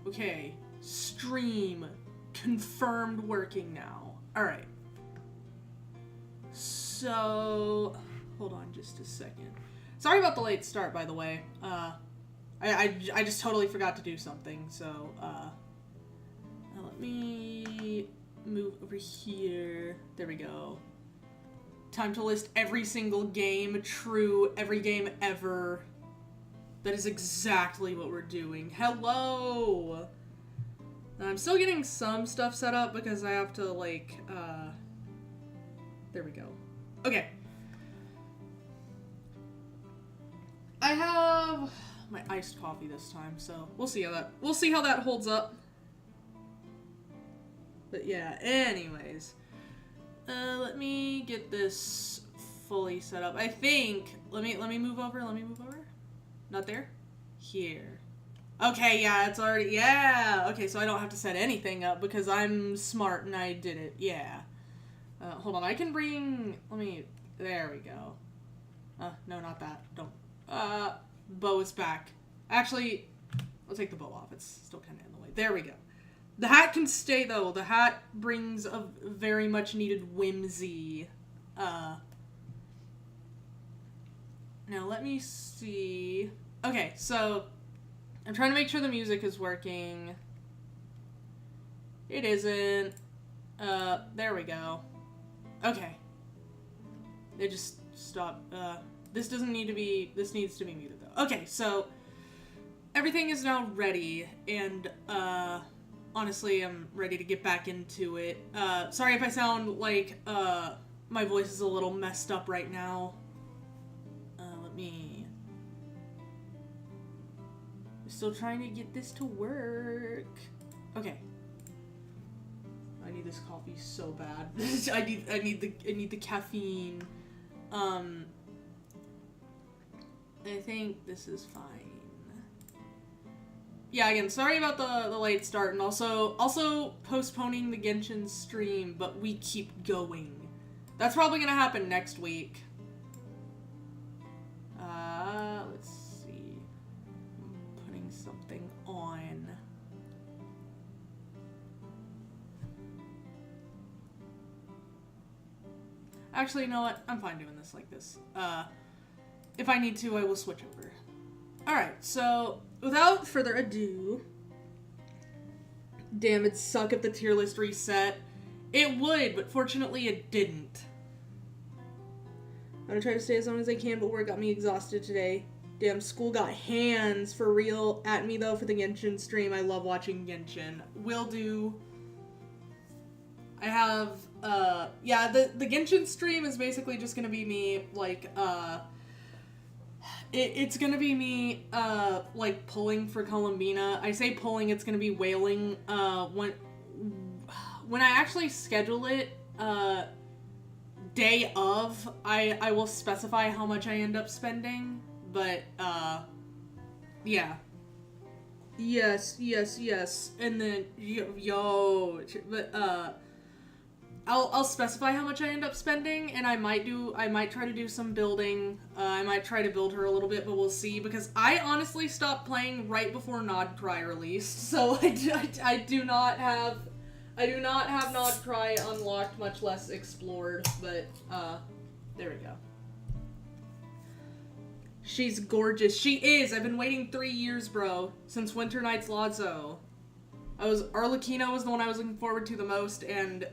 Okay. Stream. Confirmed working now. Alright. So... Hold on just a second. Sorry about the late start, by the way. I just totally forgot to do something, so, let me move over here. There we go. Time to list every single game. True. Every game ever. That is exactly what we're doing. Hello! I'm still getting some stuff set up because I have to, like, there we go. Okay. I have my iced coffee this time, so we'll see how that holds up. But yeah, anyways. Let me get this fully set up. I think, let me move over. Not there? Here. Okay, yeah, it's already, yeah. Okay, so I don't have to set anything up because I'm smart and I did it. Yeah. Hold on, I can bring, there we go. No, not that. Don't. Bow is back. Actually, I'll take the bow off. It's still kind of in the way. There we go. The hat can stay, though. The hat brings a very much needed whimsy. Now, let me see. Okay, so I'm trying to make sure the music is working. It isn't. There we go. Okay. It just stopped. This doesn't need to be, this needs to be muted, though. Okay, so everything is now ready, and, honestly, I'm ready to get back into it. Sorry if I sound like, my voice is a little messed up right now. I'm still trying to get this to work. Okay. I need this coffee so bad. I need the caffeine. I think this is fine. Yeah, again, sorry about the late start, and also postponing the Genshin stream, but we keep going. That's probably gonna happen next week. Let's see. I'm putting something on. Actually, you know what? I'm fine doing this like this. If I need to, I will switch over. Alright, so without further ado, damn, it'd suck if the tier list reset. It would, but fortunately it didn't. I'm gonna try to stay as long as I can, but work got me exhausted today. Damn, school got hands for real at me though for the Genshin stream. I love watching Genshin. Will do. I have, yeah, the Genshin stream is basically just gonna be me, like, it's gonna be me, like, pulling for Columbina. I say pulling, it's gonna be wailing, when I actually schedule it, day of, I will specify how much I end up spending, but, yeah. Yes, and then, but, I'll specify how much I end up spending, and I might try to do some building. I might try to build her a little bit, but we'll see, because I honestly stopped playing right before Nod Cry released, so I do not have Nod Cry unlocked, much less explored, but, there we go. She's gorgeous. She is! I've been waiting 3 years, bro, since Winter Nights Lotso. Arlecchino was the one I was looking forward to the most, and,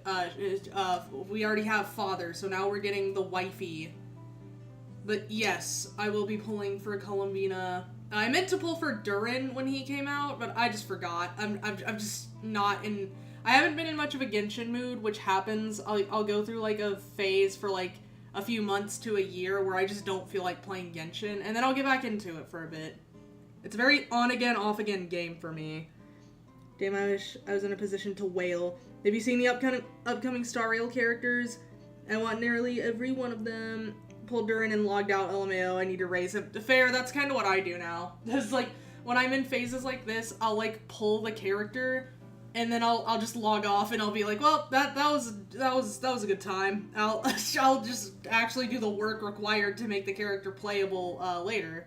we already have Father, so now we're getting the wifey. But yes, I will be pulling for Columbina. I meant to pull for Durin when he came out, but I just forgot. I'm just not in, I haven't been in much of a Genshin mood, which happens. I'll go through, like, a phase for, like, a few months to a year where I just don't feel like playing Genshin, and then I'll get back into it for a bit. It's a very on-again, off-again game for me. Damn, I wish I was in a position to wail. Have you seen the upcoming Star Rail characters? I want nearly every one of them. Pulled Durin and logged out, LMAO. I need to raise him. Fair, that's kind of what I do now. It's like, when I'm in phases like this, I'll, like, pull the character, and then I'll just log off, and I'll be like, well, that was a good time. I'll just actually do the work required to make the character playable, later.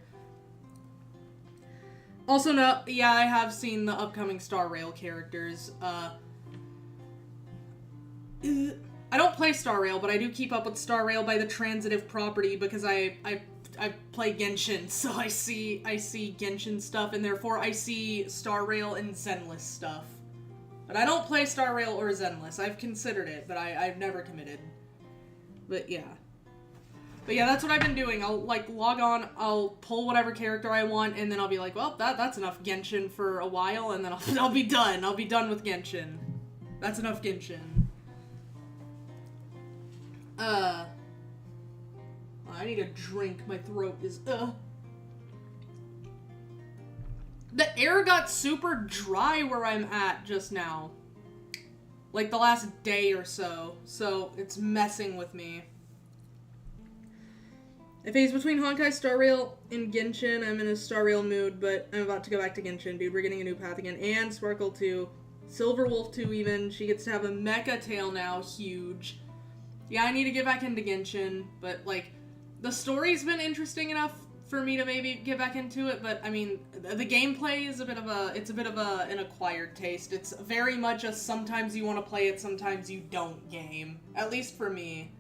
Also, no, yeah, I have seen the upcoming Star Rail characters. I don't play Star Rail, but I do keep up with Star Rail by the transitive property because I play Genshin, so I see Genshin stuff, and therefore I see Star Rail and Zenless stuff. But I don't play Star Rail or Zenless. I've considered it, but I've never committed. But yeah. But yeah, that's what I've been doing. I'll, like, log on, I'll pull whatever character I want, and then I'll be like, well, that's enough Genshin for a while, and then I'll be done. I'll be done with Genshin. That's enough Genshin. I need a drink. My throat is, The air got super dry where I'm at just now. Like, the last day or so. So, it's messing with me. I phase between Honkai Star Rail and Genshin. I'm in a Star Rail mood, but I'm about to go back to Genshin, dude. We're getting a new path again. And Sparkle 2. Silver Wolf 2 even. She gets to have a mecha tail now. Huge. Yeah, I need to get back into Genshin, but, like, the story's been interesting enough for me to maybe get back into it, but, I mean, the gameplay is a bit of an acquired taste. It's very much a sometimes you want to play it, sometimes you don't game. At least for me.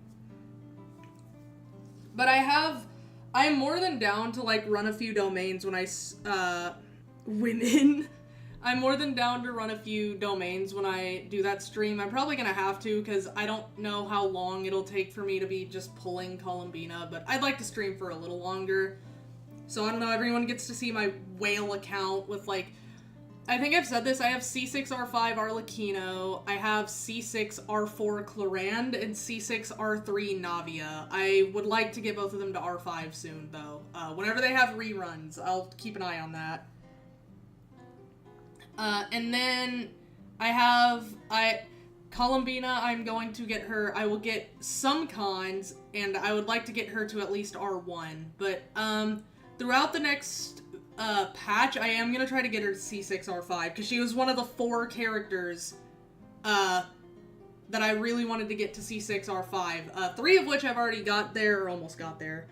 But I am more than down to, like, run a few domains when I, women. I'm more than down to run a few domains when I do that stream. I'm probably gonna have to, because I don't know how long it'll take for me to be just pulling Columbina, but I'd like to stream for a little longer. So I don't know, everyone gets to see my whale account with, like, I think I've said this, I have C6R5 Arlecchino, I have C6R4 Clarand, and C6R3 Navia. I would like to get both of them to R5 soon, though. Whenever they have reruns, I'll keep an eye on that. And then Columbina, I'm going to get her, I will get some cons, and I would like to get her to at least R1, but, throughout the next, patch, I am gonna try to get her to C6R5, because she was one of the 4 characters, that I really wanted to get to C6R5, 3 of which I've already got there, or almost got there.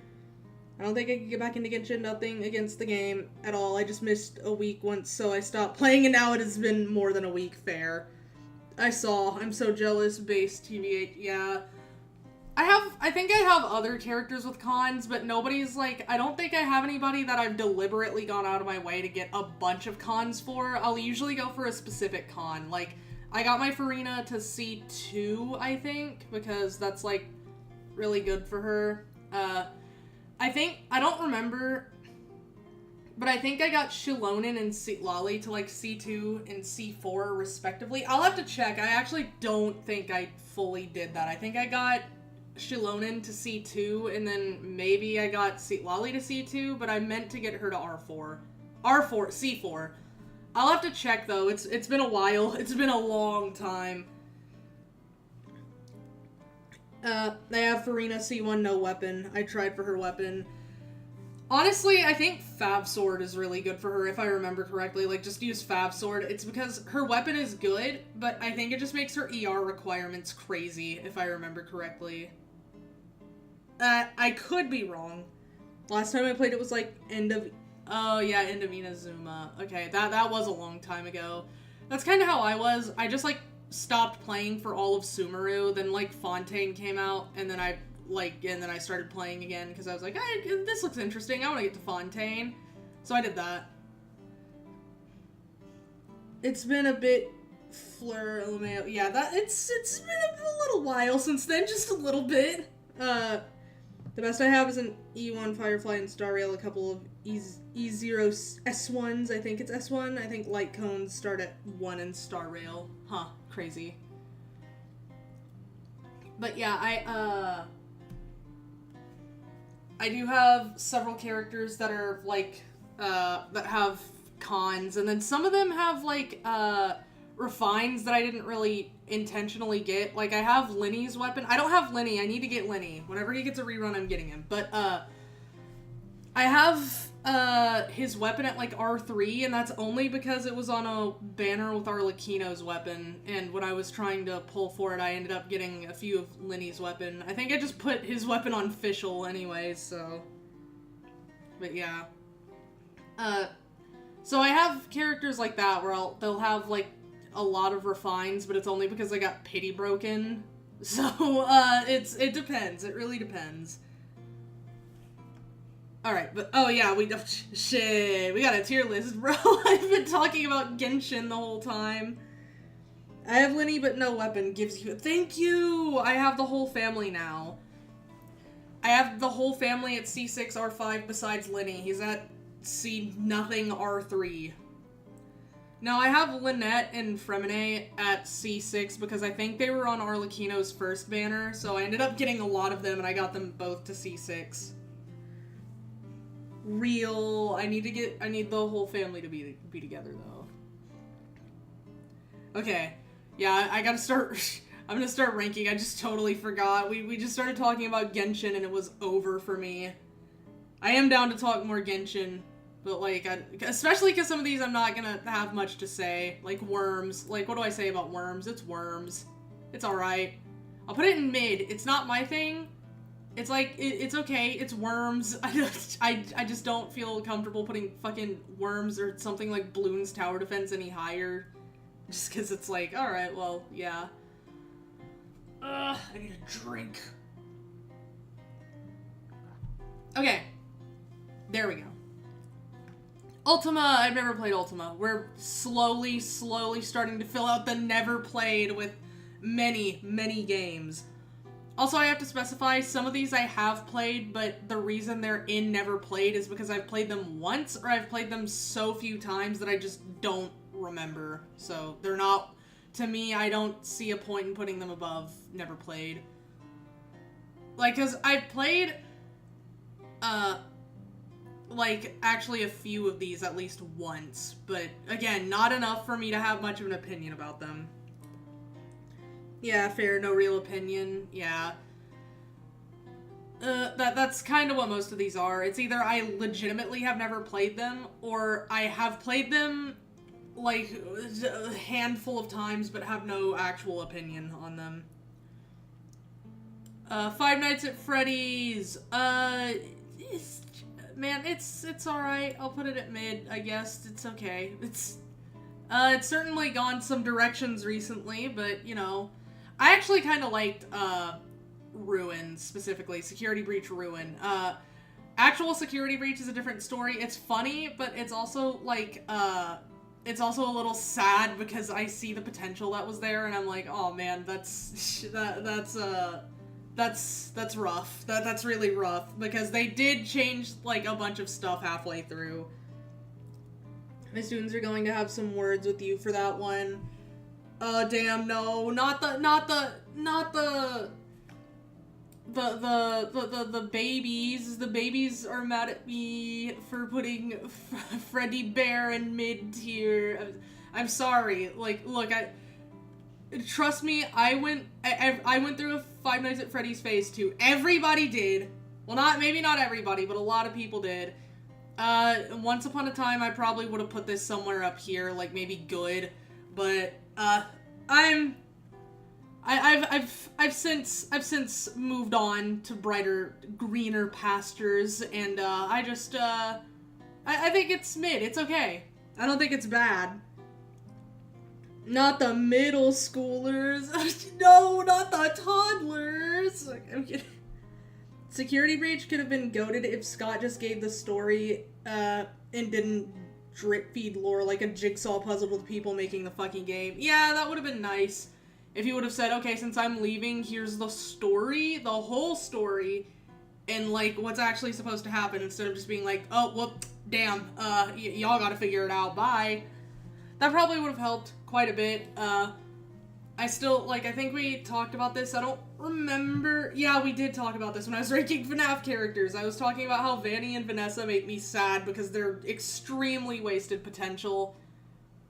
I don't think I can get back into Genshin, nothing against the game at all. I just missed a week once, so I stopped playing, and now it has been more than a week, fair. I'm so jealous, base TVH, yeah. I think I have other characters with cons, but nobody's, like, I don't think I have anybody that I've deliberately gone out of my way to get a bunch of cons for. I'll usually go for a specific con. Like, I got my Farina to C2, I think, because that's, like, really good for her. I don't remember, but I think I got Shilonen and Lolly to, like, C2 and C4, respectively. I'll have to check. I actually don't think I fully did that. I think I got Shilonen to C2, and then maybe I got Lolly to C2, but I meant to get her to R4. C4. I'll have to check, though. It's been a while. It's been a long time. I have Farina C1, no weapon. I tried for her weapon. Honestly, I think Fab Sword is really good for her, if I remember correctly. Like, just use Fab Sword. It's because her weapon is good, but I think it just makes her ER requirements crazy, if I remember correctly. I could be wrong. Last time I played it was, like, end of Inazuma. Okay, that was a long time ago. That's kind of how I was. I just, like, stopped playing for all of Sumeru, then, like, Fontaine came out, and then I started playing again, because I was like, hey, this looks interesting, I want to get to Fontaine. So I did that. It's been a bit yeah, it's been a little while since then, just a little bit. The best I have is an E1 Firefly and Star Rail, a couple of E0 S1s, I think it's S1. I think Light Cones start at 1 in Star Rail. Huh, crazy. But yeah, I do have several characters that are, like, that have cons, and then some of them have, like, refines that I didn't really intentionally get. Like, I have Linny's weapon. I don't have Linny. I need to get Linny. Whenever he gets a rerun, I'm getting him. But, I have, his weapon at, like, R3, and that's only because it was on a banner with Arlecchino's weapon, and when I was trying to pull for it, I ended up getting a few of Linny's weapon. I think I just put his weapon on official anyway, so... But, yeah. So I have characters like that where they'll have, like, a lot of refines, but it's only because I got pity broken. So, it depends. It really depends. Alright, but, oh yeah, shit, we got a tier list, bro. I've been talking about Genshin the whole time. I have Linny, but no weapon gives you, thank you! I have the whole family now. I have the whole family at C6, R5 besides Linny. He's at C nothing, R3. No, I have Lynette and Fremine at C6 because I think they were on Arlecchino's first banner, so I ended up getting a lot of them and I got them both to C6. I need the whole family to be together though. Okay. Yeah, I gotta start, I'm gonna start ranking. I just totally forgot. We just started talking about Genshin and it was over for me. I am down to talk more Genshin, but like, especially because some of these I'm not gonna have much to say. Like Worms. Like, what do I say about Worms? It's Worms. It's alright. I'll put it in mid. It's not my thing. It's like, it's okay, it's Worms. I just don't feel comfortable putting fucking Worms or something like Bloons Tower Defense any higher. Just because it's like, alright, well, yeah. I need a drink. Okay. There we go. Ultima, I've never played Ultima. We're slowly starting to fill out the never played with many games. Also, I have to specify, some of these I have played, but the reason they're in never played is because I've played them once, or I've played them so few times that I just don't remember. So, they're not, to me, I don't see a point in putting them above never played. Like, cause I've played, like, actually a few of these at least once, but again, not enough for me to have much of an opinion about them. Yeah, fair, no real opinion, yeah. That's kind of what most of these are. It's either I legitimately have never played them, or I have played them, like, a handful of times, but have no actual opinion on them. Five Nights at Freddy's, man, it's alright. I'll put it at mid, I guess. It's okay. It's certainly gone some directions recently, but, you know, I actually kind of liked, Ruin, specifically. Security Breach Ruin. Actual Security Breach is a different story. It's funny, but it's also, like, it's also a little sad because I see the potential that was there, and I'm like, oh man, that's rough. That's really rough, because they did change, like, a bunch of stuff halfway through. My students are going to have some words with you for that one. Oh, damn, no, not the babies. The babies are mad at me for putting Freddy Bear in mid-tier. I'm sorry. Like, look, trust me, I went through a Five Nights at Freddy's phase too. Everybody did. Well, maybe not everybody, but a lot of people did. Once upon a time, I probably would have put this somewhere up here, like maybe good, but I've since moved on to brighter, greener pastures, and I think it's mid. It's okay. I don't think it's bad. Not the middle schoolers. No, not the toddlers. I'm kidding. Security Breach could have been goated if Scott just gave the story and didn't drip feed lore like a jigsaw puzzle with people making the fucking game. Yeah, that would have been nice. If he would have said, okay, since I'm leaving, here's the story, the whole story, and, like, what's actually supposed to happen, instead of just being like, oh, well, damn, y'all gotta figure it out, bye. That probably would have helped quite a bit. I still, like, I think we talked about this, I don't remember. Yeah, we did talk about this when I was ranking FNAF characters. I was talking about how Vanny and Vanessa make me sad because they're extremely wasted potential.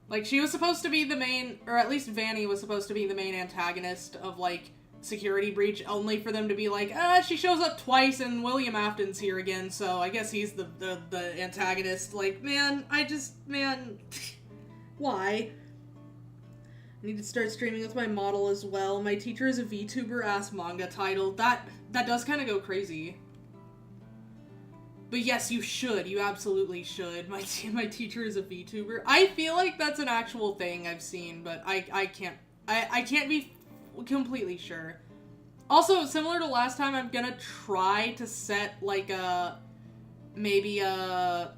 Like, she was supposed to be the main, or at least Vanny was supposed to be the main antagonist of, like, Security Breach, only for them to be like, she shows up twice and William Afton's here again, so I guess he's the antagonist. Like, man, why? I need to start streaming with my model as well. My teacher is a VTuber-ass manga title. That does kind of go crazy. But yes, you should. You absolutely should. My teacher is a VTuber. I feel like that's an actual thing I've seen, but I can't be completely sure. Also, similar to last time, I'm gonna try to set like maybe a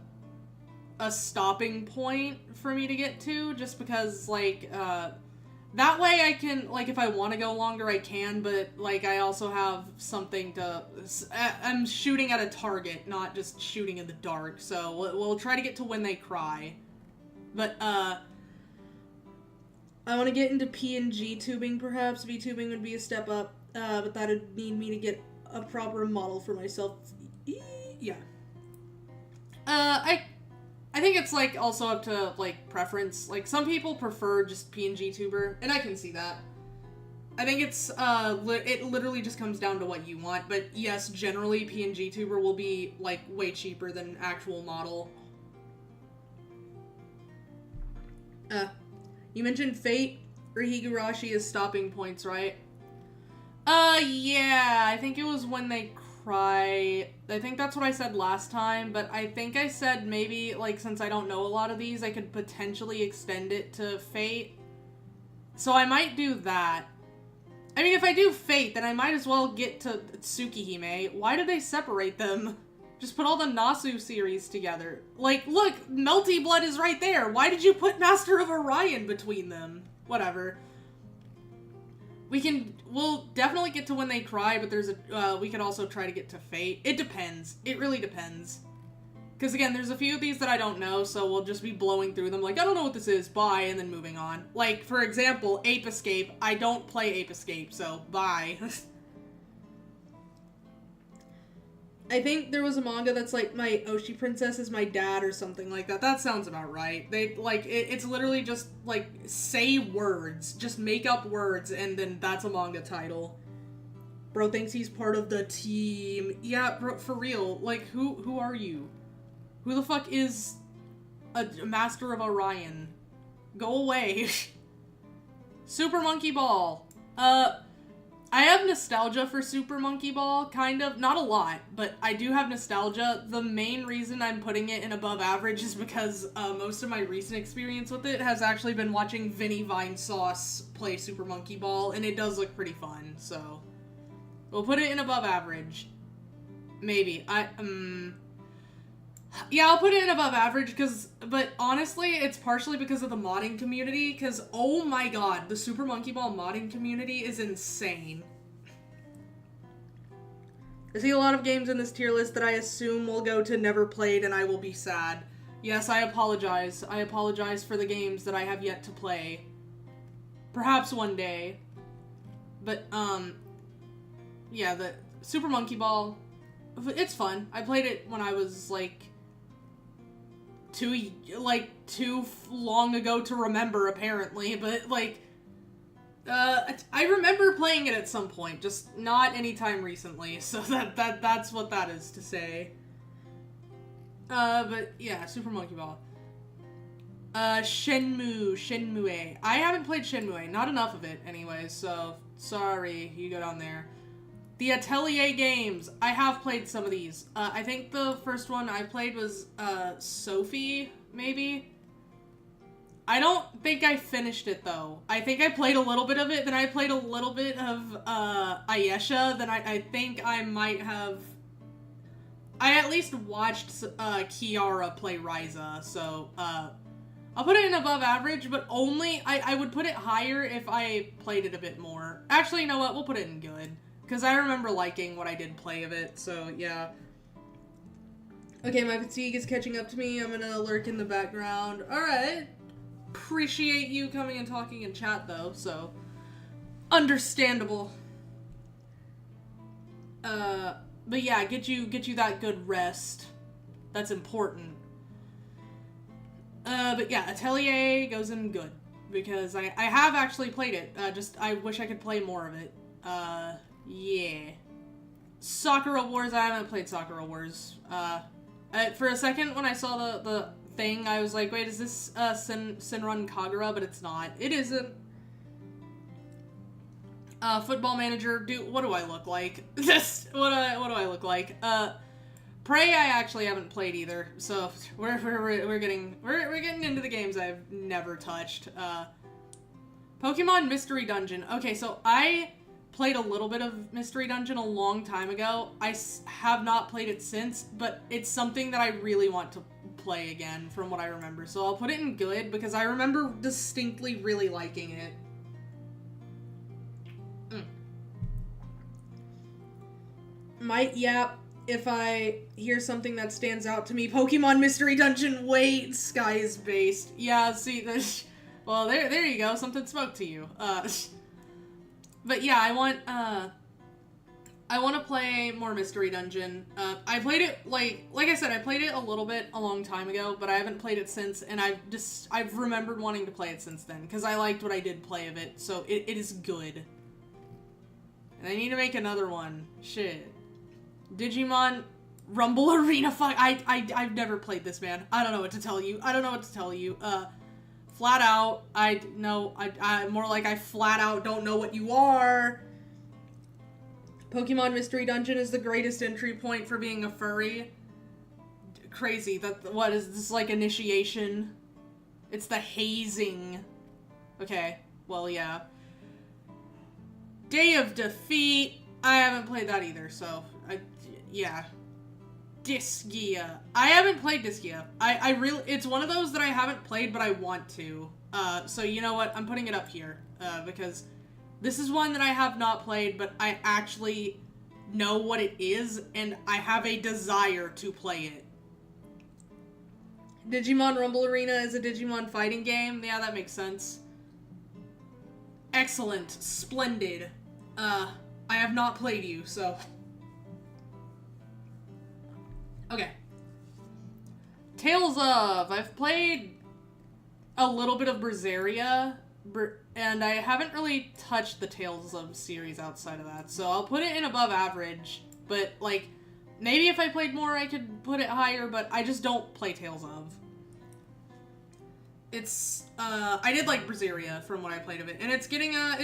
stopping point for me to get to, just because like that way I can, like, if I want to go longer I can, but like I also have something to, I'm shooting at a target, not just shooting in the dark, so we'll try to get to when they cry. But I want to get into PNG tubing perhaps. VTubing would be a step up, but that'd need me to get a proper model for myself. Yeah. I think it's, like, also up to, like, preference. Like, some people prefer just PNG tuber, and I can see that. I think it's, it literally just comes down to what you want, but yes, generally PNG tuber will be, like, way cheaper than actual model. You mentioned Fate or Higurashi as stopping points, right? Yeah, I think it was when they cry. I think that's what I said last time, but I think I said maybe, like, since I don't know a lot of these, I could potentially extend it to Fate. So I might do that. I mean, if I do Fate, then I might as well get to Tsukihime. Why did they separate them? Just put all the Nasu series together. Like, look, Melty Blood is right there. Why did you put Master of Orion between them? Whatever. We'll definitely get to when they cry, but there's we could also try to get to Fate. It depends. It really depends. Because again, there's a few of these that I don't know, so we'll just be blowing through them like, I don't know what this is, bye, and then moving on. Like, for example, Ape Escape. I don't play Ape Escape, so bye. I think there was a manga that's like, my Oshi princess is my dad or something like that. That sounds about right. They, like, it's literally just, like, say words. Just make up words, and then that's a manga title. Bro thinks he's part of the team. Yeah, bro, for real. Like, who are you? Who the fuck is a Master of Orion? Go away. Super Monkey Ball. I have nostalgia for Super Monkey Ball, kind of. Not a lot, but I do have nostalgia. The main reason I'm putting it in above average is because most of my recent experience with it has actually been watching Vinny Vinesauce play Super Monkey Ball, and it does look pretty fun, so we'll put it in above average. Maybe. Yeah, I'll put it in above average, but honestly, it's partially because of the modding community, because, oh my god, the Super Monkey Ball modding community is insane. I see a lot of games in this tier list that I assume will go to never played, and I will be sad. Yes, I apologize. I apologize for the games that I have yet to play. Perhaps one day. But, yeah, the Super Monkey Ball, it's fun. I played it when I was, like, too long ago to remember, apparently, but, like, I remember playing it at some point, just not anytime recently, so that's what that is to say. But, yeah, Super Monkey Ball. Shenmue. I haven't played Shenmue, not enough of it, anyways, so, sorry, you go down there. The Atelier games. I have played some of these. I think the first one I played was, Sophie, maybe? I don't think I finished it, though. I think I played a little bit of it, then I played a little bit of, Ayesha, then I think I might have... I at least watched, Kiara play Ryza, so, I'll put it in above average, but only... I would put it higher if I played it a bit more. Actually, you know what? We'll put it in good. Because I remember liking what I did play of it, so yeah. Okay, my fatigue is catching up to me. I'm gonna lurk in the background. Alright. Appreciate you coming and talking in chat, though, so. Understandable. But yeah, get you that good rest. That's important. But yeah, Atelier goes in good. Because I have actually played it. Just, I wish I could play more of it. Yeah. Sakura Wars, I haven't played Sakura Wars. For a second, when I saw the thing, I was like, wait, is this, Senran Kagura? But it's not. It isn't. Football Manager, what do I look like? What do I look like? Prey I actually haven't played either, so we're getting into the games I've never touched. Pokemon Mystery Dungeon. Okay, so I played a little bit of Mystery Dungeon a long time ago. I have not played it since, but it's something that I really want to play again from what I remember. So I'll put it in good because I remember distinctly really liking it. Might yap if I hear something that stands out to me. Pokemon Mystery Dungeon, wait, Sky is based. Yeah, see, well, there you go, something spoke to you. But yeah, I want to play more Mystery Dungeon. I played it, like I said, I played it a little bit a long time ago, but I haven't played it since, and I've remembered wanting to play it since then, because I liked what I did play of it, so it is good. And I need to make another one. Shit. Digimon Rumble Arena Fight. I've never played this, man. I don't know what to tell you. Flat out, I more like I flat out don't know what you are. Pokemon Mystery Dungeon is the greatest entry point for being a furry. Crazy. What is this, like initiation? It's the hazing. Okay, well, yeah. Day of Defeat. I haven't played that either, so yeah. Disgaea. I haven't played Disgaea. I really, it's one of those that I haven't played, but I want to. So you know what? I'm putting it up here, because this is one that I have not played, but I actually know what it is, and I have a desire to play it. Digimon Rumble Arena is a Digimon fighting game. Yeah, that makes sense. Excellent. Splendid. I have not played you, so... Okay. Tales of. I've played a little bit of Berseria, and I haven't really touched the Tales of series outside of that, so I'll put it in above average, but, like, maybe if I played more I could put it higher, but I just don't play Tales of. It's, I did like Berseria from what I played of it, and it's getting a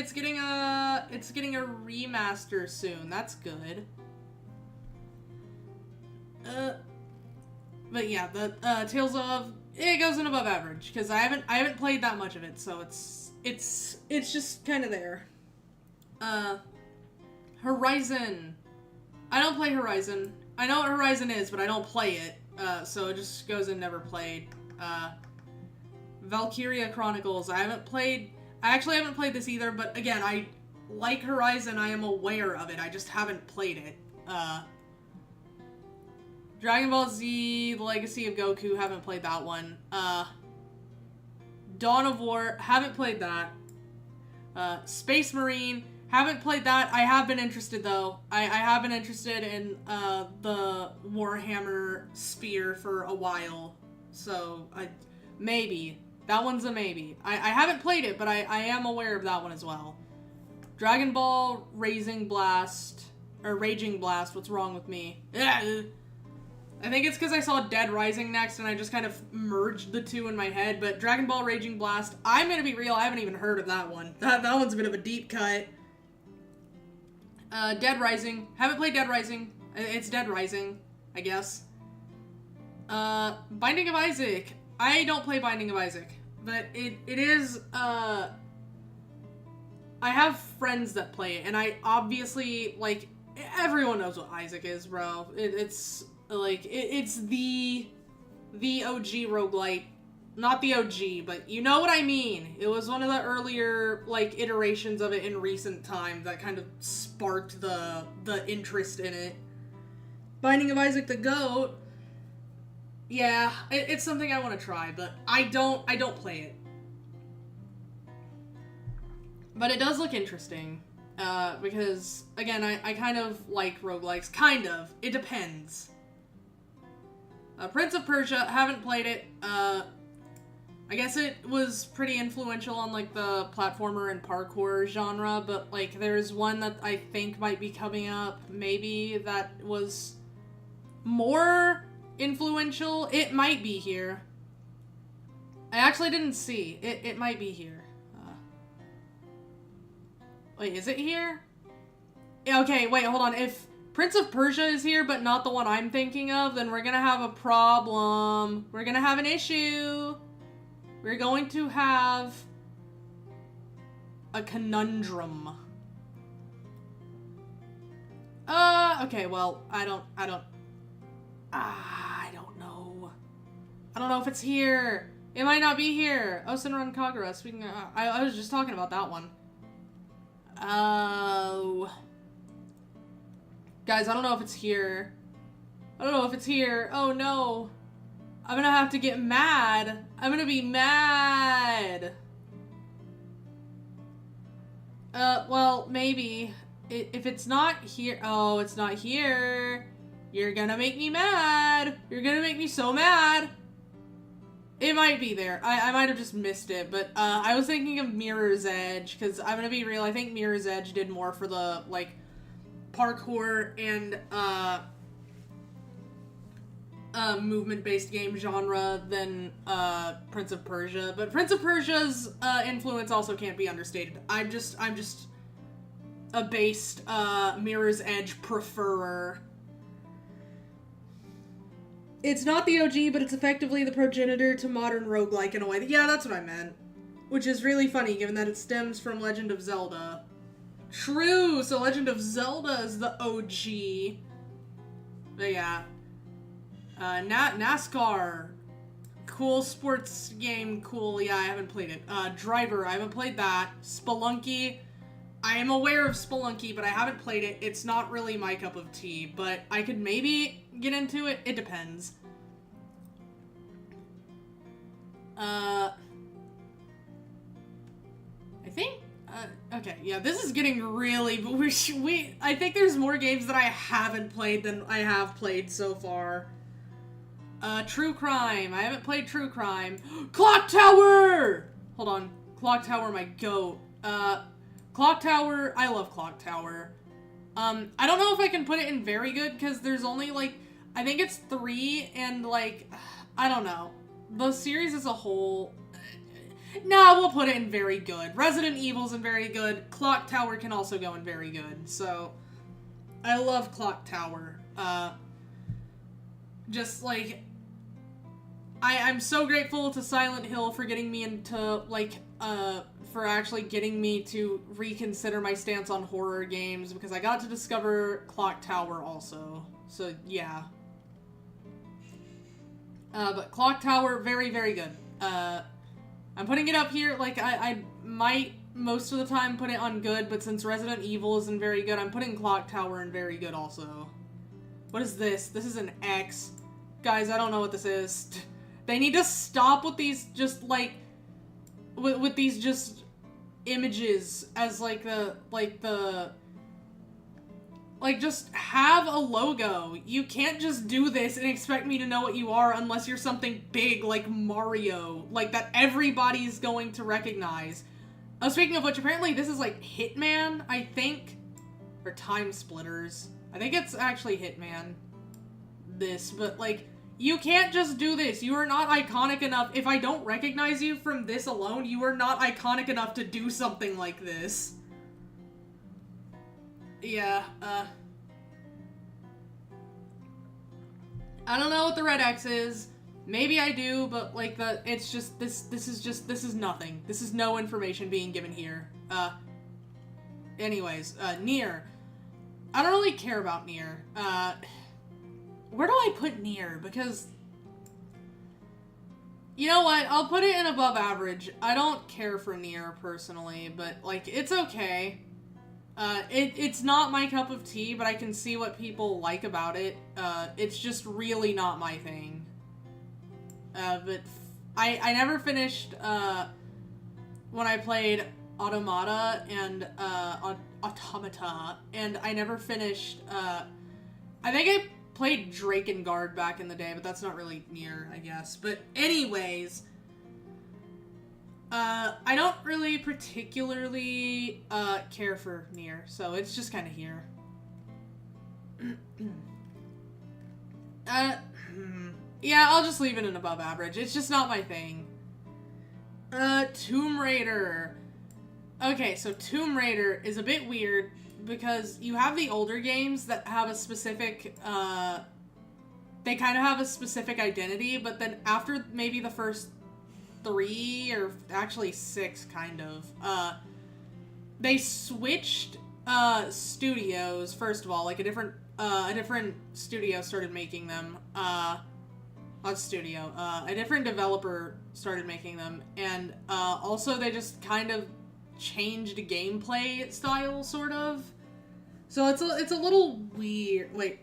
remaster soon. That's good. But yeah, the Tales of, it goes in above average because I haven't played that much of it, so it's just kind of there. Horizon. I don't play Horizon. I know what Horizon is, but I don't play it. So it just goes in never played. Valkyria Chronicles. I actually haven't played this either, but again, I like Horizon. I am aware of it. I just haven't played it. Dragon Ball Z, The Legacy of Goku, haven't played that one. Dawn of War, haven't played that. Space Marine, haven't played that. I have been interested, though. I have been interested in the Warhammer Spear for a while. So, maybe. That one's a maybe. I haven't played it, but I am aware of that one as well. Dragon Ball Raging Blast, what's wrong with me? I think it's because I saw Dead Rising next, and I just kind of merged the two in my head, but Dragon Ball Raging Blast, I'm gonna be real, I haven't even heard of that one. That one's a bit of a deep cut. Dead Rising, haven't played Dead Rising. It's Dead Rising, I guess. Binding of Isaac, I don't play Binding of Isaac, but it is, I have friends that play it, and I obviously, like, everyone knows what Isaac is, bro. It's the OG roguelite. Not the OG, but you know what I mean. It was one of the earlier, like, iterations of it in recent time that kind of sparked the interest in it. Binding of Isaac the Goat. Yeah, it's something I want to try, but I don't play it. But it does look interesting. Because, again, I kind of like roguelikes. Kind of. It depends. Prince of Persia, haven't played it. I guess it was pretty influential on, like, the platformer and parkour genre, but, like, there's one that I think might be coming up, maybe, that was more influential. It might be here. I actually didn't see. It might be here. Wait, is it here? Okay, wait, hold on. Prince of Persia is here, but not the one I'm thinking of, then we're gonna have a problem. We're gonna have an issue. We're going to have a conundrum. Okay, well, I don't know. I don't know if it's here. It might not be here. Osenran Kagura, speaking of, I was just talking about that one. Oh. Guys, I don't know if it's here. I don't know if it's here. Oh no. I'm gonna have to get mad. I'm gonna be mad. Well, maybe. If it's not here. Oh, it's not here. You're gonna make me mad. You're gonna make me so mad. It might be there. I might have just missed it, but I was thinking of Mirror's Edge, because I'm gonna be real, I think Mirror's Edge did more for the, like, parkour and movement-based game genre than Prince of Persia, but Prince of Persia's influence also can't be understated. I'm just a based Mirror's Edge preferer. It's not the OG, but it's effectively the progenitor to modern roguelike in a way. Yeah, that's what I meant. Which is really funny, given that it stems from Legend of Zelda. True! So Legend of Zelda is the OG. But yeah. NASCAR. Cool sports game, cool. Yeah, I haven't played it. Driver, I haven't played that. Spelunky. I am aware of Spelunky, but I haven't played it. It's not really my cup of tea, but I could maybe get into it. It depends. I think, okay, yeah, this is getting really, but I think there's more games that I haven't played than I have played so far. True Crime. I haven't played True Crime. Clock Tower! Hold on. Clock Tower, my goat. Clock Tower, I love Clock Tower. I don't know if I can put it in very good, because there's only, like, I think it's 3, and, like, I don't know. The series as a whole, nah, we'll put it in very good. Resident Evil's in very good. Clock Tower can also go in very good, so I love Clock Tower. Just, like, I'm so grateful to Silent Hill for getting me into, like, for actually getting me to reconsider my stance on horror games, because I got to discover Clock Tower also. So, yeah. But Clock Tower, very, very good. I'm putting it up here, like, I might most of the time put it on good, but since Resident Evil isn't very good, I'm putting Clock Tower in very good also. What is this? This is an X. Guys, I don't know what this is. They need to stop with these just, like, with these just images as, like, just have a logo. You can't just do this and expect me to know what you are unless you're something big like Mario, like that everybody's going to recognize. Oh, speaking of which, apparently this is like Hitman, I think, or Time Splitters. I think it's actually Hitman, this, but like, you can't just do this. You are not iconic enough. If I don't recognize you from this alone, you are not iconic enough to do something like this. Yeah, I don't know what the red X is. Maybe I do, but like it's just, this is nothing. This is no information being given here. Anyways, Nier. I don't really care about Nier. Where do I put Nier? Because, you know what? I'll put it in above average. I don't care for Nier personally, but like, it's okay. It's not my cup of tea, but I can see what people like about it. It's just really not my thing. But I never finished, when I played Automata and, Automata, and I never finished, I think I played Drakengard back in the day, but that's not really Nier, I guess. But anyways, I don't really particularly, care for Nier, so it's just kind of here. Yeah, I'll just leave it in above average. It's just not my thing. Tomb Raider. Okay, so Tomb Raider is a bit weird because you have the older games that have a specific, they kind of have a specific identity, but then after maybe the first 3, or actually 6, kind of, they switched, studios, first of all, like a different studio started making them, not studio, a different developer started making them, and, also they just kind of changed gameplay style, sort of. So it's a little weird. Wait,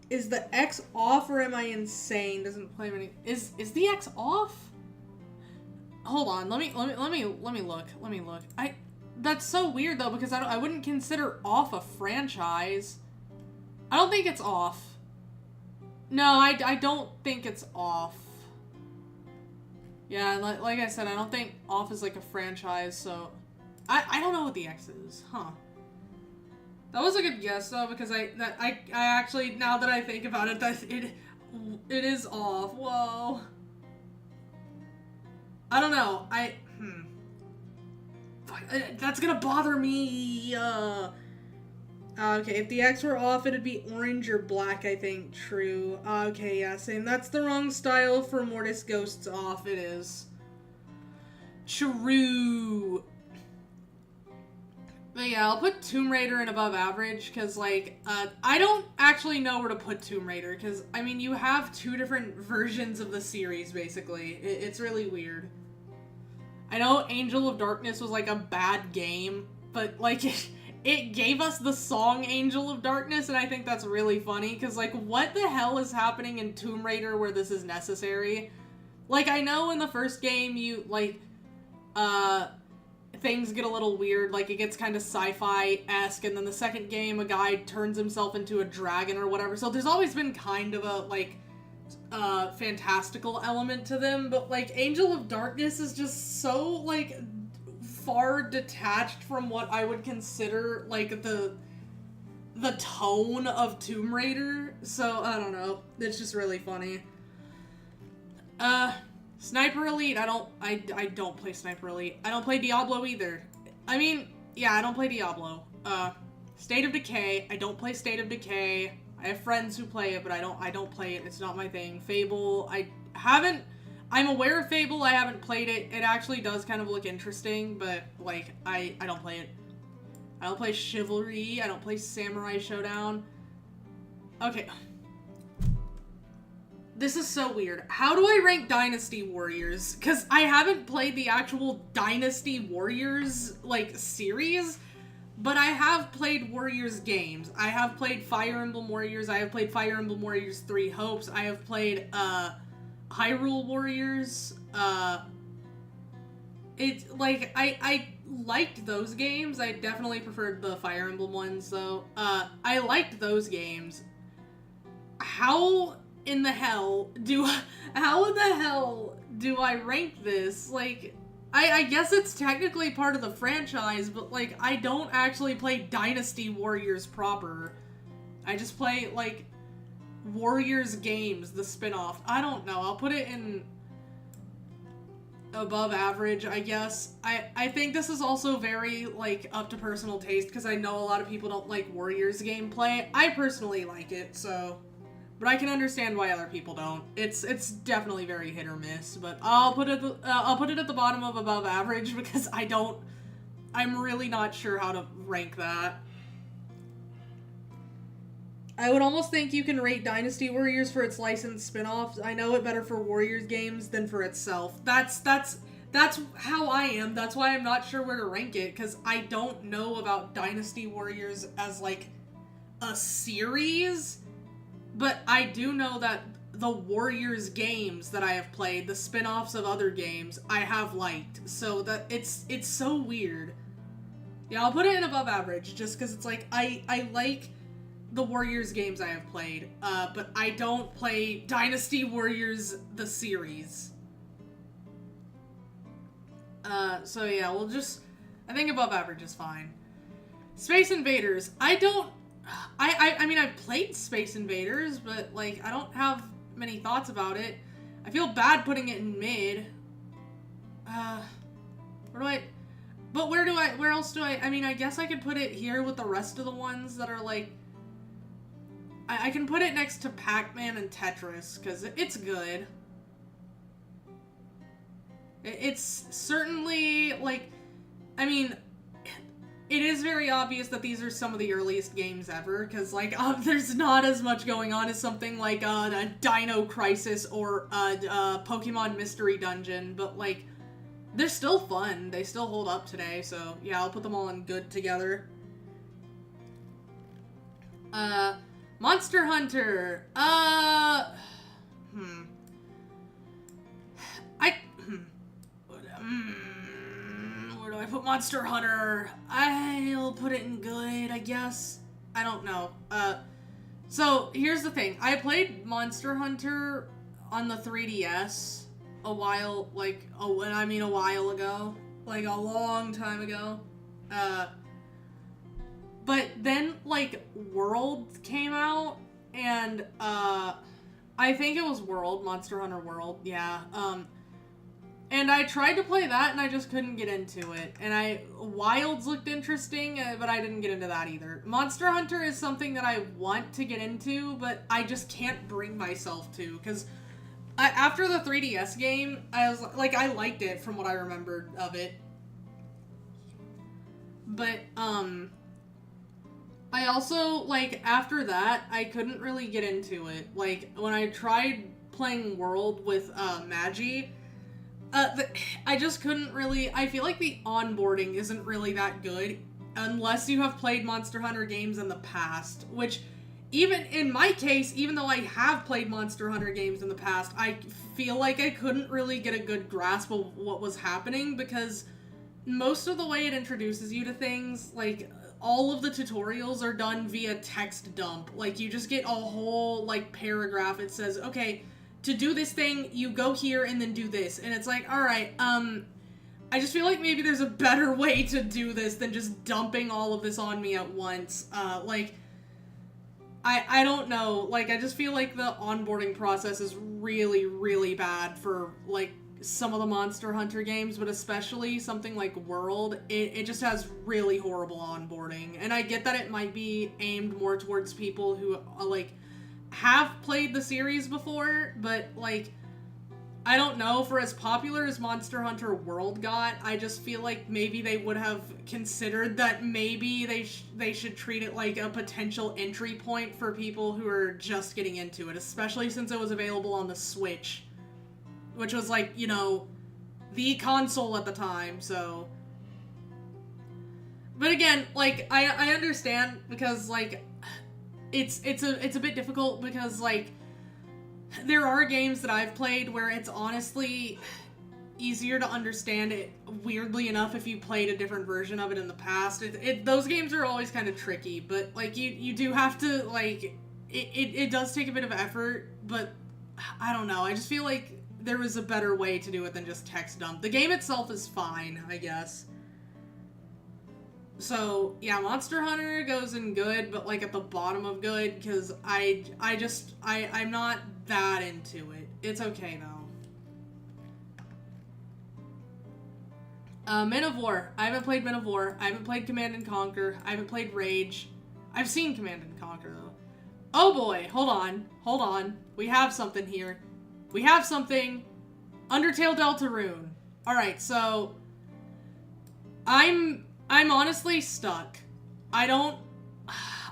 is the X off or am I insane? Doesn't play many. Is the X off? Hold on. Let me look. That's so weird though, because I wouldn't consider off a franchise. I don't think it's off. No, I don't think it's off. Yeah, like I said, I don't think off is like a franchise, so I don't know what the X is, huh? That was a good guess though, because I actually, now that I think about it, that it is off. Whoa. I don't know. That's gonna bother me. Okay, if the X were off, it'd be orange or black, I think. True. Okay, yeah, same. That's the wrong style for Mortis Ghosts off. It is. True. But yeah, I'll put Tomb Raider in above average, because, like, I don't actually know where to put Tomb Raider, because, I mean, you have 2 different versions of the series, basically. It's really weird. I know Angel of Darkness was, like, a bad game, but, like, it gave us the song Angel of Darkness, and I think that's really funny, because, like, what the hell is happening in Tomb Raider where this is necessary? Like, I know in the first game, you, like, things get a little weird, like, it gets kind of sci-fi-esque, and then the second game, a guy turns himself into a dragon or whatever, so there's always been kind of a, like, fantastical element to them, but, like, Angel of Darkness is just so, like, far detached from what I would consider, like, the tone of Tomb Raider, so, I don't know, it's just really funny. Sniper Elite, I don't play Sniper Elite. I don't play Diablo either. I mean, yeah, I don't play Diablo. State of Decay, I don't play State of Decay. I have friends who play it, but I don't play it. It's not my thing. Fable, I'm aware of Fable, I haven't played it. It actually does kind of look interesting, but, like, I don't play it. I don't play Chivalry, I don't play Samurai Showdown. Okay. This is so weird. How do I rank Dynasty Warriors? Because I haven't played the actual Dynasty Warriors, like, series, but I have played Warriors games. I have played Fire Emblem Warriors, I have played Fire Emblem Warriors 3 Hopes, I have played, Hyrule Warriors, it's, like, I liked those games. I definitely preferred the Fire Emblem ones, though. I liked those games. How in the hell do I rank this? Like, I guess it's technically part of the franchise, but, like, I don't actually play Dynasty Warriors proper. I just play, like, Warriors games, the spin-off. I don't know. I'll put it in above average, I guess. I think this is also very, like, up to personal taste, because I know a lot of people don't like Warriors gameplay. I personally like it, so... But I can understand why other people don't. It's definitely very hit or miss, but I'll put it at the bottom of above average, because I'm really not sure how to rank that. I would almost think you can rate Dynasty Warriors for its licensed spin-offs. I know it better for Warriors games than for itself. That's how I am. That's why I'm not sure where to rank it, because I don't know about Dynasty Warriors as, like, a series, but I do know that the Warriors games that I have played, the spin-offs of other games, I have liked. So that it's so weird. Yeah, I'll put it in above average, just because it's like, I like the Warriors games I have played, but I don't play Dynasty Warriors, the series. So yeah, I think above average is fine. Space Invaders, I mean, I've played Space Invaders, but, like, I don't have many thoughts about it. I feel bad putting it in mid. But where else do I mean, I guess I could put it here with the rest of the ones that are like, I can put it next to Pac-Man and Tetris, because it's good. It's certainly, like, I mean, it is very obvious that these are some of the earliest games ever, because, like, there's not as much going on as something like a Dino Crisis or a Pokemon Mystery Dungeon, but, like, they're still fun. They still hold up today, so, yeah, I'll put them all in good together. Monster Hunter. Where do I put Monster Hunter? I'll put it in good, I guess. I don't know. So here's the thing. I played Monster Hunter on the 3DS a while ago. Like a long time ago. But then, like, World came out, and, I think it was Monster Hunter World, yeah, and I tried to play that, and I just couldn't get into it, and Wilds looked interesting, but I didn't get into that either. Monster Hunter is something that I want to get into, but I just can't bring myself to, because after the 3DS game, I was, like, I liked it from what I remembered of it, but, I also, like, after that, I couldn't really get into it. Like, when I tried playing World with, Magi, I just couldn't really, I feel like the onboarding isn't really that good, unless you have played Monster Hunter games in the past, which, even in my case, even though I have played Monster Hunter games in the past, I feel like I couldn't really get a good grasp of what was happening, because most of the way it introduces you to things, like, all of the tutorials are done via text dump. Like, you just get a whole, like, paragraph. It says, okay, to do this thing, you go here and then do this. And it's like, alright, I just feel like maybe there's a better way to do this than just dumping all of this on me at once. Like, I don't know. Like, I just feel like the onboarding process is really, really bad for, like, some of the Monster Hunter games, but especially something like World, it just has really horrible onboarding. And I get that it might be aimed more towards people who, like, have played the series before, but, like, I don't know, for as popular as Monster Hunter World got, I just feel like maybe they would have considered that maybe they should treat it like a potential entry point for people who are just getting into it, especially since it was available on the Switch, which was, like, you know, the console at the time, so. But again, like, I understand, because, like, it's a bit difficult, because, like, there are games that I've played where it's honestly easier to understand it, weirdly enough, if you played a different version of it in the past. Those games are always kind of tricky, but, like, you do have to, like, it does take a bit of effort, but I don't know, I just feel like there was a better way to do it than just text dump. The game itself is fine, I guess. So, yeah, Monster Hunter goes in good, but, like, at the bottom of good, because I'm not that into it. It's okay, though. Men of War. I haven't played Men of War. I haven't played Command & Conquer. I haven't played Rage. I've seen Command & Conquer, though. Oh boy, hold on. We have something here. We have something. Undertale Deltarune. Alright, so I'm honestly stuck. Do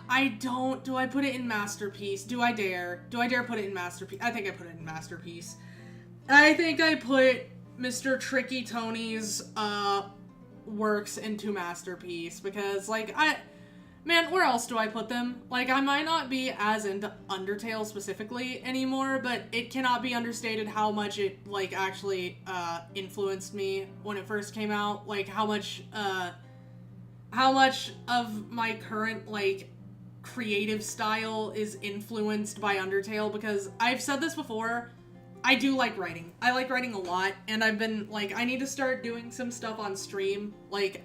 I put it in Masterpiece? Do I dare put it in Masterpiece? I think I put it in Masterpiece. I think I put Mr. Tricky Tony's, works into Masterpiece, because, like, man, where else do I put them? Like, I might not be as into Undertale specifically anymore, but it cannot be understated how much it, like, actually, influenced me when it first came out. Like, how much of my current, like, creative style is influenced by Undertale, because I've said this before, I do like writing. I like writing a lot, and I've been, like, I need to start doing some stuff on stream, like,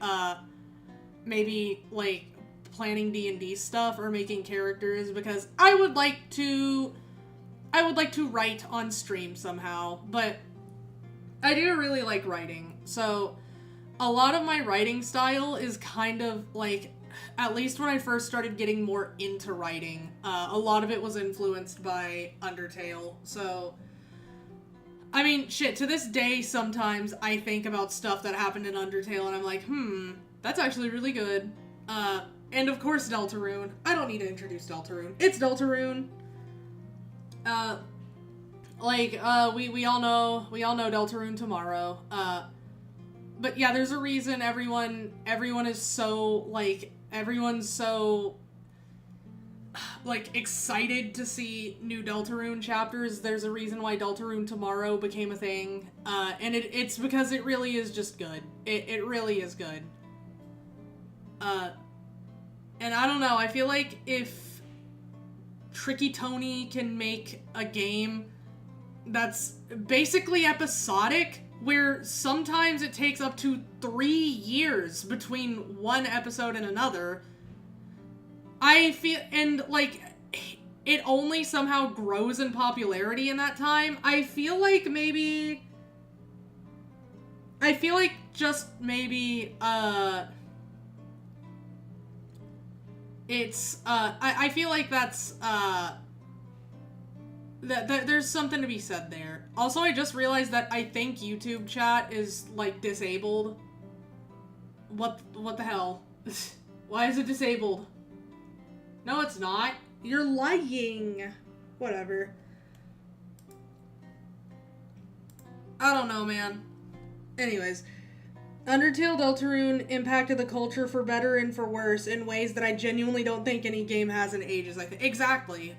maybe, like, planning D&D stuff or making characters, because I would like to write on stream somehow, but I do really like writing. So a lot of my writing style is kind of like, at least when I first started getting more into writing, a lot of it was influenced by Undertale. So, I mean, shit, to this day, sometimes I think about stuff that happened in Undertale and I'm like, that's actually really good. And of course Deltarune. I don't need to introduce Deltarune. It's Deltarune. We all know Deltarune tomorrow. But yeah, there's a reason everyone is so, everyone's so, excited to see new Deltarune chapters. There's a reason why Deltarune tomorrow became a thing. And it's because it really is just good. It really is good. And I don't know, I feel like if Tricky Tony can make a game that's basically episodic, where sometimes it takes up to 3 years between one episode and another, I feel, and it only somehow grows in popularity in that time, I feel like I feel like that's, that there's something to be said there. Also, I just realized that I think YouTube chat is, disabled. What the hell? Why is it disabled? No, it's not. You're lying. Whatever. I don't know, man. Anyways. Undertale Deltarune impacted the culture for better and for worse in ways that I genuinely don't think any game has in ages. Exactly.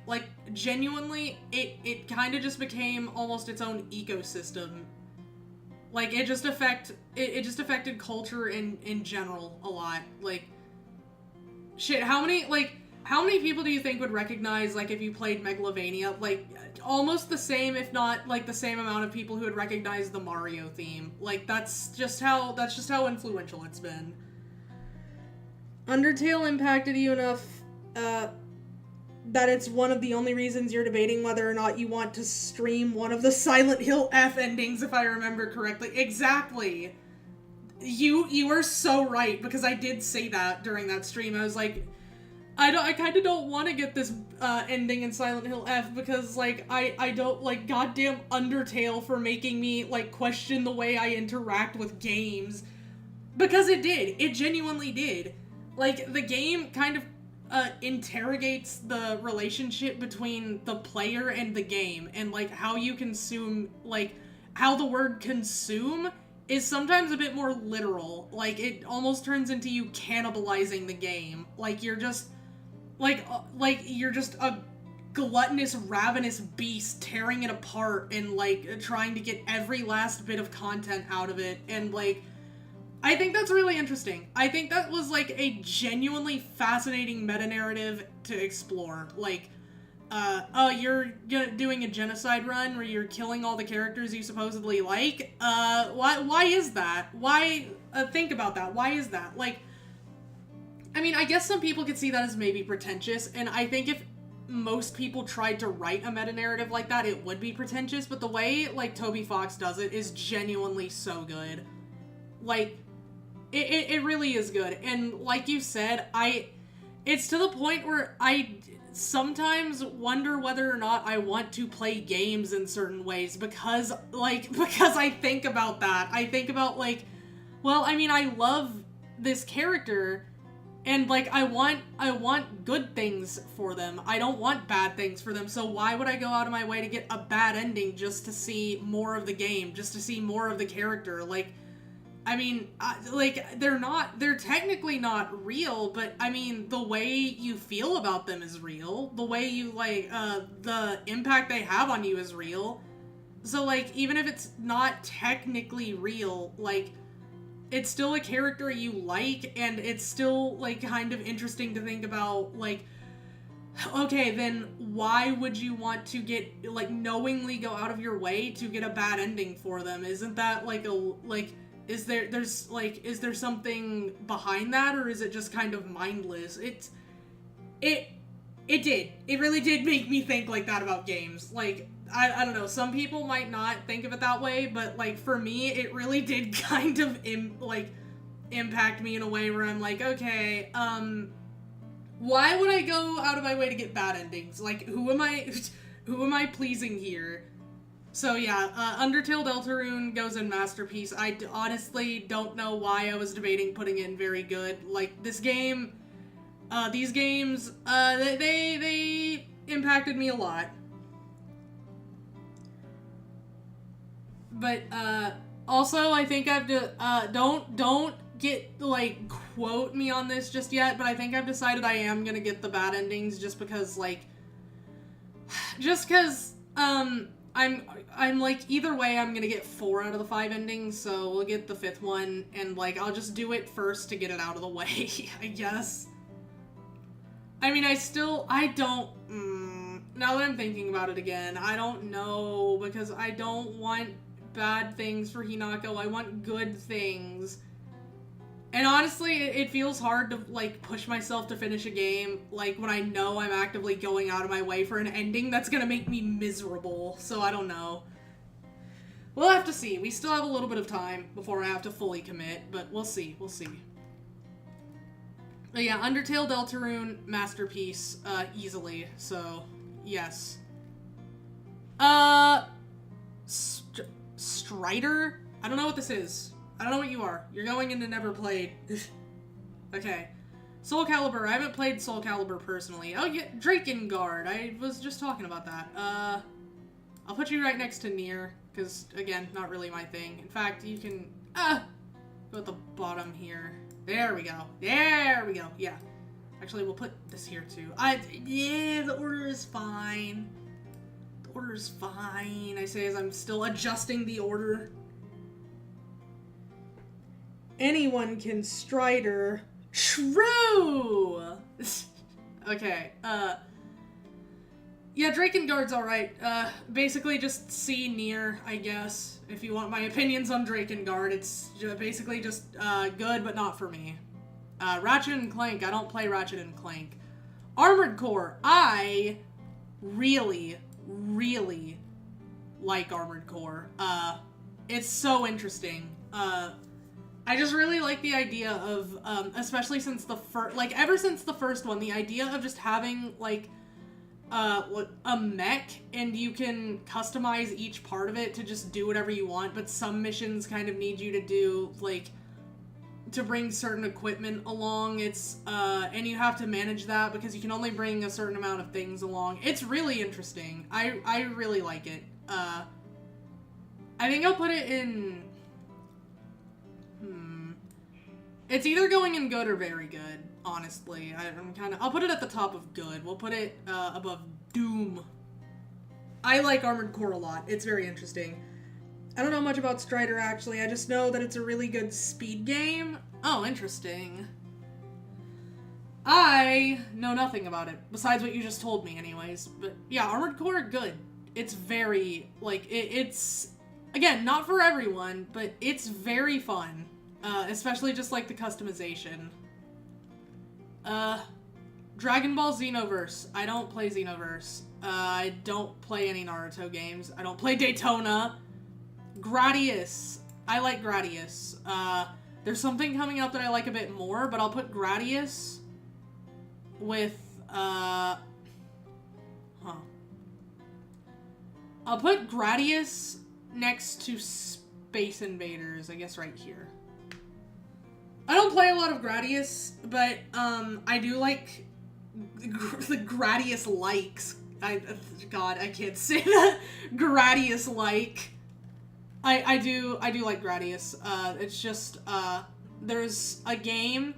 Genuinely, it kind of just became almost its own ecosystem. It just affected culture in general a lot. Shit, how many people do you think would recognize, if you played Megalovania? Almost the same, if not, the same amount of people who would recognize the Mario theme. That's just how influential it's been. Undertale impacted you enough, that it's one of the only reasons you're debating whether or not you want to stream one of the Silent Hill F endings, if I remember correctly. Exactly! You are so right, because I did say that during that stream. I was like, I kind of don't want to get this ending in Silent Hill F because, I don't, goddamn Undertale for making me, question the way I interact with games. Because it did. It genuinely did. The game kind of interrogates the relationship between the player and the game and, how you consume, how the word consume is sometimes a bit more literal. It almost turns into you cannibalizing the game. You're just a gluttonous, ravenous beast tearing it apart and, trying to get every last bit of content out of it. And, I think that's really interesting. I think that was, a genuinely fascinating meta-narrative to explore. You're doing a genocide run where you're killing all the characters you supposedly like? Why is that? Why, think about that. Why is that? I mean, I guess some people could see that as maybe pretentious, and I think if most people tried to write a meta-narrative like that, it would be pretentious, but the way, Toby Fox does it is genuinely so good. It really is good, and like you said, it's to the point where I sometimes wonder whether or not I want to play games in certain ways, because I think about that. I think about, well, I mean, I love this character, and, I want good things for them. I don't want bad things for them, so why would I go out of my way to get a bad ending just to see more of the game, just to see more of the character? I mean, they're technically not real, but, I mean, the way you feel about them is real. The way you, the impact they have on you is real. So, even if it's not technically real, it's still a character you like, and it's still, kind of interesting to think about, okay, then why would you want to get, knowingly go out of your way to get a bad ending for them? Isn't that, is there something behind that, or is it just kind of mindless? It really did make me think like that about games. I don't know, some people might not think of it that way, but, for me, it really did kind of, impact me in a way where I'm like, okay, why would I go out of my way to get bad endings? Like, who am I pleasing here? So yeah, Undertale Deltarune goes in Masterpiece. I honestly don't know why I was debating putting in Very Good. Like, this game, these games, they impacted me a lot. But, also, I think I've, don't get, like, quote me on this just yet, but I think I've decided I am gonna get the bad endings just because, like, I'm like, either way, I'm gonna get 4 out of the 5 endings, so we'll get the 5th one, and, like, I'll just do it first to get it out of the way, I guess. I mean, now that I'm thinking about it again, I don't know, because I don't want bad things for Hinako, I want good things. And honestly, it feels hard to, like, push myself to finish a game, like, when I know I'm actively going out of my way for an ending that's gonna make me miserable, so I don't know. We'll have to see. We still have a little bit of time before I have to fully commit, but we'll see. We'll see. But yeah, Undertale Deltarune, Masterpiece, easily, so, yes. Strider? I don't know what this is. I don't know what you are. You're going into never played. Okay. Soul Calibur. I haven't played Soul Calibur personally. Oh, yeah, Drakengard. I was just talking about that. I'll put you right next to Nier, because, again, not really my thing. In fact, you can, go at the bottom here. There we go. There we go. Yeah. Actually, we'll put this here, too. Yeah, the order is fine. The order is fine, I say as I'm still adjusting the order. Anyone can Strider. True! Okay, yeah, Drakengard's alright. Basically just see Nier, I guess. If you want my opinions on Drakengard, it's basically just, good, but not for me. Ratchet and Clank, I don't play Ratchet and Clank. Armored Core, I really, really like Armored Core. It's so interesting. I just really like the idea of, especially since ever since the first one, the idea of just having, like, a mech, and you can customize each part of it to just do whatever you want, but some missions kind of need you to do, like, to bring certain equipment along. It's, and you have to manage that because you can only bring a certain amount of things along. It's really interesting. I really like it. I think I'll put it in... It's either going in good or very good, honestly. I'll put it at the top of good. We'll put it, above Doom. I like Armored Core a lot. It's very interesting. I don't know much about Strider, actually. I just know that it's a really good speed game. Oh, interesting. I know nothing about it, besides what you just told me, anyways. But, yeah, Armored Core, good. It's very, like, it's... Again, not for everyone, but it's very fun. Especially just, like, the customization. Dragon Ball Xenoverse. I don't play Xenoverse. I don't play any Naruto games. I don't play Daytona. Gradius. I like Gradius. There's something coming up that I like a bit more, but I'll put Gradius with, I'll put Gradius next to Space Invaders, I guess right here. I don't play a lot of Gradius, but, I do like the Gradius likes. God, I can't say that. Gradius like. I do like Gradius. It's just, there's a game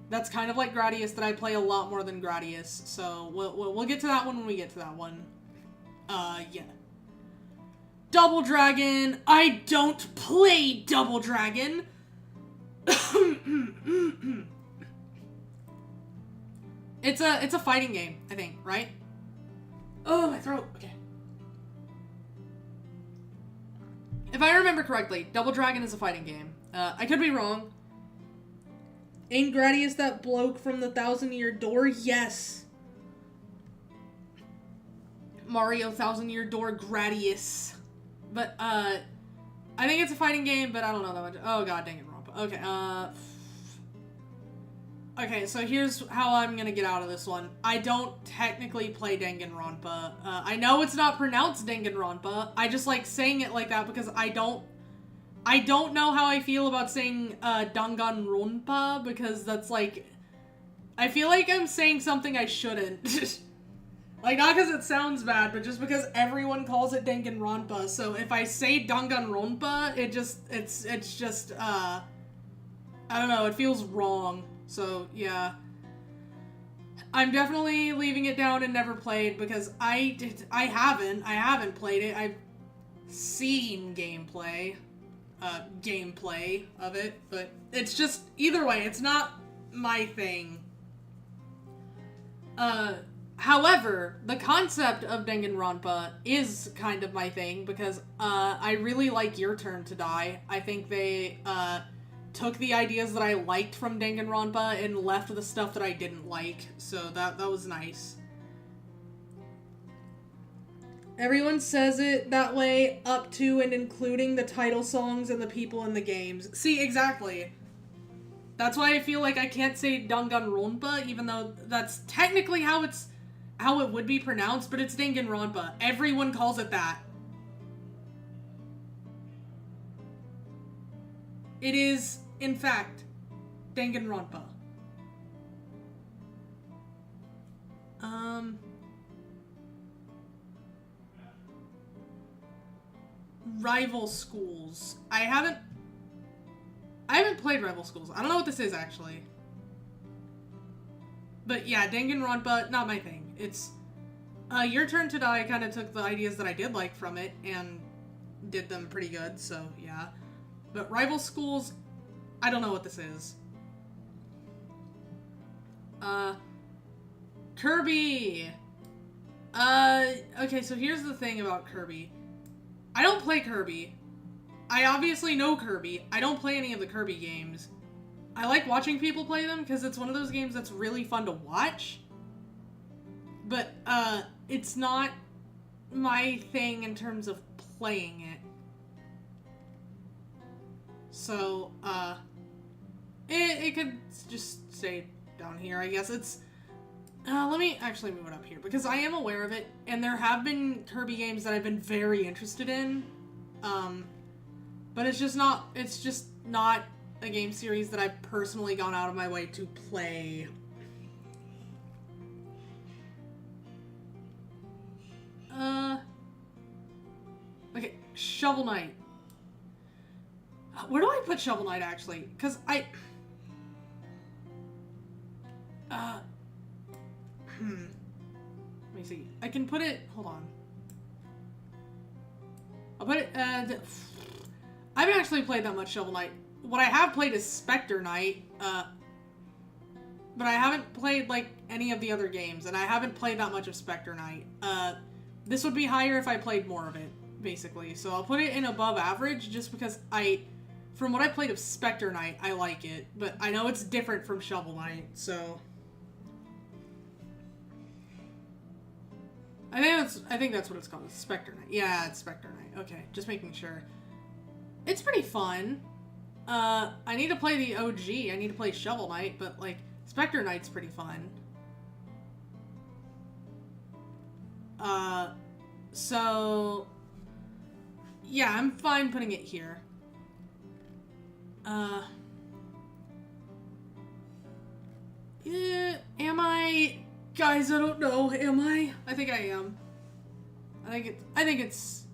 that's kind of like Gradius that I play a lot more than Gradius, so we'll get to that one when we get to that one. Yeah. Double Dragon. I don't play Double Dragon. It's a fighting game, I think, right? Oh, my throat. Okay. If I remember correctly, Double Dragon is a fighting game. I could be wrong. Ain't Gradius that bloke from the 1,000-Year Door? Yes. Mario 1,000-Year Door Gradius. But, I think it's a fighting game, but I don't know that much. Oh, god dang it, Rob. Okay, Okay, so here's how I'm gonna get out of this one. I don't technically play Danganronpa. I know it's not pronounced Danganronpa. I just like saying it like that because I don't know how I feel about saying Danganronpa, because that's like, I feel like I'm saying something I shouldn't. Like, not because it sounds bad, but just because everyone calls it Danganronpa. So if I say Danganronpa, it's just I don't know, it feels wrong. So yeah, I'm definitely leaving it down and never played, because I haven't played it. I've seen gameplay of it, but it's just, either way, it's not my thing. However, the concept of Danganronpa is kind of my thing, because I really like Your Turn to Die. I think they took the ideas that I liked from Danganronpa and left the stuff that I didn't like, so that was nice. Everyone says it that way up to and including the title songs and the people in the games. See, exactly. That's why I feel like I can't say Danganronpa, even though that's technically how it would be pronounced, but it's Danganronpa. Everyone calls it that. It is, in fact, Danganronpa. Rival Schools. I haven't played Rival Schools. I don't know what this is, actually. But yeah, Danganronpa, not my thing. It's, Your Turn to Die kind of took the ideas that I did like from it and did them pretty good, so yeah. But Rival Schools, I don't know what this is. Kirby! Okay, so here's the thing about Kirby. I don't play Kirby. I obviously know Kirby. I don't play any of the Kirby games. I like watching people play them because it's one of those games that's really fun to watch. But, it's not my thing in terms of playing it. So, it could just stay down here, I guess. It's, let me actually move it up here, because I am aware of it, and there have been Kirby games that I've been very interested in, but it's just not a game series that I've personally gone out of my way to play. Okay, Shovel Knight. Where do I put Shovel Knight, actually? Because let me see. I can put it, hold on. I'll put it, I haven't actually played that much Shovel Knight. What I have played is Spectre Knight, but I haven't played, like, any of the other games, and I haven't played that much of Spectre Knight. This would be higher if I played more of it, basically. So I'll put it in above average, just because from what I played of Spectre Knight, I like it, but I know it's different from Shovel Knight, so I think that's what it's called. It's Spectre Knight. Yeah, it's Spectre Knight. Okay, just making sure. It's pretty fun. I need to play the OG. I need to play Shovel Knight, but, like, Spectre Knight's pretty fun. So yeah, I'm fine putting it here. Yeah, am I? Guys, I don't know. Am I? I think I am. I think it's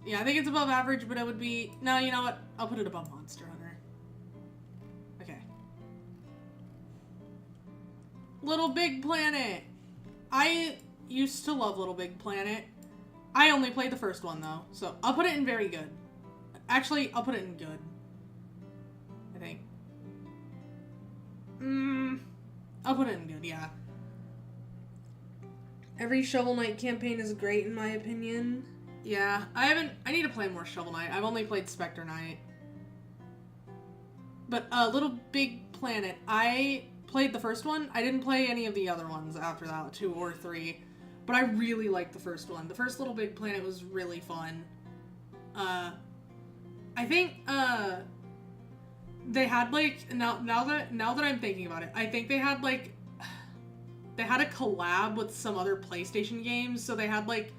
above average, but it would be, no, you know what? I'll put it above Monster Hunter. Okay. Little Big Planet. I used to love Little Big Planet. I only played the first one, though, so I'll put it in very good. Actually, I'll put it in good. I think. I'll put it in good, yeah. Every Shovel Knight campaign is great, in my opinion. Yeah, I need to play more Shovel Knight. I've only played Spectre Knight. But, Little Big Planet, I played the first one. I didn't play any of the other ones after that, 2 or 3. But I really liked the first one. The first Little Big Planet was really fun. I think, they had like now that I'm thinking about it, I think they had a collab with some other PlayStation games. So they had like,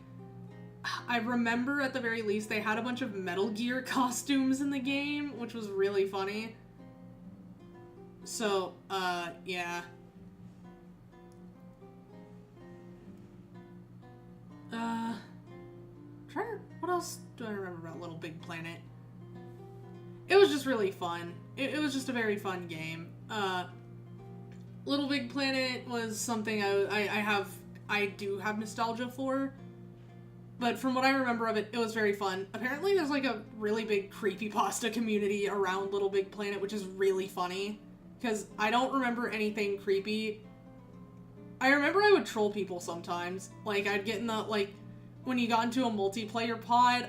I remember at the very least they had a bunch of Metal Gear costumes in the game, which was really funny. So yeah. What else do I remember about Little Big Planet? It was just really fun. It was just a very fun game. Little Big Planet was something I do have nostalgia for. But from what I remember of it, it was very fun. Apparently there's like a really big creepypasta community around Little Big Planet, which is really funny. Because I don't remember anything creepy. I remember I would troll people sometimes. Like, I'd get in the, like, when you got into a multiplayer pod,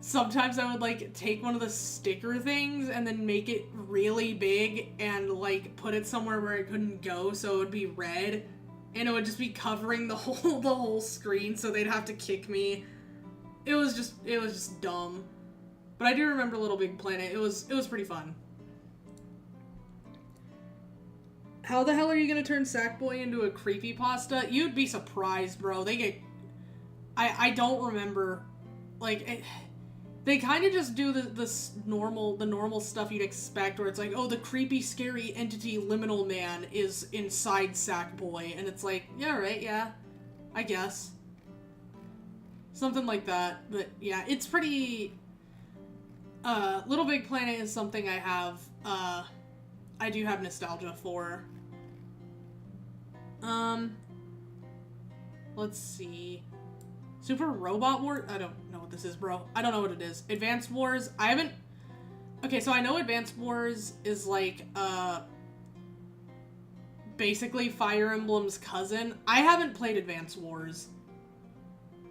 sometimes I would, like, take one of the sticker things and then make it really big and, like, put it somewhere where it couldn't go so it would be red. And it would just be covering the whole screen so they'd have to kick me. It was just dumb. But I do remember Little Big Planet. It was pretty fun. How the hell are you gonna turn Sackboy into a creepypasta? You'd be surprised, bro. They get... I don't remember. Like, they kind of just do the normal stuff you'd expect, where it's like, oh, the creepy, scary entity Liminal Man is inside Sackboy. And it's like, yeah, right, yeah. I guess. Something like that. But, yeah, it's pretty... Little Big Planet is something I do have nostalgia for. Let's see. Super Robot Wars? I don't know what this is, bro. I don't know what it is. Advanced Wars? I haven't... Okay, so I know Advanced Wars is like, basically Fire Emblem's cousin. I haven't played Advanced Wars.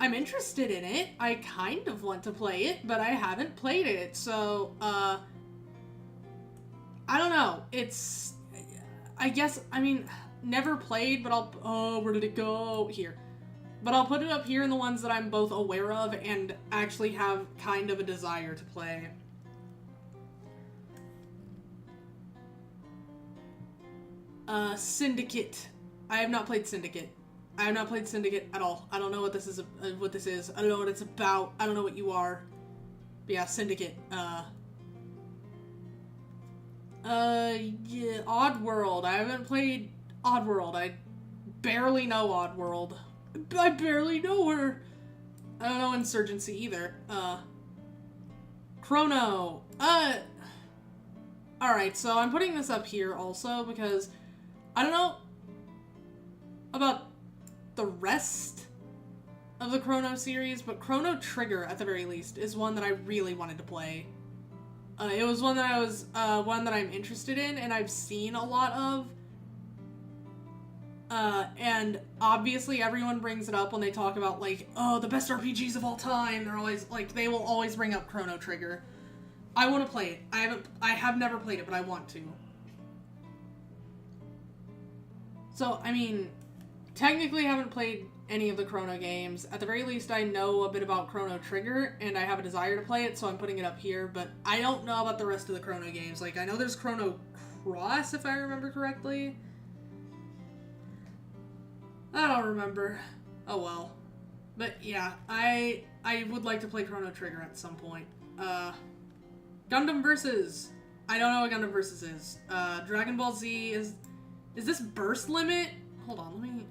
I'm interested in it. I kind of want to play it, but I haven't played it, so, I don't know. It's... I guess, I mean, never played, but I'll... Oh, where did it go? Here. But I'll put it up here in the ones that I'm both aware of and actually have kind of a desire to play. Syndicate. I have not played Syndicate. I have not played Syndicate at all. I don't know what this is. I don't know what it's about. I don't know what you are. But yeah, Syndicate. Yeah, Oddworld. I haven't played Oddworld. I barely know Oddworld. I barely know her. I don't know Insurgency either. Chrono. Alright, so I'm putting this up here also because I don't know about the rest of the Chrono series, but Chrono Trigger, at the very least, is one that I really wanted to play. It was one that one that I'm interested in and I've seen a lot of. And obviously everyone brings it up when they talk about, like, oh, the best RPGs of all time. They're always, like, they will always bring up Chrono Trigger. I want to play it. I have never played it, but I want to. So, I mean, technically I haven't played any of the Chrono games. At the very least, I know a bit about Chrono Trigger, and I have a desire to play it, so I'm putting it up here, but I don't know about the rest of the Chrono games. Like, I know there's Chrono Cross, if I remember correctly. I don't remember. Oh well. But yeah, I would like to play Chrono Trigger at some point. Gundam Versus. I don't know what Gundam Versus is. Dragon Ball Z is this Burst Limit? Hold on, let me...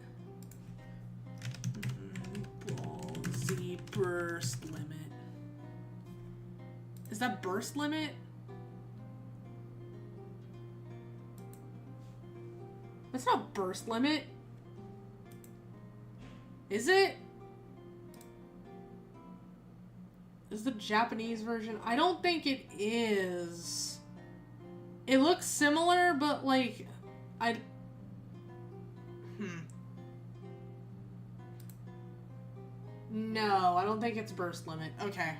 Ball Z Burst Limit. Is that Burst Limit? That's not Burst Limit. Is it? Is the Japanese version? I don't think it is. It looks similar, but like, No, I don't think it's Burst Limit. Okay.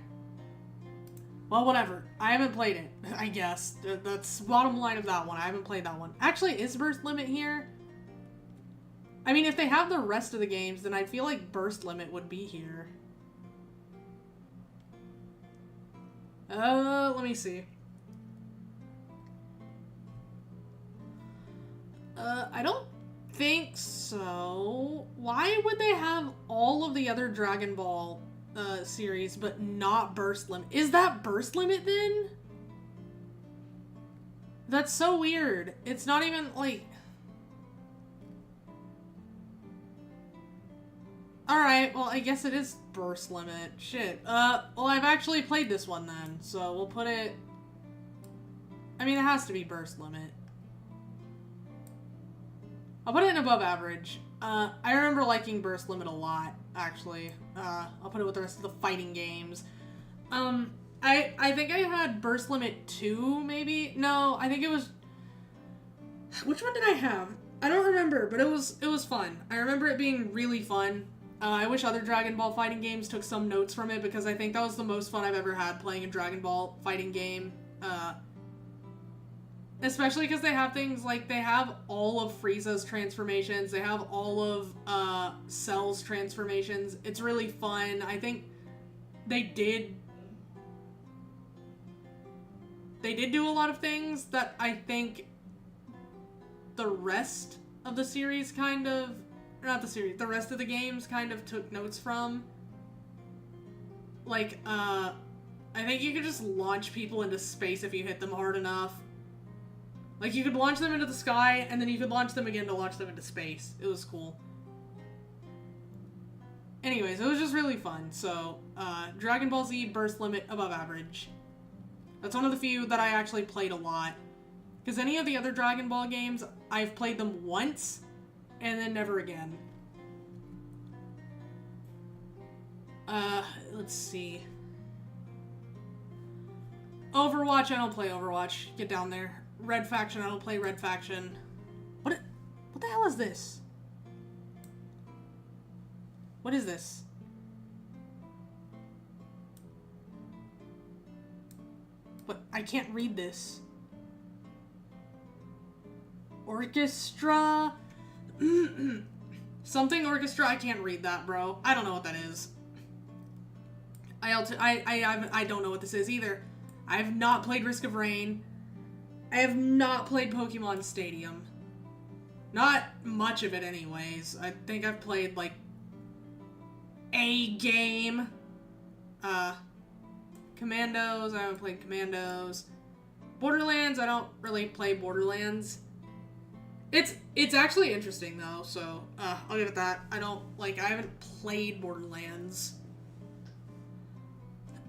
Well, whatever. I haven't played it, I guess. That's the bottom line of that one. I haven't played that one. Actually, is Burst Limit here? I mean, if they have the rest of the games, then I feel like Burst Limit would be here. Let me see. I don't think so. Why would they have all of the other Dragon Ball series but not Burst Limit? Is that Burst Limit then? That's so weird. It's not even like... Alright, well, I guess it is Burst Limit. Shit. Well, I've actually played this one then, so we'll put it... I mean, it has to be Burst Limit. I'll put it in above average. I remember liking Burst Limit a lot, actually. I'll put it with the rest of the fighting games. I think I had Burst Limit 2, maybe? No, I think it was... Which one did I have? I don't remember, but it was fun. I remember it being really fun. I wish other Dragon Ball fighting games took some notes from it, because I think that was the most fun I've ever had playing a Dragon Ball fighting game. Especially because they have things like, they have all of Frieza's transformations, they have all of Cell's transformations. It's really fun. I think they did do a lot of things that I think the rest of the series kind of, not the series, the rest of the games kind of took notes from. Like, I think you could just launch people into space if you hit them hard enough. Like, you could launch them into the sky, and then you could launch them again to launch them into space. It was cool. Anyways, it was just really fun. So, Dragon Ball Z Burst Limit above average. That's one of the few that I actually played a lot. Because any of the other Dragon Ball games, I've played them once, and then never again. Let's see. Overwatch, I don't play Overwatch. Get down there. Red Faction, I don't play Red Faction. What the hell is this? What is this? What? I can't read this. Orchestra? Something orchestra? I can't read that, bro. I don't know what that is. I don't know what this is either. I have not played Risk of Rain. I have not played Pokemon Stadium. Not much of it anyways. I think I've played, like, a game. Commandos, I haven't played Commandos. Borderlands, I don't really play Borderlands. It's actually interesting though, so I'll give it that. I haven't played Borderlands.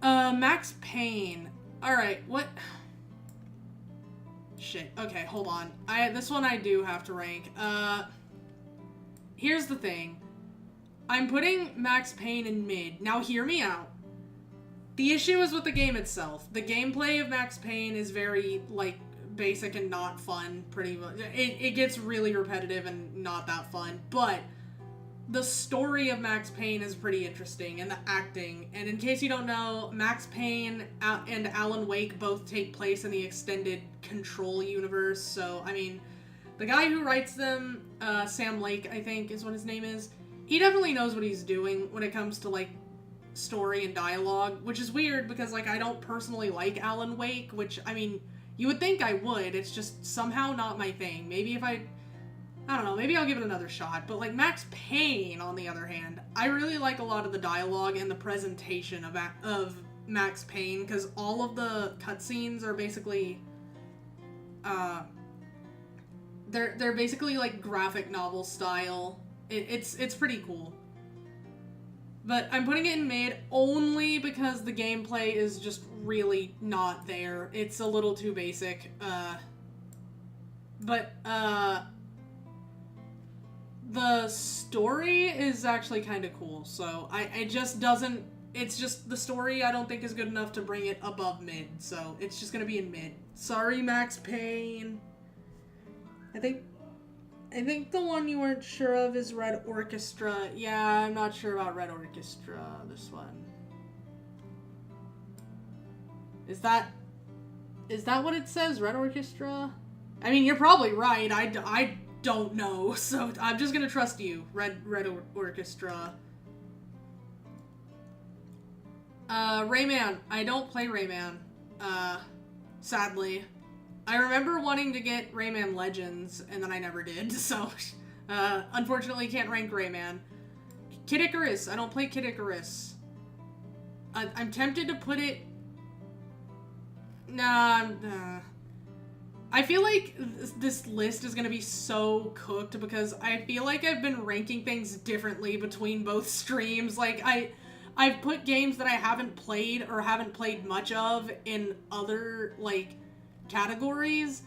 Max Payne. Alright, what? Shit. Okay, hold on. This one I do have to rank. Here's the thing. I'm putting Max Payne in mid. Now hear me out. The issue is with the game itself. The gameplay of Max Payne is very, like, basic and not fun, pretty much. It gets really repetitive and not that fun, but the story of Max Payne is pretty interesting, and the acting. And in case you don't know, Max Payne and Alan Wake both take place in the extended Control universe, so, I mean, the guy who writes them, Sam Lake, I think is what his name is, he definitely knows what he's doing when it comes to, like, story and dialogue, which is weird because, like, I don't personally like Alan Wake, which, I mean, you would think I would, it's just somehow not my thing. Maybe if I don't know, maybe I'll give it another shot, but, like, Max Payne, on the other hand, I really like a lot of the dialogue and the presentation of Max Payne, because all of the cutscenes are basically, they're basically, like, graphic novel style. It's pretty cool. But I'm putting it in mid only because the gameplay is just really not there. It's a little too basic. The story is actually kind of cool. So it's just the story I don't think is good enough to bring it above mid. So it's just gonna be in mid. Sorry, Max Payne. I think the one you weren't sure of is Red Orchestra. Yeah, I'm not sure about Red Orchestra, this one. Is that what it says, Red Orchestra? I mean, you're probably right. I don't know, so I'm just gonna trust you. Red Orchestra. Rayman. I don't play Rayman. Sadly. I remember wanting to get Rayman Legends, and then I never did, so unfortunately can't rank Rayman. Kid Icarus. I don't play Kid Icarus. I'm tempted to put it... Nah. I feel like this list is gonna be so cooked because I feel like I've been ranking things differently between both streams. Like, I've put games that I haven't played or haven't played much of in other, like, categories,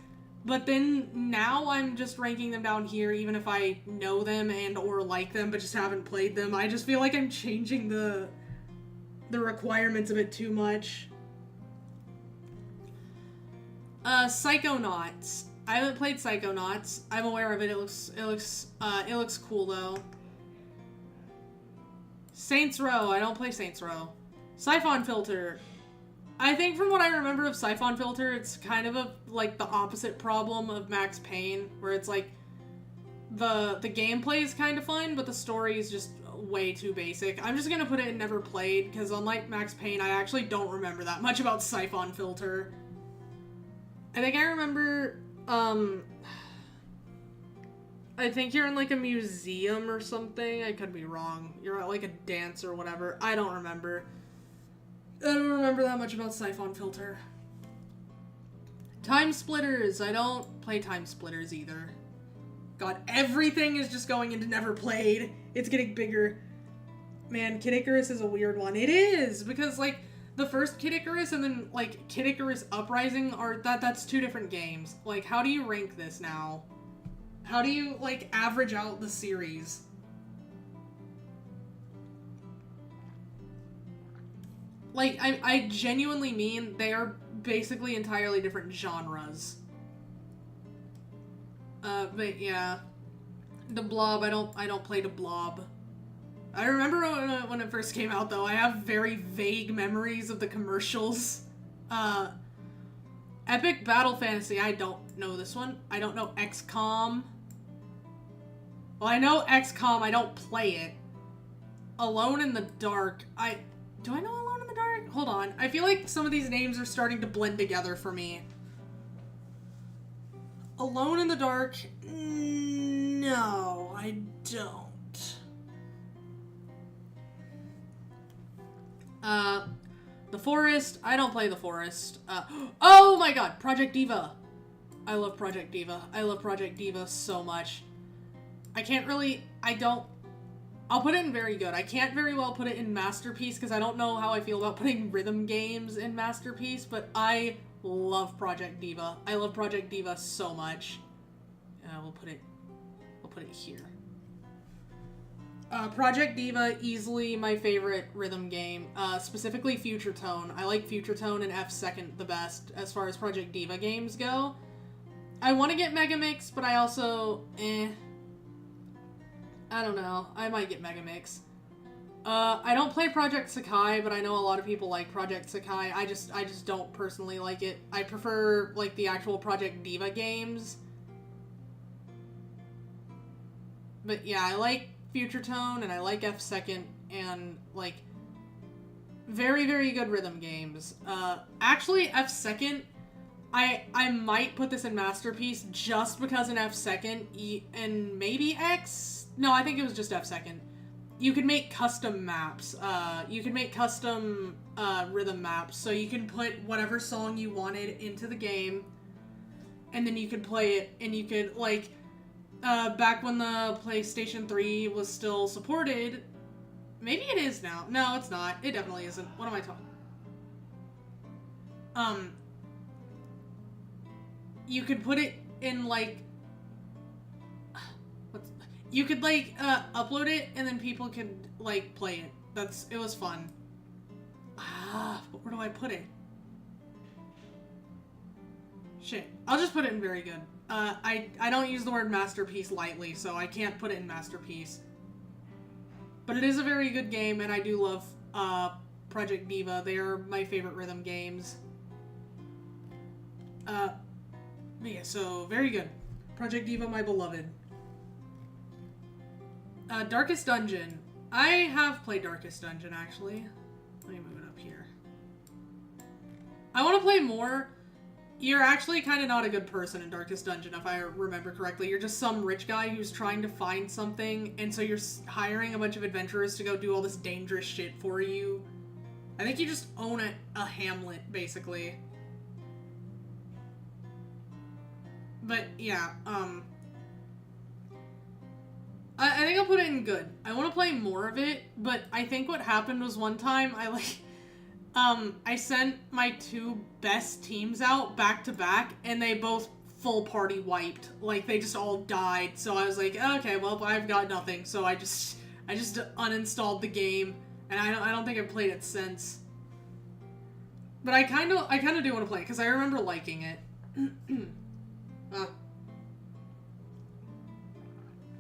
but then now I'm just ranking them down here even if I know them and or like them but just haven't played them. I just feel like I'm changing the requirements a bit too much. Psychonauts. I haven't played Psychonauts. I'm aware of it. It looks cool though. Saints Row. I don't play Saints Row. Siphon Filter. I think from what I remember of Siphon Filter, it's kind of like the opposite problem of Max Payne, where it's like the gameplay is kind of fun, but the story is just way too basic. I'm just gonna put it in never played, because unlike Max Payne, I actually don't remember that much about Siphon Filter. I think I remember, I think you're in like a museum or something. I could be wrong. You're at like a dance or whatever. I don't remember. I don't remember that much about Siphon Filter. Time Splitters. I don't play Time Splitters either. God, everything is just going into never played. It's getting bigger. Man, Kid Icarus is a weird one. It is, because like the first Kid Icarus and then like Kid Icarus Uprising are that's two different games. Like, how do you rank this now? How do you like average out the series? Like, I genuinely mean they are basically entirely different genres. But yeah. The Blob, I don't play The Blob. I remember when it first came out, though. I have very vague memories of the commercials. Epic Battle Fantasy, I don't know this one. I don't know XCOM. Well, I know XCOM, I don't play it. Alone in the Dark, do I know Alone in the Dark? Hold on. I feel like some of these names are starting to blend together for me. Alone in the Dark? No, I don't. The Forest. I don't play The Forest. Oh my god, Project Diva. I love Project Diva. I love Project Diva so much. I'll put it in very good. I can't very well put it in Masterpiece because I don't know how I feel about putting rhythm games in Masterpiece, but I love Project Diva. I love Project Diva so much. We'll put it here. Project Diva, easily my favorite rhythm game. Specifically Future Tone. I like Future Tone and F2 the best as far as Project Diva games go. I want to get Megamix, but I also, I don't know. I might get Megamix. I don't play Project Sakai, but I know a lot of people like Project Sakai. I just don't personally like it. I prefer, like, the actual Project Diva games. But yeah, I like Future Tone, and I like F2, and, like, very, very good rhythm games. Actually, F2, I might put this in Masterpiece just because in F2, and maybe X? No, I think it was just F2. You could make custom maps. You could make custom rhythm maps, so you can put whatever song you wanted into the game, and then you could play it, and you could, like, back when the PlayStation 3 was still supported, maybe it is now. No, it's not. It definitely isn't. What am I talking? You could put it in, like, you could, like, upload it, and then people could, like, play it. It was fun. But where do I put it? Shit. I'll just put it in very good. I don't use the word Masterpiece lightly, so I can't put it in Masterpiece. But it is a very good game, and I do love, Project Diva. They are my favorite rhythm games. Yeah, so, very good. Project Diva, my beloved. Darkest Dungeon. I have played Darkest Dungeon, actually. Let me move it up here. I want to play more. You're actually kind of not a good person in Darkest Dungeon, if I remember correctly. You're just some rich guy who's trying to find something, and so you're hiring a bunch of adventurers to go do all this dangerous shit for you. I think you just own a hamlet, basically. But, yeah, I think I'll put it in good. I want to play more of it, but I think what happened was one time I sent my 2 best teams out back to back, and they both full party wiped. Like, they just all died, so I was like, okay, well, I've got nothing, so I just uninstalled the game, and I don't think I've played it since. But I kind of do want to play it, because I remember liking it.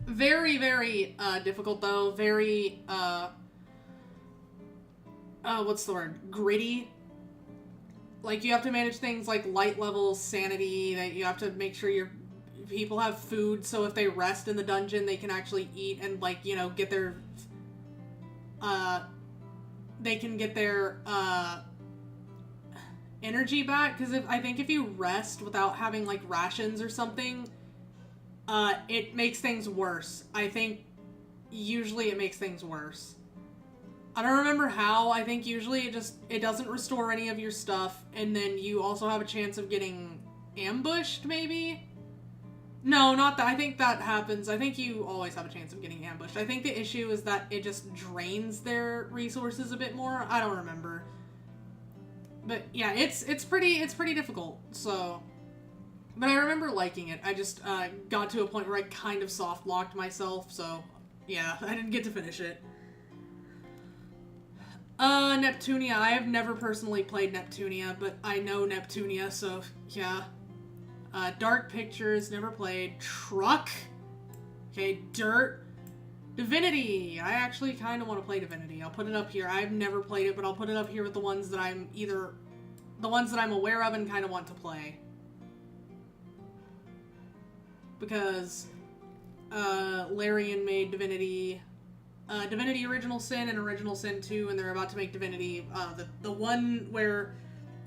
Very, very, difficult, though. Very, what's the word? Gritty. Like, you have to manage things like light levels, sanity, that you have to make sure your people have food, so if they rest in the dungeon, they can actually eat and, like, you know, get their, they can get their, energy back, because I think if you rest without having, like, rations or something, it makes things worse. I think usually it makes things worse. I don't remember how. I think usually it doesn't restore any of your stuff, and then you also have a chance of getting ambushed, maybe? No, not that. I think that happens. I think you always have a chance of getting ambushed. I think the issue is that it just drains their resources a bit more. I don't remember. But yeah, it's pretty difficult, so... But I remember liking it. I just got to a point where I kind of soft-locked myself, so yeah, I didn't get to finish it. Neptunia. I have never personally played Neptunia, but I know Neptunia, so yeah. Dark Pictures, never played. Truck. Okay, Dirt. Divinity. I actually kind of want to play Divinity. I'll put it up here. I've never played it, but I'll put it up here with the ones that I'm aware of and kind of want to play. Because Larian made Divinity, Divinity Original Sin and Original Sin 2, and they're about to make Divinity, the one where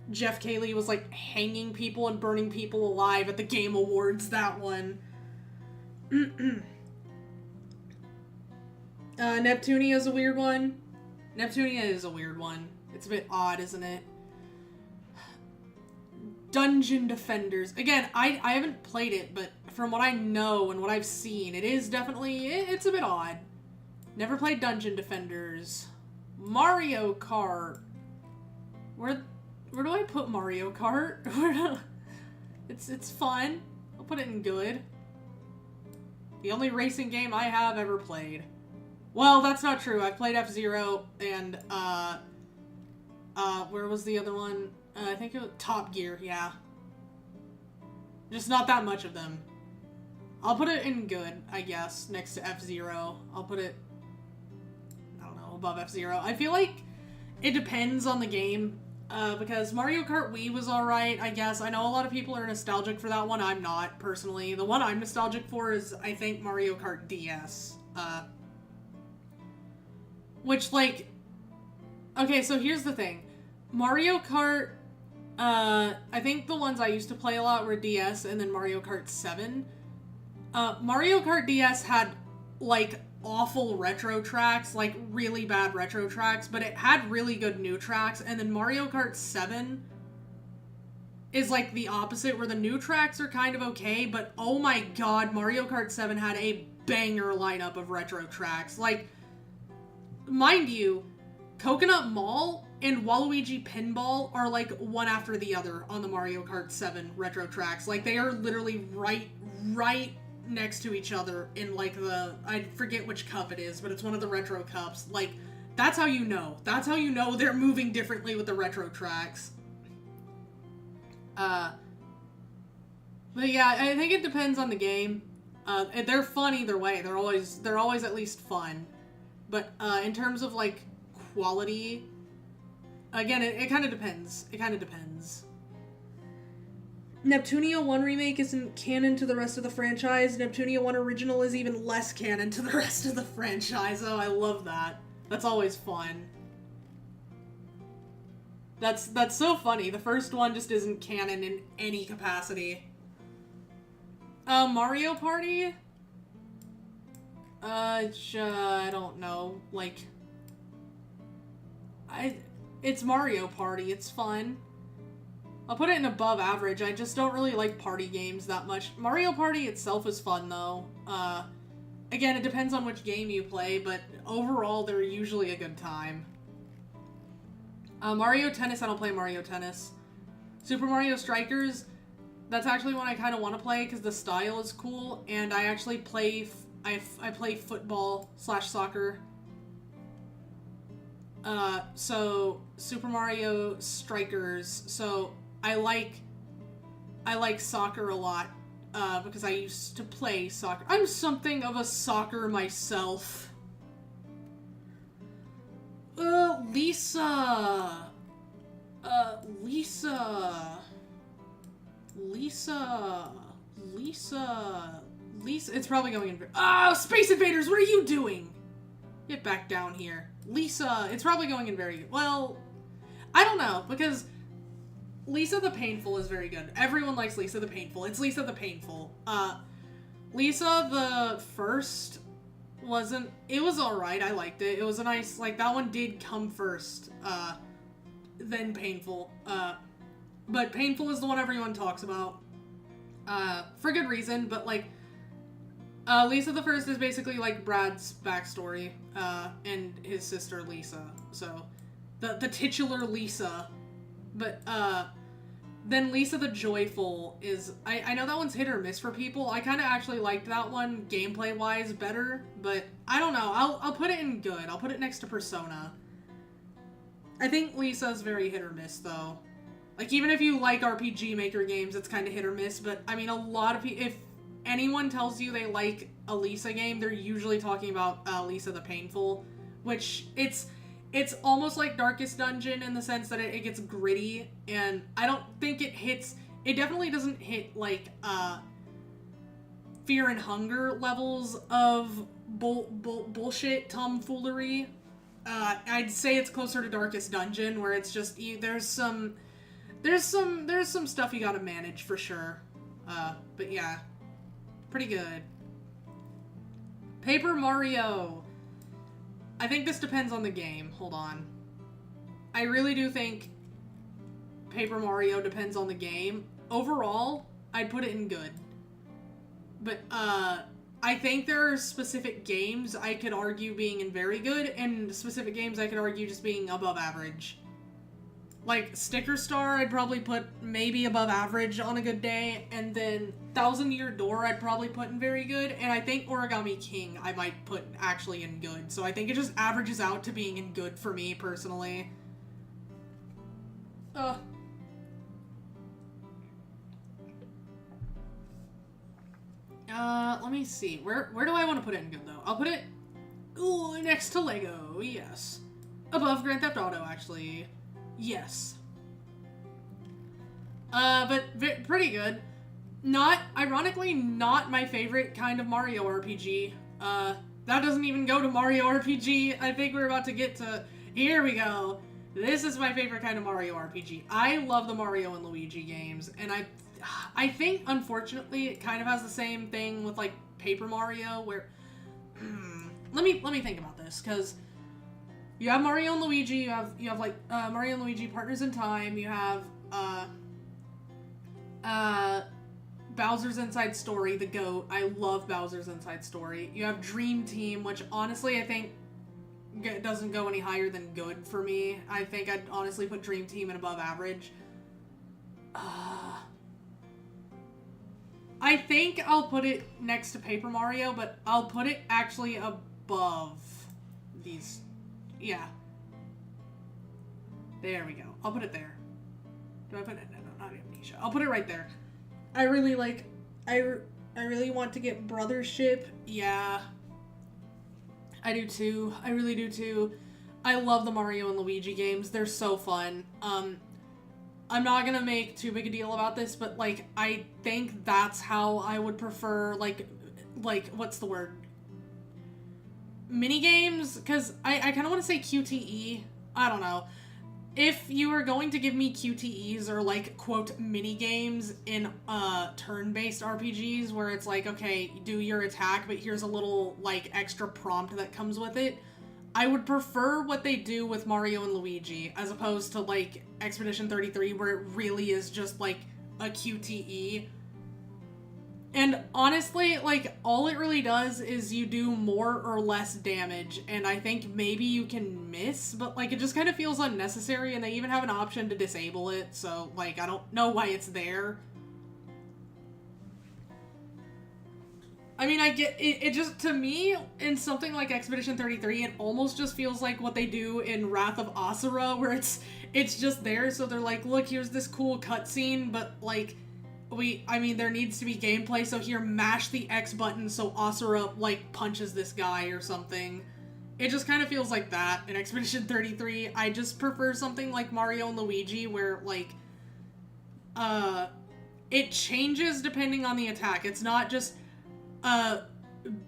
Jeff Cayley was, like, hanging people and burning people alive at the Game Awards, that one. Neptunia is a weird one. Neptunia is a weird one. It's a bit odd, isn't it? Dungeon Defenders. Again, I haven't played it, but from what I know and what I've seen, it is definitely, it's a bit odd. Never played Dungeon Defenders. Mario Kart. Where do I put Mario Kart? It's fun. I'll put it in good. The only racing game I have ever played. Well, that's not true. I've played F-Zero and, where was the other one? I think it was Top Gear, yeah. Just not that much of them. I'll put it in good, I guess, next to F-Zero. I'll put it, I don't know, above F-Zero. I feel like it depends on the game, because Mario Kart Wii was alright, I guess. I know a lot of people are nostalgic for that one. I'm not, personally. The one I'm nostalgic for is, I think, Mario Kart DS. Which, like... Okay, so here's the thing. Mario Kart... I think the ones I used to play a lot were DS and then Mario Kart 7. Mario Kart DS had, like, awful retro tracks, like, really bad retro tracks, but it had really good new tracks, and then Mario Kart 7 is, like, the opposite, where the new tracks are kind of okay, but oh my god, Mario Kart 7 had a banger lineup of retro tracks. Like, mind you, Coconut Mall and Waluigi Pinball are, like, one after the other on the Mario Kart 7 retro tracks. Like, they are literally right next to each other in, like, I forget which cup it is, but it's one of the retro cups. Like, that's how you know. That's how you know they're moving differently with the retro tracks. But yeah, I think it depends on the game. They're fun either way. They're always at least fun. But, in terms of, like, quality... Again, it kind of depends. It kind of depends. Neptunia 1 Remake isn't canon to the rest of the franchise. Neptunia 1 Original is even less canon to the rest of the franchise. Oh, I love that. That's always fun. That's so funny. The first one just isn't canon in any capacity. Mario Party? I don't know. Like, it's Mario Party. It's fun. I'll put it in above average. I just don't really like party games that much. Mario Party itself is fun, though. Again, it depends on which game you play, but overall, they're usually a good time. Mario Tennis, I don't play Mario Tennis. Super Mario Strikers, that's actually one I kind of want to play because the style is cool, and I actually play, I play football/soccer. So Super Mario Strikers, so I like soccer a lot, because I used to play soccer. I'm something of a soccer myself. Lisa. It's probably going in. Oh, Space Invaders, what are you doing? Get back down here. Lisa, it's probably going in very good. Well, I don't know, because Lisa the Painful is very good. Everyone likes Lisa the Painful. It's Lisa the Painful. Lisa the First it was alright. I liked it. It was a nice, like, that one did come first, then Painful. But Painful is the one everyone talks about, for good reason, but, like, Lisa the First is basically, like, Brad's backstory, and his sister Lisa. So, the titular Lisa. But, then Lisa the Joyful is, I know that one's hit or miss for people. I kind of actually liked that one gameplay-wise better, but I don't know. I'll put it in good. I'll put it next to Persona. I think Lisa's very hit or miss, though. Like, even if you like RPG Maker games, it's kind of hit or miss, but, I mean, a lot of people, if anyone tells you they like a Lisa game, they're usually talking about Lisa the Painful, which it's almost like Darkest Dungeon in the sense that it gets gritty, and I don't think it definitely doesn't hit, like, Fear and Hunger levels of bullshit tomfoolery. I'd say it's closer to Darkest Dungeon, where it's just, there's some stuff you gotta manage for sure. But yeah, pretty good. Paper Mario. I think this depends on the game. Hold on. I really do think Paper Mario depends on the game. Overall, I'd put it in good. But, I think there are specific games I could argue being in very good, and specific games I could argue just being above average. Like, Sticker Star, I'd probably put maybe above average on a good day, and then Thousand Year Door I'd probably put in very good, and I think Origami King I might put actually in good. So I think it just averages out to being in good for me, personally. Let me see. Where do I want to put it in good, though? I'll put it, next to Lego, yes. Above Grand Theft Auto, actually. Yes. But pretty good. Ironically, not my favorite kind of Mario RPG. That doesn't even go to Mario RPG. I think we're about to get to, here we go. This is my favorite kind of Mario RPG. I love the Mario and Luigi games, and I think, unfortunately, it kind of has the same thing with, like, Paper Mario, where, let me think about this, because you have Mario and Luigi, you have like, Mario and Luigi Partners in Time, you have, Bowser's Inside Story, the GOAT. I love Bowser's Inside Story. You have Dream Team, which, honestly, I think doesn't go any higher than good for me. I think I'd honestly put Dream Team in above average. I think I'll put it next to Paper Mario, but I'll put it actually above these. Yeah. There we go. I'll put it there. Do I put it? No, not Amnesia. I'll put it right there. I really like, I really want to get Brothership. Yeah. I do too. I really do too. I love the Mario and Luigi games. They're so fun. I'm not gonna make too big a deal about this, but, like, I think that's how I would prefer, like, what's the word? Minigames? Because I kind of want to say QTE. I don't know. if you are going to give me QTEs or like quote mini games in turn-based RPGs where it's like, okay, do your attack, but here's a little like extra prompt that comes with it, I would prefer what they do with Mario and Luigi as opposed to like Expedition 33 where it really is just like a QTE. And honestly, like, all it really does is you do more or less damage, and I think maybe you can miss, but, like, it just kind of feels unnecessary, and they even have an option to disable it, so, like, I don't know why it's there. I mean, I get, it just, to me, in something like Expedition 33, it almost just feels like what they do in Wrath of Asura, where it's just there, so they're like, look, here's this cool cutscene, but, like, I mean, there needs to be gameplay, so here, mash the X button so Asura, like, punches this guy or something. It just kind of feels like that in Expedition 33. I just prefer something like Mario and Luigi, where, like, it changes depending on the attack. It's not just,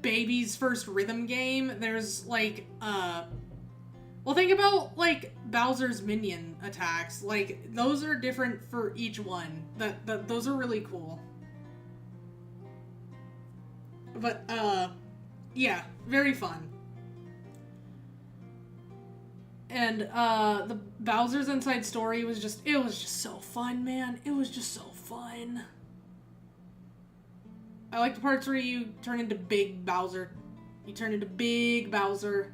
baby's first rhythm game. There's, like, well, think about, like, Bowser's minion attacks. Like, those are different for each one. Those are really cool. But, yeah, very fun. And, the Bowser's Inside Story was just, it was just so fun, man. It was just so fun. I like the parts where you turn into Big Bowser. You turn into Big Bowser.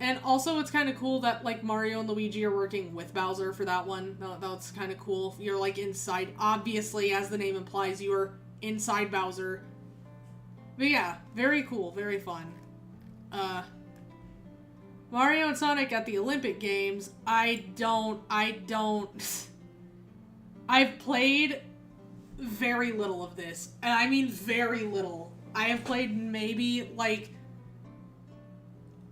And also, it's kind of cool that, like, Mario and Luigi are working with Bowser for that one. That's kind of cool. You're, like, inside. Obviously, as the name implies, you are inside Bowser. But yeah, very cool. Very fun. Mario and Sonic at the Olympic Games. I've played very little of this. And I mean very little. I have played maybe, like,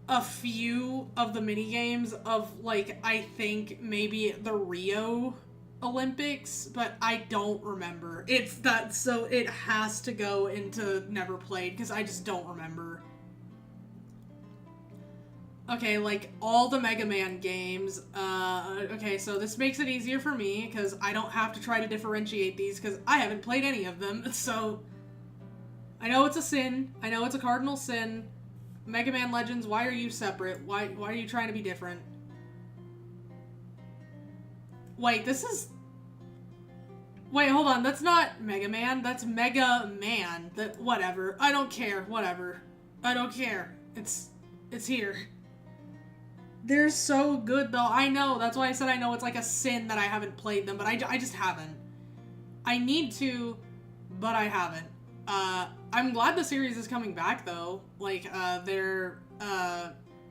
a few of the mini games of, like, I think maybe the Rio Olympics, but I don't remember. It's that, so it has to go into never played, because I just don't remember. Okay, like, all the Mega Man games, okay, so this makes it easier for me, because I don't have to try to differentiate these, because I haven't played any of them, so I know it's a sin. I know it's a cardinal sin. Mega Man Legends, why are you separate? Why are you trying to be different? Wait, this is... Wait, hold on, that's not Mega Man, that's Mega Man. Whatever, I don't care, whatever. I don't care. It's here. They're so good, though. I know, that's why I said I know it's like a sin that I haven't played them, but I just haven't. I need to, but I haven't. I'm glad the series is coming back, though. Like,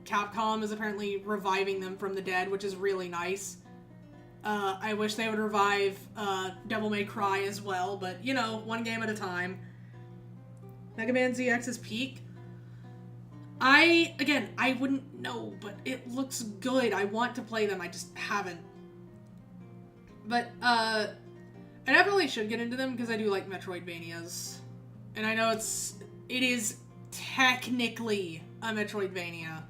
Capcom is apparently reviving them from the dead, which is really nice. I wish they would revive, Devil May Cry as well, but, you know, one game at a time. Mega Man ZX's Peak. I wouldn't know, but it looks good. I want to play them, I just haven't. But, I definitely should get into them, because I do like Metroidvanias. And I know it is technically a Metroidvania.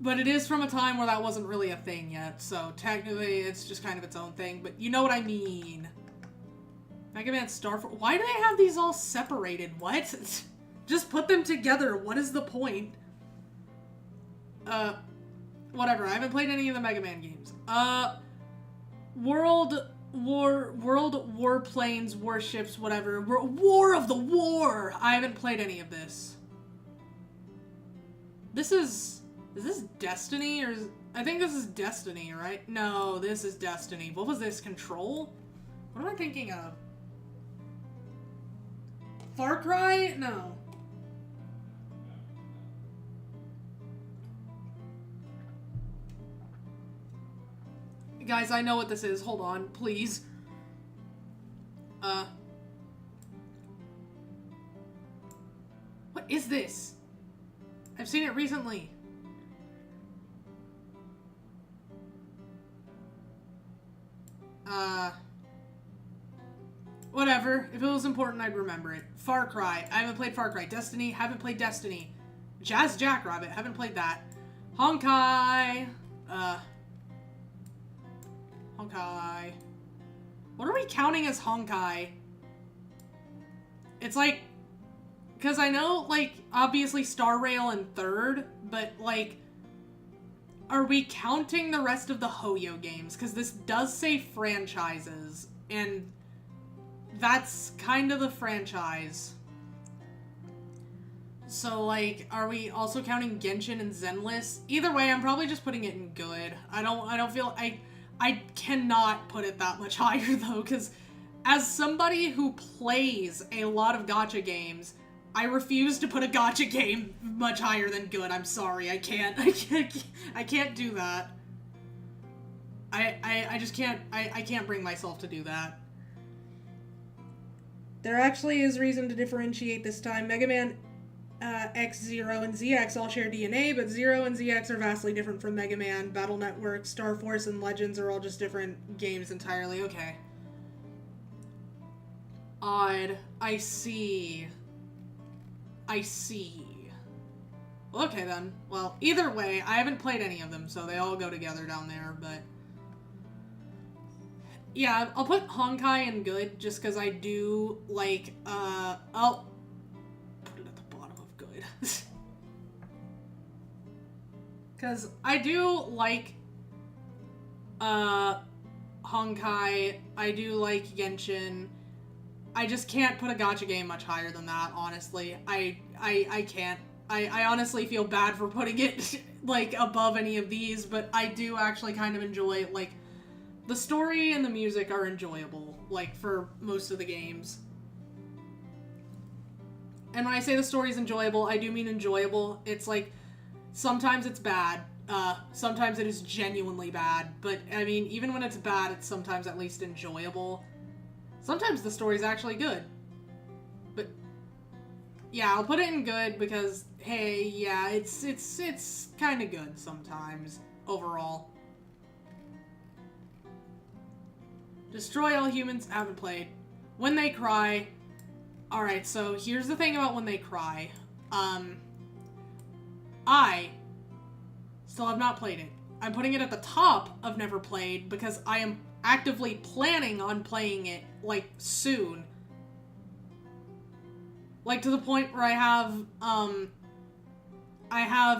But it is from a time where that wasn't really a thing yet, so technically it's just kind of its own thing, but you know what I mean. Mega Man Starfall. Why do they have these all separated? What? Just put them together. What is the point? Whatever. I haven't played any of the Mega Man games. World Warplanes, Warships, whatever. War of the War! I haven't played any of this. Is this Destiny, or I think this is Destiny, right? No, this is Destiny. What was this? Control? What am I thinking of? Far Cry? No. Guys, I know what this is. Hold on, please. What is this? I've seen it recently. Whatever. If it was important, I'd remember it. Far Cry. I haven't played Far Cry. Destiny. Haven't played Destiny. Jazz Jackrabbit. Haven't played that. Honkai! Honkai. What are we counting as Honkai? It's like... Because I know, like, obviously Star Rail in third, but, like... Are we counting the rest of the Hoyo games? Because this does say franchises, and that's kind of the franchise. So, like, are we also counting Genshin and Zenless? Either way, I'm probably just putting it in good. I don't feel... I cannot put it that much higher, though, because as somebody who plays a lot of gacha games, I refuse to put a gacha game much higher than good. I'm sorry. I can't do that. I just can't... I can't bring myself to do that. There actually is reason to differentiate this time. Mega Man X, Zero, and ZX all share DNA, but Zero and ZX are vastly different from Mega Man. Battle Network, Star Force, and Legends are all just different games entirely. Okay. Odd. I see. Well, okay then. Well, either way, I haven't played any of them, so they all go together down there, but... Yeah, I'll put Honkai in good, just because I do like, I'll put it at the bottom of good. Because I do like, Honkai, I do like Genshin. I just can't put a gacha game much higher than that, honestly. I can't. I honestly feel bad for putting it, like, above any of these, but I do actually kind of enjoy, like, the story and the music are enjoyable, like, for most of the games. And when I say the story's enjoyable, I do mean enjoyable. It's like, sometimes it's bad. Sometimes it is genuinely bad. But, I mean, even when it's bad, it's sometimes at least enjoyable. Sometimes the story's actually good. But, yeah, I'll put it in good because, hey, yeah, it's kind of good sometimes, overall. Destroy all humans, haven't played. When They Cry. Alright, so here's the thing about When They Cry. I still have not played it. I'm putting it at the top of never played because I am actively planning on playing it, like, soon. Like, to the point where I have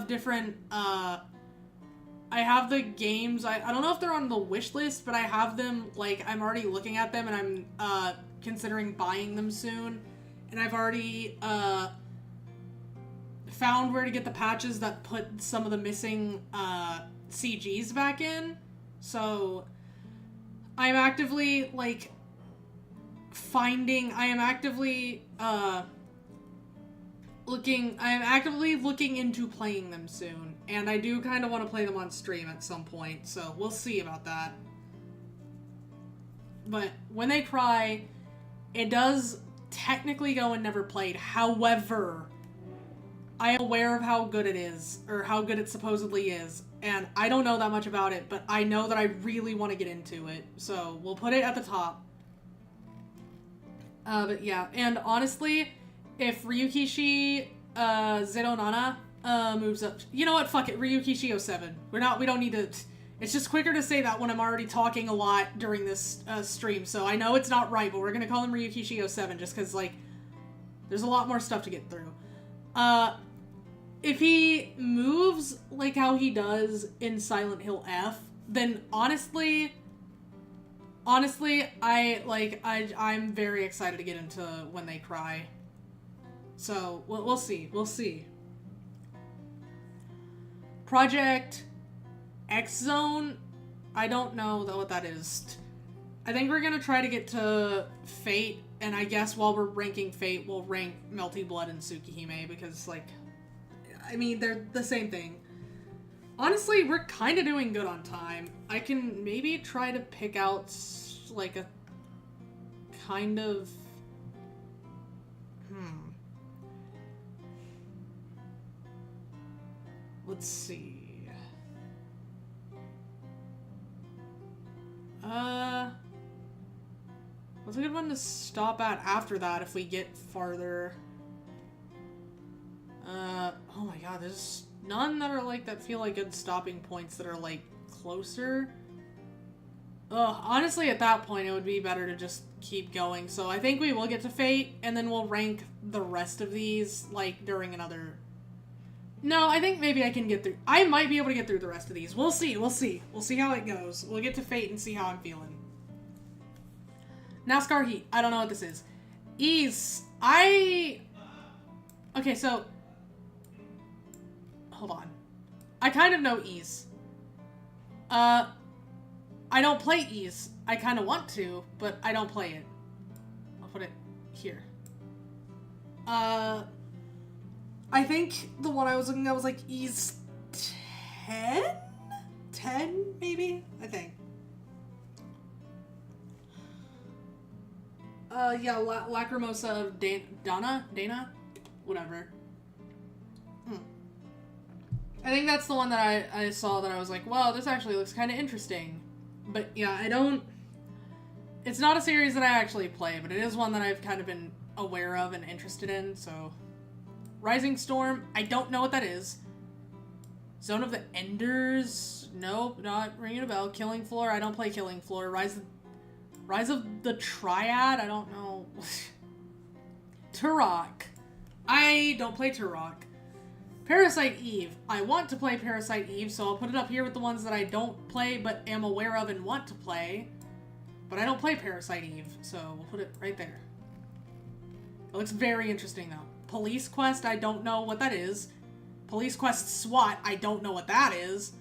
different, I have the games, I don't know if they're on the wish list, but I have them, like, I'm already looking at them and I'm, considering buying them soon. And I've already, found where to get the patches that put some of the missing, CGs back in. So, I'm actively, like, I am actively looking into playing them soon. And I do kind of want to play them on stream at some point, so we'll see about that. But When They Cry, it does technically go in never played. However, I am aware of how good it is, or how good it supposedly is, and I don't know that much about it, but I know that I really want to get into it, so we'll put it at the top. But yeah, and honestly, if Ryukishi Zero Nana moves up, you know what, fuck it, Ryukishi 07. We don't need to, it's just quicker to say that when I'm already talking a lot during this stream, so I know it's not right, but we're gonna call him Ryukishi 07 just because, like, there's a lot more stuff to get through. If he moves like how he does in Silent Hill F, then honestly, I'm very excited to get into When They Cry. So, we'll see. We'll see. Project X Zone, I don't know what that is. I think we're gonna try to get to Fate, and I guess while we're ranking Fate, we'll rank Melty Blood and Tsukihime, because, like, I mean, they're the same thing. Honestly, we're kind of doing good on time. I can maybe try to pick out, like, a kind of... Let's see. What's a good one to stop at after that if we get farther? Oh my god, there's none that are like, that feel like good stopping points that are like closer. Ugh, honestly at that point it would be better to just keep going. So I think we will get to Fate, and then we'll rank the rest of these like during another... No, I think maybe I can get through. I might be able to get through the rest of these. We'll see, we'll see. We'll see how it goes. We'll get to Fate and see how I'm feeling. NASCAR Heat. I don't know what this is. Ease. Okay, so... Hold on. I kind of know Ease. I don't play Ease. I kind of want to, but I don't play it. I'll put it here. I think the one I was looking at was like Ease 10? 10, maybe? I think. Yeah, Lacrimosa of Dana? Whatever. I think that's the one that I saw that I was like, wow, this actually looks kind of interesting. But yeah, it's not a series that I actually play, but it is one that I've kind of been aware of and interested in, so. Rising Storm, I don't know what that is. Zone of the Enders, nope, not ringing a bell. Killing Floor, I don't play Killing Floor. Rise of the Triad, I don't know. Turok, I don't play Turok. Parasite Eve, I want to play Parasite Eve, so I'll put it up here with the ones that I don't play but am aware of and want to play. But I don't play Parasite Eve, so we'll put it right there. It looks very interesting though. Police Quest, I don't know what that is. Police Quest SWAT, I don't know what that is.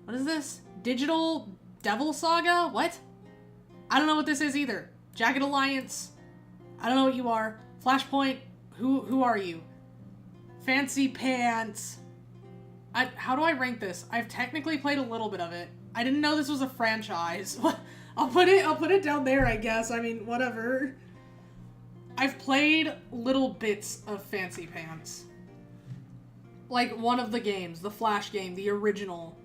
What is this? Digital Devil Saga? What? I don't know what this is either. Jagged Alliance, I don't know what you are. Flashpoint, who are you? Fancy Pants. How do I rank this? I've technically played a little bit of it. I didn't know this was a franchise. I'll put it down there, I guess. I mean, whatever. I've played little bits of Fancy Pants. Like one of the games, the Flash game, the original.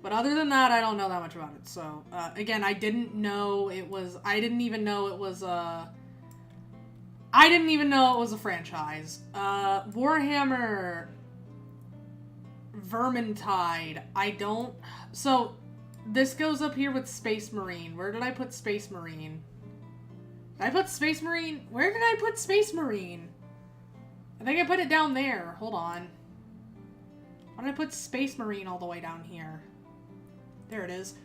But other than that, I don't know that much about it. So, again, I didn't even know it was a franchise. Warhammer Vermintide. So, this goes up here with Space Marine. Where did I put Space Marine? Did I put Space Marine? Where did I put Space Marine? I think I put it down there. Hold on. Why did I put Space Marine all the way down here? There it is.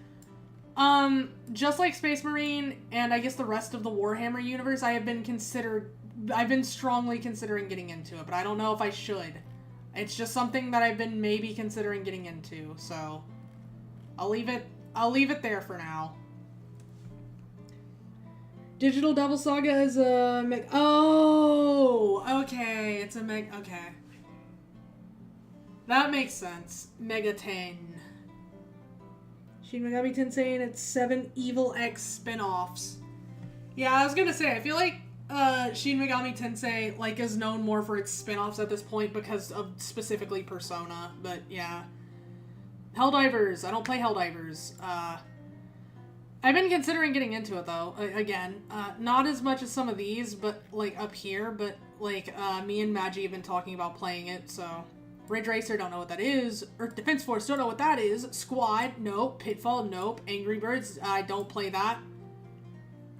Just like Space Marine and I guess the rest of the Warhammer universe, I've been strongly considering getting into it, but I don't know if I should. It's just something that I've been maybe considering getting into, so I'll leave it there for now. Digital Devil Saga is a oh, okay, it's a okay. That makes sense. Mega 10. Shin Megami Tensei and its 7 Evil X spin-offs. Yeah, I was gonna say, I feel like Shin Megami Tensei like is known more for its spin-offs at this point because of specifically Persona, but yeah. Helldivers, I don't play Helldivers. I've been considering getting into it though, again. Not as much as some of these, but like up here, but like me and Maggie have been talking about playing it, so. Ridge Racer, don't know what that is. Earth Defense Force, don't know what that is. Squad, nope. Pitfall, nope. Angry Birds, I don't play that.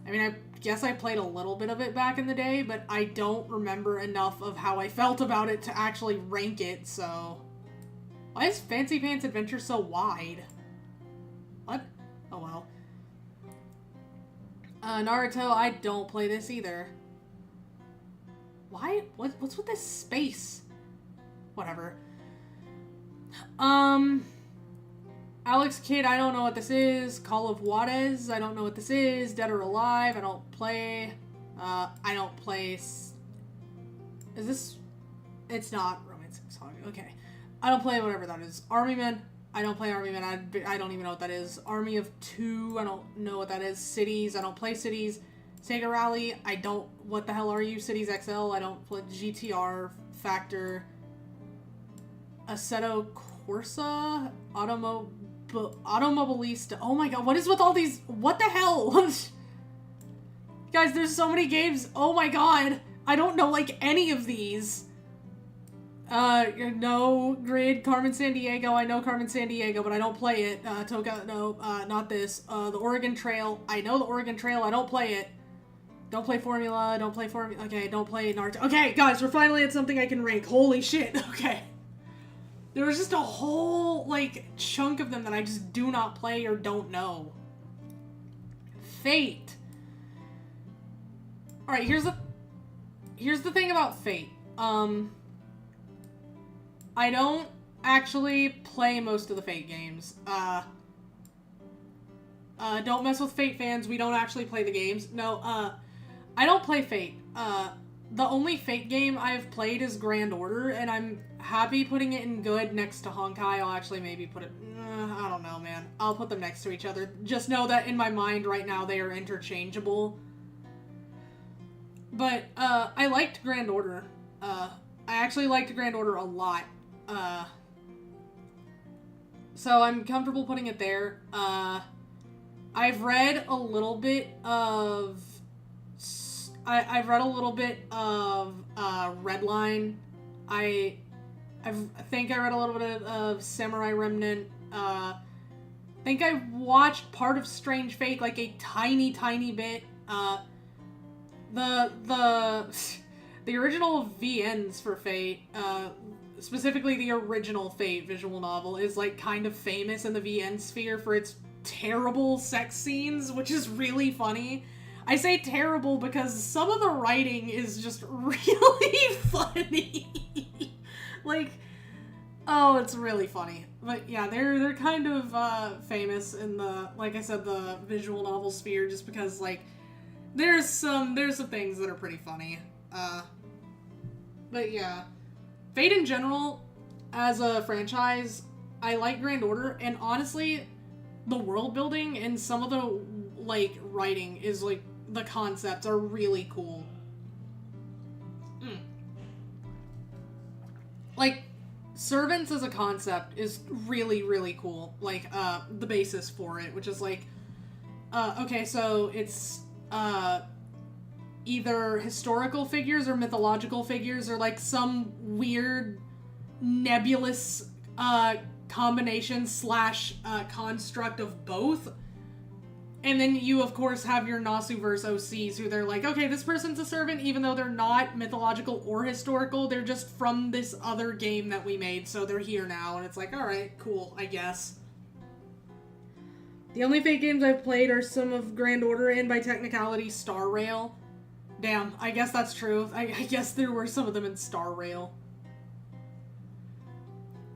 I mean, I guess I played a little bit of it back in the day, but I don't remember enough of how I felt about it to actually rank it, so. Why is Fancy Pants Adventure so wide? What? Oh well. Naruto, I don't play this either. Why? What's with this space? Whatever. Alex Kidd, I don't know what this is. Call of Juarez, I don't know what this is. Dead or Alive, I don't play. I don't play. Is this? It's not Romance Saga. Okay. I don't play whatever that is. Army Men, I don't play Army Men. I don't even know what that is. Army of Two, I don't know what that is. Cities, I don't play Cities. Sega Rally, I don't. What the hell are you? Cities XL, I don't play. GTR Factor. Assetto Corsa, Automobilista. Oh my god, what is with all these? What the hell? Guys, there's so many games. Oh my god, I don't know like any of these. No, Grid, Carmen Sandiego. I know Carmen Sandiego, but I don't play it. Toka, no, not this. The Oregon Trail. I know the Oregon Trail. I don't play it. Don't play Formula. Don't play Formula. Okay, don't play Naruto. Okay, guys, we're finally at something I can rank. Holy shit. Okay. There was just a whole, like, chunk of them that I just do not play or don't know. Fate. Alright, here's the thing about Fate. I don't actually play most of the Fate games. Don't mess with Fate fans. We don't actually play the games. No, I don't play Fate. The only Fate game I've played is Grand Order, and I'm happy putting it in good next to Honkai. I'll actually maybe put it... I don't know, man. I'll put them next to each other. Just know that in my mind right now they are interchangeable. But, I liked Grand Order. I actually liked Grand Order a lot. So I'm comfortable putting it there. I've read a little bit of... I've read a little bit of, Redline. I think I read a little bit of Samurai Remnant. I think I watched part of Strange Fate, like a tiny, tiny bit. The original VNs for Fate, specifically the original Fate visual novel, is like kind of famous in the VN sphere for its terrible sex scenes, which is really funny. I say terrible because some of the writing is just really funny. Like, oh, it's really funny. But yeah, they're kind of famous in the, like I said, the visual novel sphere, just because, like, there's some things that are pretty funny. But yeah, Fate in general, as a franchise, I like Grand Order, and honestly, the world building and some of the, like, writing is, like, the concepts are really cool. Like, servants as a concept is really, really cool. Like, the basis for it, which is like, okay, so it's, either historical figures or mythological figures or, like, some weird nebulous, combination slash, construct of both. And then you, of course, have your Nasuverse OCs who they're like, okay, this person's a servant, even though they're not mythological or historical, they're just from this other game that we made, so they're here now. And it's like, alright, cool, I guess. The only Fate games I've played are some of Grand Order and, by technicality, Star Rail. Damn, I guess that's true. I guess there were some of them in Star Rail.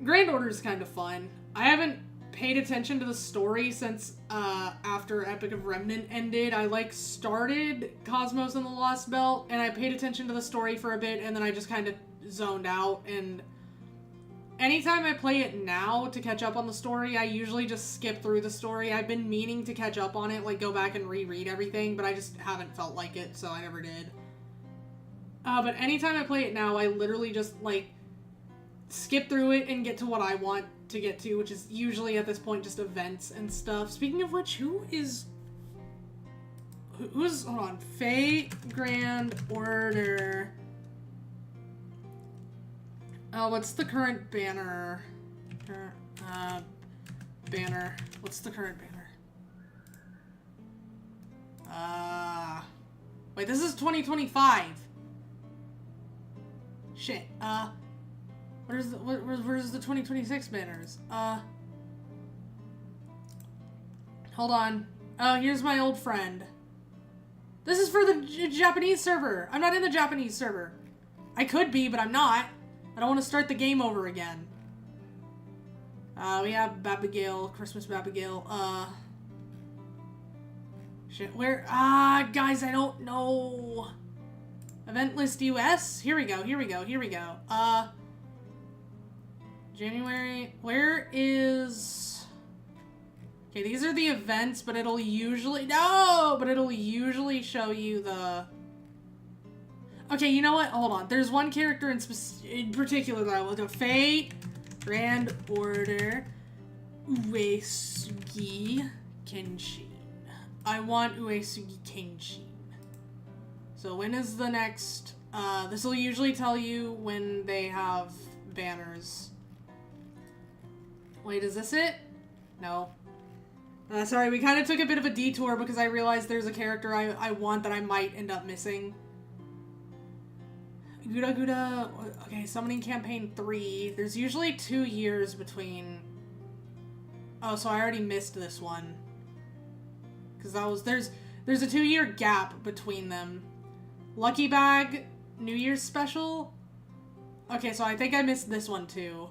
Grand Order is kind of fun. I haven't paid attention to the story since after Epic of Remnant ended. I like started Cosmos and the Lost Belt, and I paid attention to the story for a bit, and then I just kind of zoned out. And anytime I play it now to catch up on the story, I usually just skip through the story. I've been meaning to catch up on it, like go back and reread everything, but I just haven't felt like it, so I never did. But anytime I play it now, I literally just, like, skip through it and get to what I want to get to, which is usually at this point just events and stuff. Speaking of which, who's hold on, Fate Grand Order. What's the current banner? Banner. What's the current banner? Wait, this is 2025. Shit. Where's the 2026 banners? Hold on. Oh, here's my old friend. This is for the Japanese server. I'm not in the Japanese server. I could be, but I'm not. I don't want to start the game over again. We have Babagale, Christmas Babagale. Shit, where? Guys, I don't know. Event list US? Here we go. January. Where is... Okay, these are the events, but it'll usually... No! But it'll usually show you the... Okay, you know what? Hold on. There's one character in particular that I will do. Fate, Grand Order, Uesugi Kenshin. I want Uesugi Kenshin. So when is the next... this will usually tell you when they have banners. Wait, is this it? No. Sorry, we kind of took a bit of a detour because I realized there's a character I want that I might end up missing. Guda Guda... Okay, Summoning Campaign 3. There's usually 2 years between... Oh, so I already missed this one. Because that was... There's a 2-year gap between them. Lucky Bag, New Year's Special. Okay, so I think I missed this one too.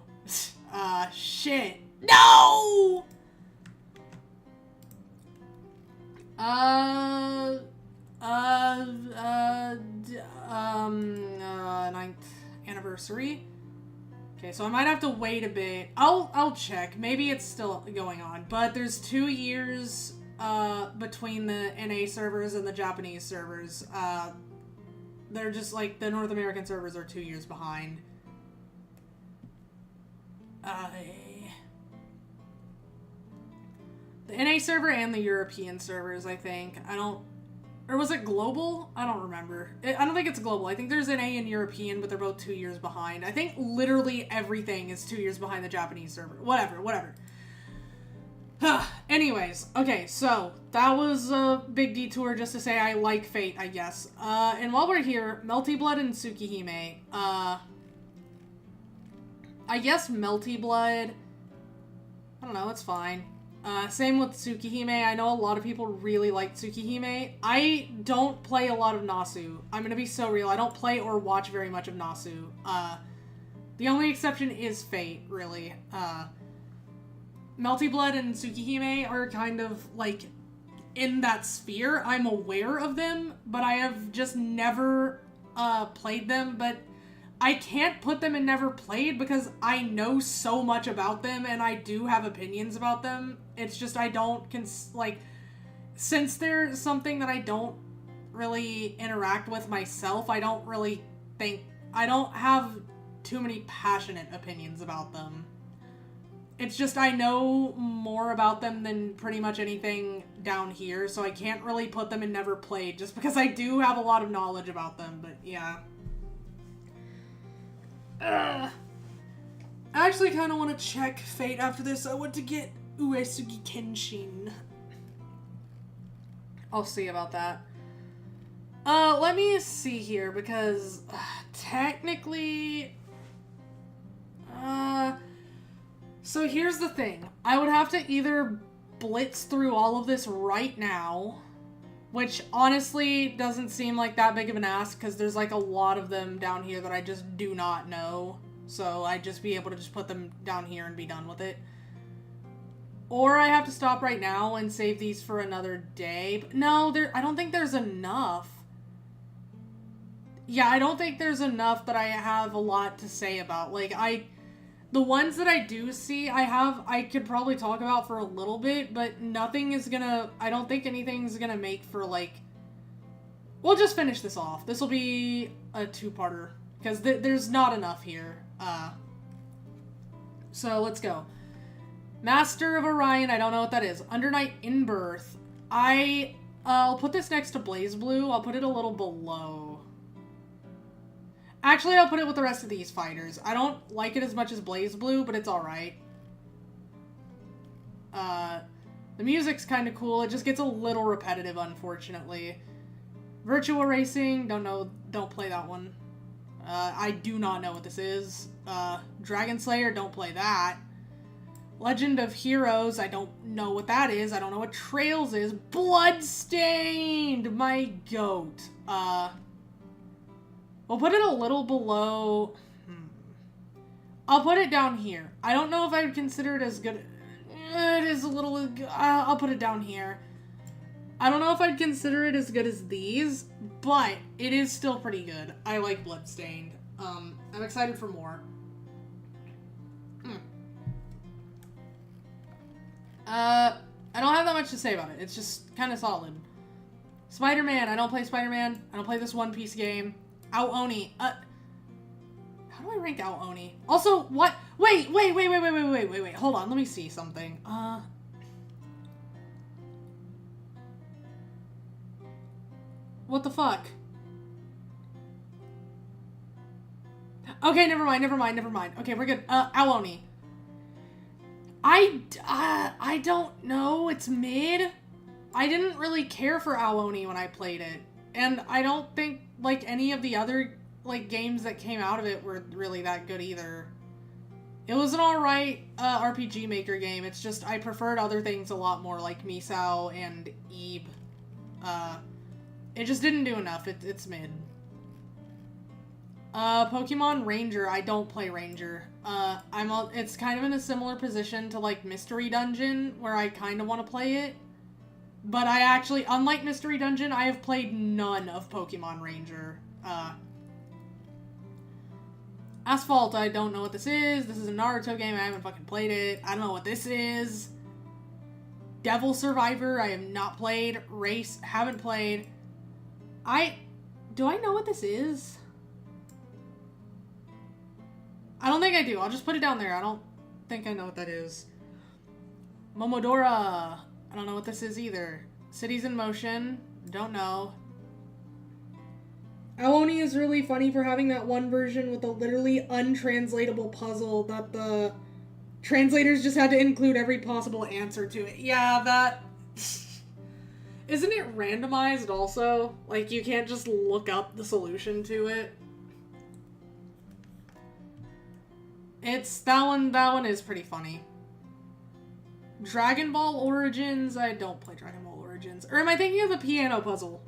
Shit. No! 9th anniversary. Okay, so I might have to wait a bit. I'll check. Maybe it's still going on. But there's 2 years between the NA servers and the Japanese servers. They're just like the North American servers are 2 years behind. The NA server and the European servers, I think. Or was it global? I don't remember. I don't think it's global. I think there's NA and European, but they're both 2 years behind. I think literally everything is 2 years behind the Japanese server. Whatever. Anyways, okay, so that was a big detour just to say I like Fate, I guess. And while we're here, Melty Blood and Tsukihime. I guess Melty Blood, I don't know, it's fine. Same with Tsukihime. I know a lot of people really like Tsukihime. I don't play a lot of Nasu. I'm gonna be so real. I don't play or watch very much of Nasu. The only exception is Fate, really. Melty Blood and Tsukihime are kind of, like, in that sphere. I'm aware of them, but I have just never, played them, but I can't put them in never played because I know so much about them and I do have opinions about them. It's just I don't, since they're something that I don't really interact with myself, I don't have too many passionate opinions about them. It's just I know more about them than pretty much anything down here, so I can't really put them in never played just because I do have a lot of knowledge about them, but yeah. I actually kind of want to check Fate after this. I want to get Uesugi Kenshin. I'll see about that. Let me see here, because technically... So here's the thing. I would have to either blitz through all of this right now, which honestly doesn't seem like that big of an ask because there's like a lot of them down here that I just do not know. So I'd just be able to just put them down here and be done with it. Or I have to stop right now and save these for another day. But no, I don't think there's enough. Yeah, I don't think there's enough that I have a lot to say about. Like, the ones that I do see, I could probably talk about for a little bit, but nothing is gonna, I don't think anything's gonna make for, like, we'll just finish this off. This will be a two-parter, because there's not enough here. So, let's go. Master of Orion, I don't know what that is. Undernight in Birth. I'll put this next to Blaze Blue. I'll put it a little below. Actually, I'll put it with the rest of these fighters. I don't like it as much as Blaze Blue, but it's alright. The music's kind of cool. It just gets a little repetitive, unfortunately. Virtua Racing, don't play that one. I do not know what this is. Dragon Slayer, don't play that. Legend of Heroes, I don't know what that is. I don't know what Trails is. Bloodstained! My goat. We'll put it a little below... I'll put it down here. I don't know if I would consider it as good... It is a little... I'll put it down here. I don't know if I'd consider it as good as these, but it is still pretty good. I like Bloodstained. I'm excited for more. I don't have that much to say about it. It's just kind of solid. Spider-Man. I don't play Spider-Man. I don't play this One Piece game. Ao-Oni. How do I rank Ao-Oni? Also, what? Wait. Hold on. Let me see something. What the fuck? Okay, never mind. Okay, we're good. Aoni. I don't know. It's mid. I didn't really care for Aoni when I played it. And I don't think, like, any of the other, like, games that came out of it were really that good either. It was an alright RPG Maker game. It's just I preferred other things a lot more, like Misao and Ebe. It just didn't do enough. It's mid. Pokemon Ranger. I don't play Ranger. It's kind of in a similar position to, like, Mystery Dungeon, where I kind of want to play it. But I actually, unlike Mystery Dungeon, I have played none of Pokemon Ranger. Asphalt, I don't know what this is. This is a Naruto game. I haven't fucking played it. I don't know what this is. Devil Survivor, I have not played. Race, haven't played. Do I know what this is? I don't think I do. I'll just put it down there. I don't think I know what that is. Momodora, I don't know what this is either. Cities in Motion, don't know. Aoni is really funny for having that one version with a literally untranslatable puzzle that the translators just had to include every possible answer to it. Yeah, that... Isn't it randomized also? Like, you can't just look up the solution to it? That one is pretty funny. Dragon Ball Origins, I don't play Dragon Ball Origins. Or am I thinking of the piano puzzle?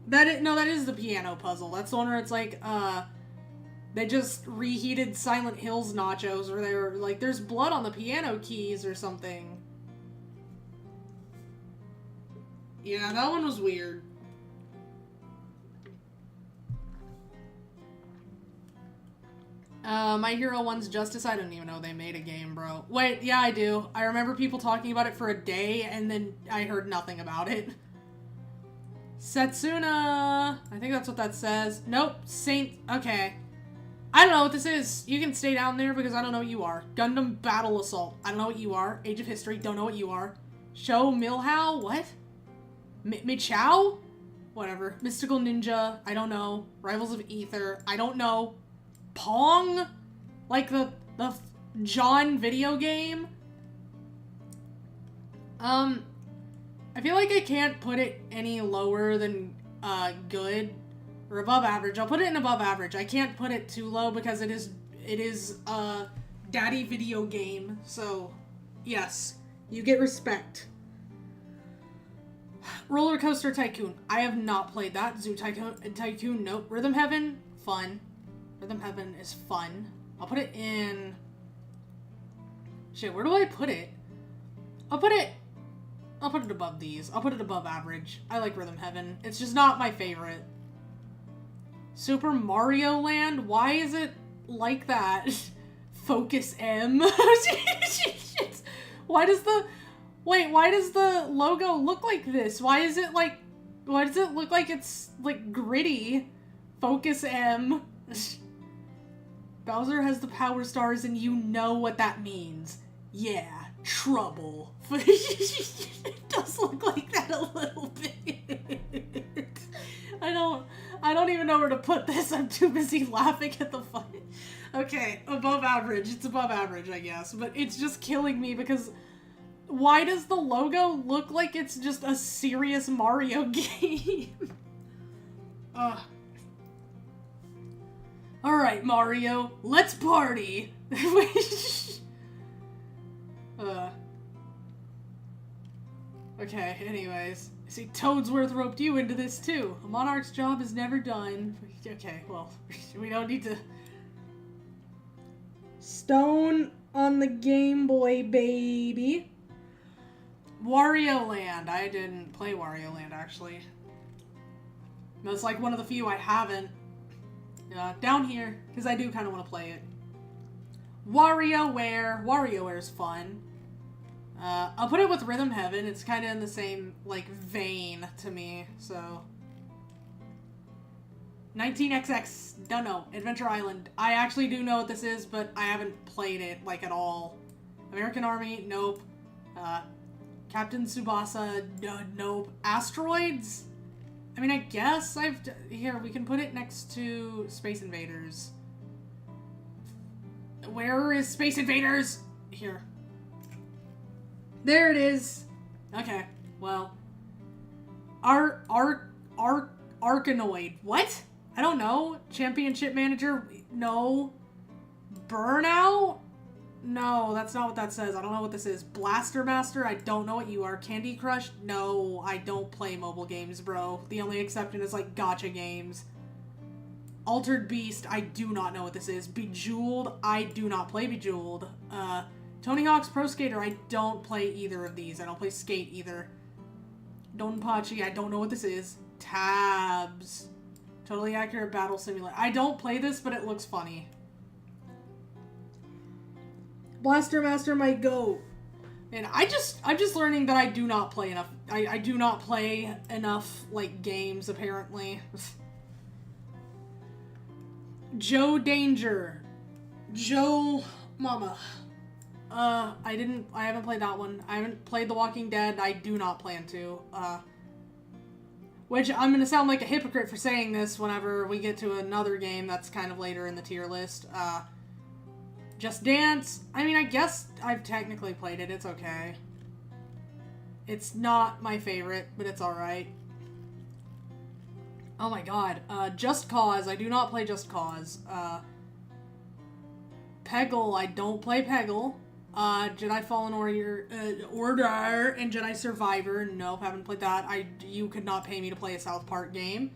That is the piano puzzle. That's the one where it's like, they just reheated Silent Hills nachos, where they were like, there's blood on the piano keys or something. Yeah, that one was weird. My Hero 1's Justice, I don't even know they made a game, bro. Wait, yeah, I do. I remember people talking about it for a day, and then I heard nothing about it. Setsuna! I think that's what that says. Nope, Saint... Okay. I don't know what this is. You can stay down there because I don't know what you are. Gundam Battle Assault. I don't know what you are. Age of History. Don't know what you are. Show Milhow? What? Michao? Whatever. Mystical Ninja. I don't know. Rivals of Ether. I don't know. Pong? Like the John video game? I feel like I can't put it any lower than good or above average. I'll put it in above average. I can't put it too low because it is a daddy video game. So, yes, you get respect. Roller Coaster Tycoon. I have not played that. Zoo Tycoon, nope. Rhythm Heaven, fun. Rhythm Heaven is fun. I'll put it in... Shit, where do I put it? I'll put it above these. I'll put it above average. I like Rhythm Heaven. It's just not my favorite. Super Mario Land? Why is it like that? Focus M? Why does the logo look like this? Why does it look like it's, like, gritty? Focus M. Bowser has the power stars and you know what that means. Yeah, trouble. It does look like that a little bit. I don't even know where to put this. I'm too busy laughing at the fun. Okay, above average. It's above average, I guess. But it's just killing me because why does the logo look like it's just a serious Mario game? Ugh. Alright, Mario, let's party! Okay, anyways. I see Toadsworth roped you into this too. A monarch's job is never done. Okay, well, we don't need to... Stone on the Game Boy, baby. Wario Land. I didn't play Wario Land, actually. That's like one of the few I haven't. Down here, because I do kind of want to play it. WarioWare. WarioWare's fun. I'll put it with Rhythm Heaven. It's kind of in the same, like, vein to me, so. 19XX. Don't know. Adventure Island. I actually do know what this is, but I haven't played it, like, at all. American Army. Nope. Captain Tsubasa. Nope. Asteroids? I mean, I guess here, we can put it next to Space Invaders. where is Space Invaders? Here. There it is. Okay, well. Arkanoid. What? I don't know. Championship Manager? No. Burnout? No, that's not what that says. I don't know what this is. Blaster Master? I don't know what you are. Candy Crush? No, I don't play mobile games, bro. The only exception is, like, gacha games. Altered Beast? I do not know what this is. Bejeweled? I do not play Bejeweled. Tony Hawk's Pro Skater? I don't play either of these. I don't play Skate either. Donpachi? I don't know what this is. Tabs. Totally Accurate Battle Simulator. I don't play this, but it looks funny. Blaster Master might go. Man, I'm just learning that I do not play enough. I do not play enough, like, games, apparently. Joe Danger. Joe Mama. I haven't played that one. I haven't played The Walking Dead. I do not plan to. Which, I'm gonna sound like a hypocrite for saying this whenever we get to another game that's kind of later in the tier list. Just Dance. I mean, I guess I've technically played it. It's okay. It's not my favorite, but it's alright. Oh my god. Just Cause. I do not play Just Cause. Peggle. I don't play Peggle. Jedi Fallen Order and Jedi Survivor. Nope, haven't played that. You could not pay me to play a South Park game.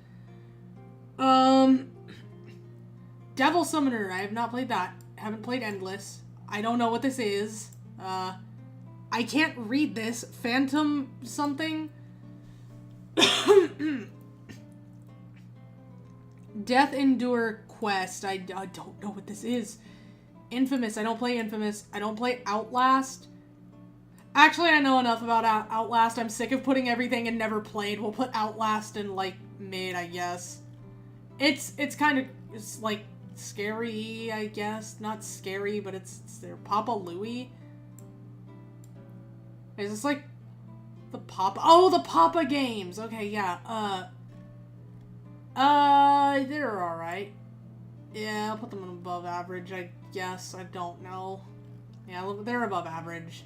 Devil Summoner. I have not played that. Haven't played Endless. I don't know what this is. I can't read this. Phantom something? Death Endure Quest. I don't know what this is. Infamous. I don't play Infamous. I don't play Outlast. Actually, I know enough about Outlast. I'm sick of putting everything in never played. We'll put Outlast in, like, mid, I guess. It's kind of, it's like, scary, I guess. Not scary, but it's their Papa Louie. Is this like the Papa? Oh, the Papa games. Okay, yeah. They're alright. Yeah, I'll put them above average, I guess. I don't know. Yeah, they're above average.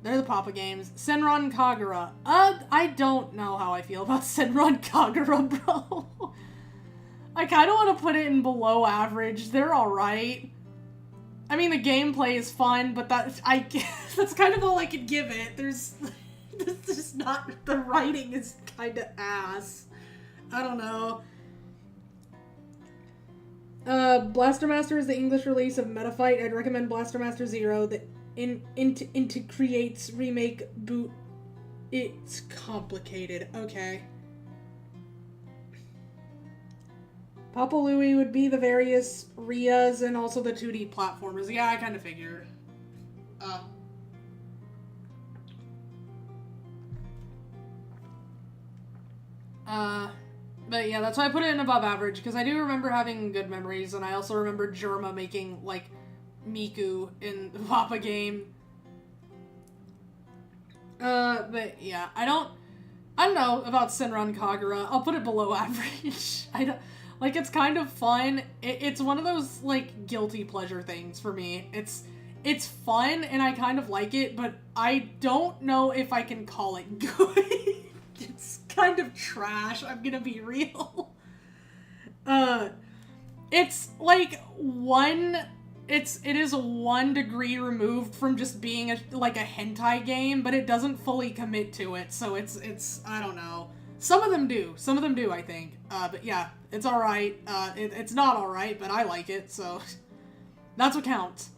They're the Papa games. Senran Kagura. I don't know how I feel about Senran Kagura, bro. I kind of want to put it in below average. They're alright. I mean, the gameplay is fun, but that's kind of all I could give it. There's just not, the writing is kind of ass. I don't know. Blaster Master is the English release of Metafight. I'd recommend Blaster Master Zero. The integrates remake boot. It's complicated. Okay. Papa Louie would be the various Rias and also the 2D platformers. Yeah, I kind of figured. But yeah, that's why I put it in above average, because I do remember having good memories, and I also remember Germa making, like, Miku in the Papa game. But yeah, I don't know about Senran Kagura. I'll put it below average. Like, it's kind of fun. It's one of those, like, guilty pleasure things for me. It's fun, and I kind of like it, but I don't know if I can call it good. It's kind of trash, I'm gonna be real. It's, like, it is 1 degree removed from just being a hentai game, but it doesn't fully commit to it, so it's, I don't know. Some of them do, I think. But yeah, it's alright. It's not alright, but I like it, so that's what counts.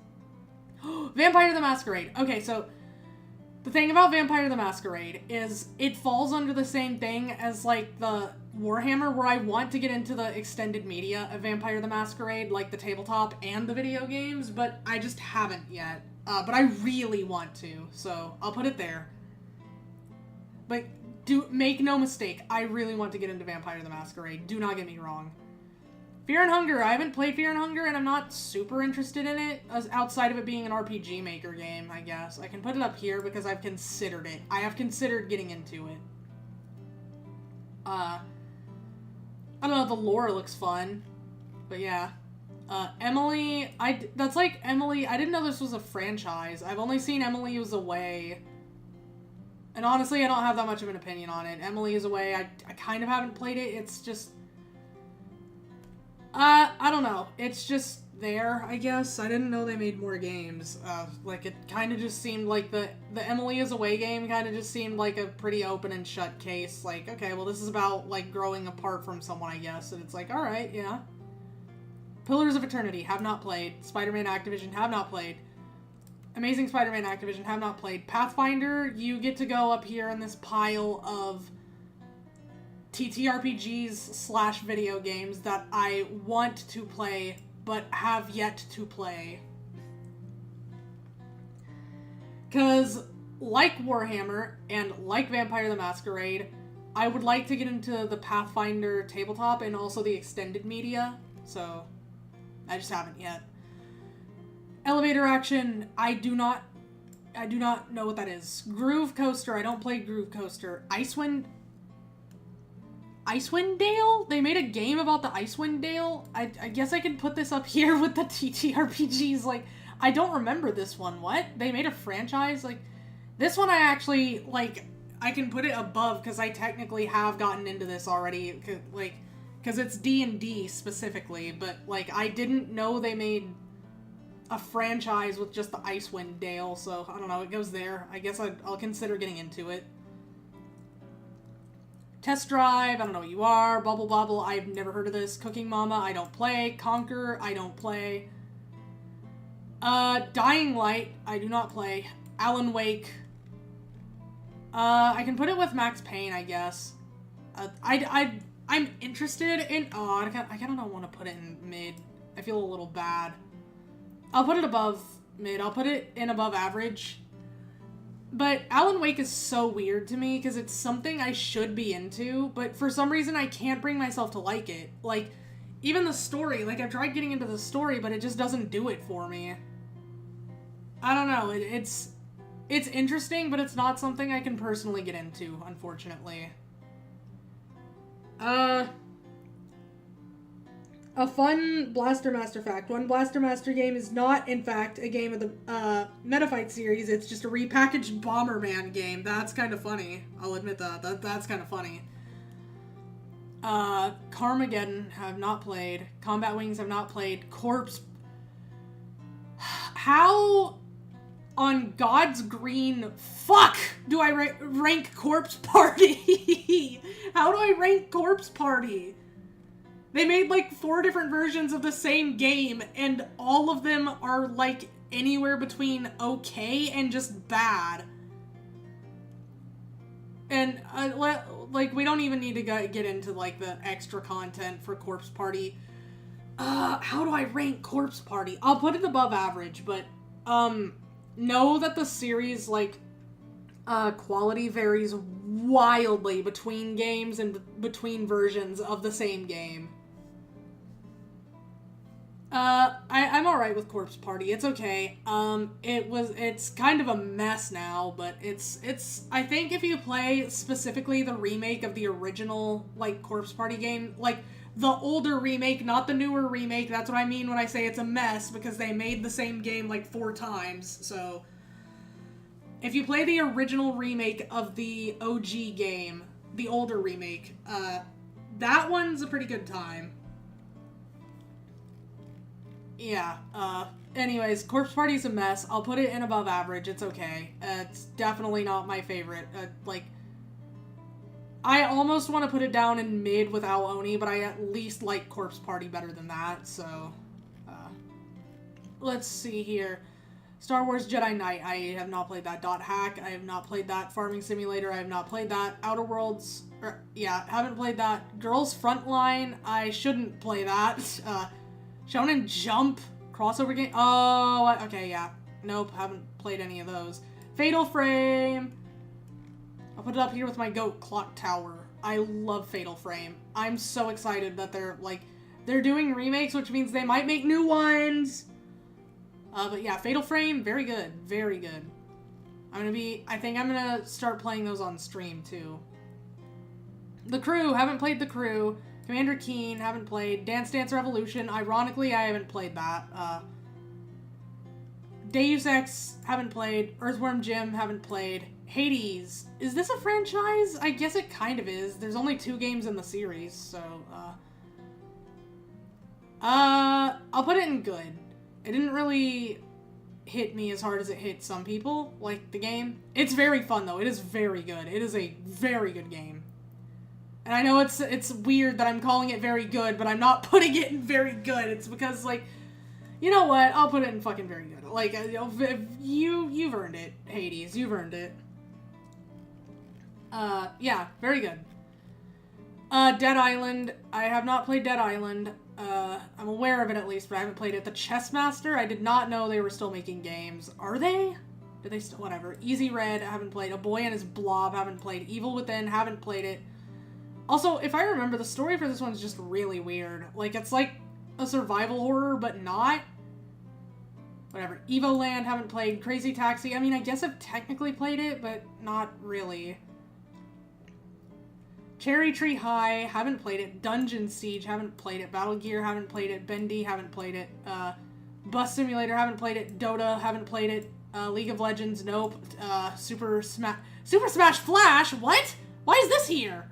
Vampire the Masquerade. Okay, so the thing about Vampire the Masquerade is it falls under the same thing as, like, the Warhammer, where I want to get into the extended media of Vampire the Masquerade, like the tabletop and the video games, but I just haven't yet. But I really want to, so I'll put it there. But make no mistake, I really want to get into Vampire the Masquerade. Do not get me wrong. Fear and Hunger. I haven't played Fear and Hunger, and I'm not super interested in it, outside of it being an RPG Maker game, I guess. I can put it up here because I've considered it. I have considered getting into it. I don't know, the lore looks fun. But yeah. Emily, that's like Emily, I didn't know this was a franchise. I've only seen Emily is Away. And honestly, I don't have that much of an opinion on it. Emily is Away, I kind of haven't played it. It's just... I don't know. It's just there, I guess. I didn't know they made more games. Like, it kind of just seemed like the Emily is Away game kind of just seemed like a pretty open and shut case. Like, okay, well, this is about, like, growing apart from someone, I guess. And it's like, alright, yeah. Pillars of Eternity, have not played. Spider-Man Activision, have not played. Amazing Spider-Man Activision, have not played. Pathfinder, you get to go up here in this pile of TTRPGs / video games that I want to play, but have yet to play. Because, like Warhammer, and like Vampire the Masquerade, I would like to get into the Pathfinder tabletop and also the extended media, so I just haven't yet. Elevator Action, I do not know what that is. Groove Coaster, I don't play Groove Coaster. Icewind Dale? They made a game about the Icewind Dale? I guess I can put this up here with the TTRPGs. Like, I don't remember this one. What? They made a franchise? Like, this one I actually, like, I can put it above because I technically have gotten into this already. Like, because it's D&D specifically, but, like, I didn't know they made a franchise with just the Icewind Dale, so I don't know, it goes there. I guess I'll consider getting into it. Test Drive, I don't know what you are. Bubble Bobble, I've never heard of this. Cooking Mama, I don't play. Conquer, I don't play. Dying Light, I do not play. Alan Wake. I can put it with Max Payne, I guess. I'm interested in... Oh, I kind of don't want to put it in mid. I feel a little bad. I'll put it above mid. I'll put it in above average. But Alan Wake is so weird to me because it's something I should be into, but for some reason I can't bring myself to like it. Like, even the story, like I've tried getting into the story, but it just doesn't do it for me. I don't know, it's interesting, but it's not something I can personally get into, unfortunately. A fun Blaster Master fact. One Blaster Master game is not, in fact, a game of the Metafight series. It's just a repackaged Bomberman game. That's kind of funny. I'll admit that. That's kind of funny. Carmageddon, have not played. Combat Wings, have not played. Corpse... How on God's green fuck do I rank Corpse Party? How do I rank Corpse Party? They made like 4 different versions of the same game, and all of them are like anywhere between okay and just bad. And like we don't even need to get into like the extra content for Corpse Party. How do I rank Corpse Party? I'll put it above average, but know that the series like quality varies wildly between games and between versions of the same game. I'm alright with Corpse Party. It's okay. It's kind of a mess now, but it's, I think if you play specifically the remake of the original, like, Corpse Party game, like, the older remake, not the newer remake, that's what I mean when I say it's a mess, because they made the same game, like, 4 times, so... If you play the original remake of the OG game, the older remake, that one's a pretty good time. Yeah, anyways, Corpse Party's a mess. I'll put it in above average. It's okay. It's definitely not my favorite. Like, I almost want to put it down in mid with Al Oni, but I at least like Corpse Party better than that, so... let's see here. Star Wars Jedi Knight. I have not played that. Dot Hack. I have not played that. Farming Simulator. I have not played that. Outer Worlds. Yeah, haven't played that. Girls Frontline. I shouldn't play that. Shonen Jump crossover game. Oh, okay, yeah. Nope, haven't played any of those. Fatal Frame. I'll put it up here with my goat, Clock Tower. I love Fatal Frame. I'm so excited that they're doing remakes, which means they might make new ones. But yeah, Fatal Frame, very good. Very good. I think I'm gonna start playing those on stream, too. The Crew, haven't played The Crew. Commander Keen, haven't played. Dance Dance Revolution, ironically, I haven't played that. Deus Ex, haven't played. Earthworm Jim, haven't played. Hades, is this a franchise? I guess it kind of is. There's only 2 games in the series, so, I'll put it in good. It didn't really hit me as hard as it hit some people, like the game. It's very fun, though. It is very good. It is a very good game. And I know it's weird that I'm calling it very good, but I'm not putting it in very good. It's because, like, you know what? I'll put it in fucking very good. Like, you've earned it, Hades. You've earned it. Yeah, very good. Dead Island. I have not played Dead Island. I'm aware of it at least, but I haven't played it. The Chess Master, I did not know they were still making games. Are they? Did they still? Whatever. Easy Red, I haven't played. A Boy and His Blob, haven't played. Evil Within, haven't played it. Also, if I remember, the story for this one's just really weird. Like, it's like a survival horror, but not. Whatever. Evoland, haven't played. Crazy Taxi, I mean, I guess I've technically played it, but not really. Cherry Tree High, haven't played it. Dungeon Siege, haven't played it. Battle Gear, haven't played it. Bendy, haven't played it. Bus Simulator, haven't played it. Dota, haven't played it. League of Legends, nope. Super Smash Flash, what? Why is this here?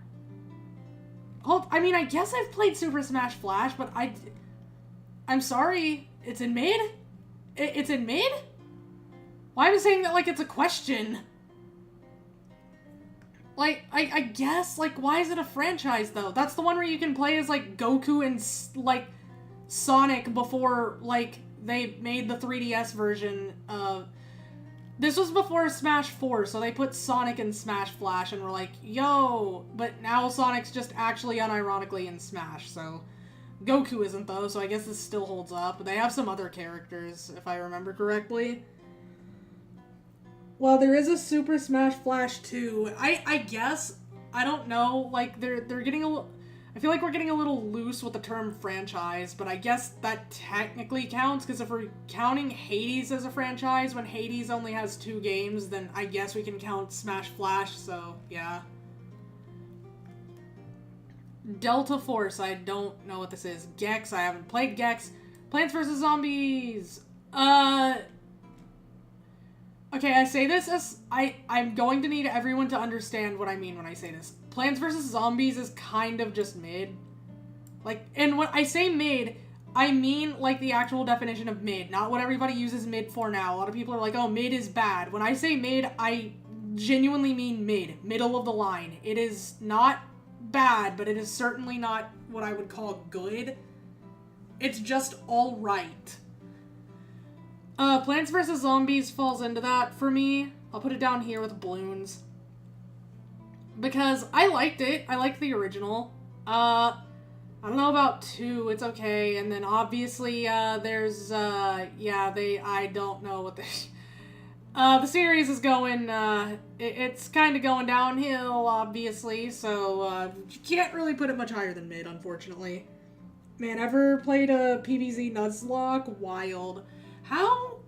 Oh, I mean, I guess I've played Super Smash Flash, but I'm sorry, it's in mid? It's in mid? Why am I saying that like it's a question? Like, I guess, like, why is it a franchise, though? That's the one where you can play as, like, Goku and, like, Sonic before, like, they made the 3DS version of... This was before Smash 4, so they put Sonic in Smash Flash and were like, yo! But now Sonic's just actually unironically in Smash, so... Goku isn't, though, so I guess this still holds up. They have some other characters, if I remember correctly. Well, there is a Super Smash Flash 2. I guess, I don't know, like, they're getting a little... I feel like we're getting a little loose with the term franchise, but I guess that technically counts, because if we're counting Hades as a franchise, when Hades only has 2 games, then I guess we can count Smash Flash, so, yeah. Delta Force, I don't know what this is. Gex, I haven't played Gex. Plants vs. Zombies, okay, I say this as... I'm going to need everyone to understand what I mean when I say this. Plants vs. Zombies is kind of just mid. Like, and when I say mid, I mean, like, the actual definition of mid, not what everybody uses mid for now. A lot of people are like, oh, mid is bad. When I say mid, I genuinely mean mid. Middle of the line. It is not bad, but it is certainly not what I would call good. It's just alright. Plants vs. Zombies falls into that for me. I'll put it down here with balloons. Because I liked it. I liked the original. I don't know about 2. It's okay. And then obviously, there's, I don't know what the series is going, it's kind of going downhill, obviously. So, you can't really put it much higher than mid, unfortunately. Man, ever played a PvZ Nuzlocke? Wild. How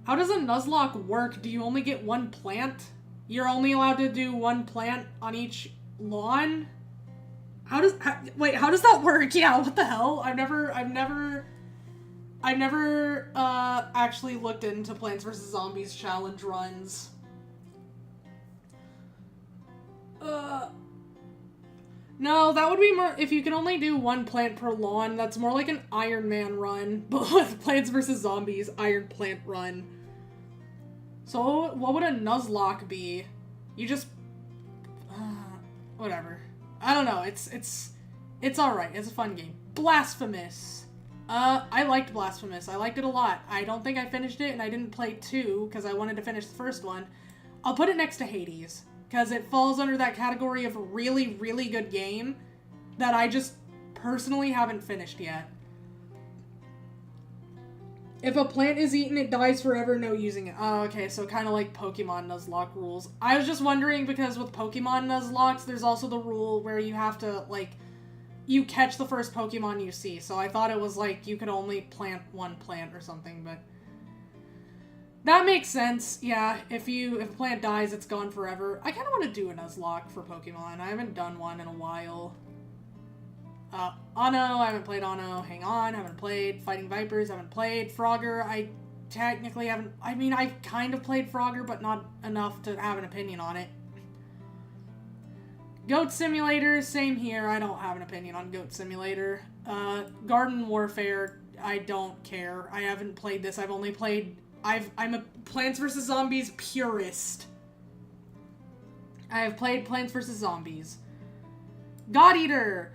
does a Nuzlocke work? Do you only get 1 plant? You're only allowed to do 1 plant on each lawn? How does that work? Yeah, what the hell? I've never actually looked into Plants vs. Zombies challenge runs. No, that would be more, if you can only do 1 plant per lawn, that's more like an Iron Man run, but with Plants vs. Zombies, Iron Plant run. So, what would a Nuzlocke be? You just... whatever. I don't know, it's alright, it's a fun game. Blasphemous. I liked Blasphemous, I liked it a lot. I don't think I finished it, and I didn't play 2, because I wanted to finish the first one. I'll put it next to Hades. Because it falls under that category of really, really good game that I just personally haven't finished yet. If a plant is eaten, it dies forever, no using it. Oh, okay, so kind of like Pokemon Nuzlocke rules. I was just wondering because with Pokemon Nuzlocks, there's also the rule where you have to, like, you catch the first Pokemon you see. So I thought it was like you could only plant 1 plant or something, but... that makes sense, yeah. If a plant dies, it's gone forever. I kind of want to do a Nuzlocke for Pokemon. I haven't done one in a while. Anno, I haven't played Anno. Hang On, haven't played. Fighting Vipers, haven't played. Frogger, I technically haven't... I mean, I've kind of played Frogger, but not enough to have an opinion on it. Goat Simulator, same here. I don't have an opinion on Goat Simulator. Garden Warfare, I don't care. I haven't played this. I've only played... I'm a Plants vs. Zombies purist. I have played Plants vs. Zombies. God Eater!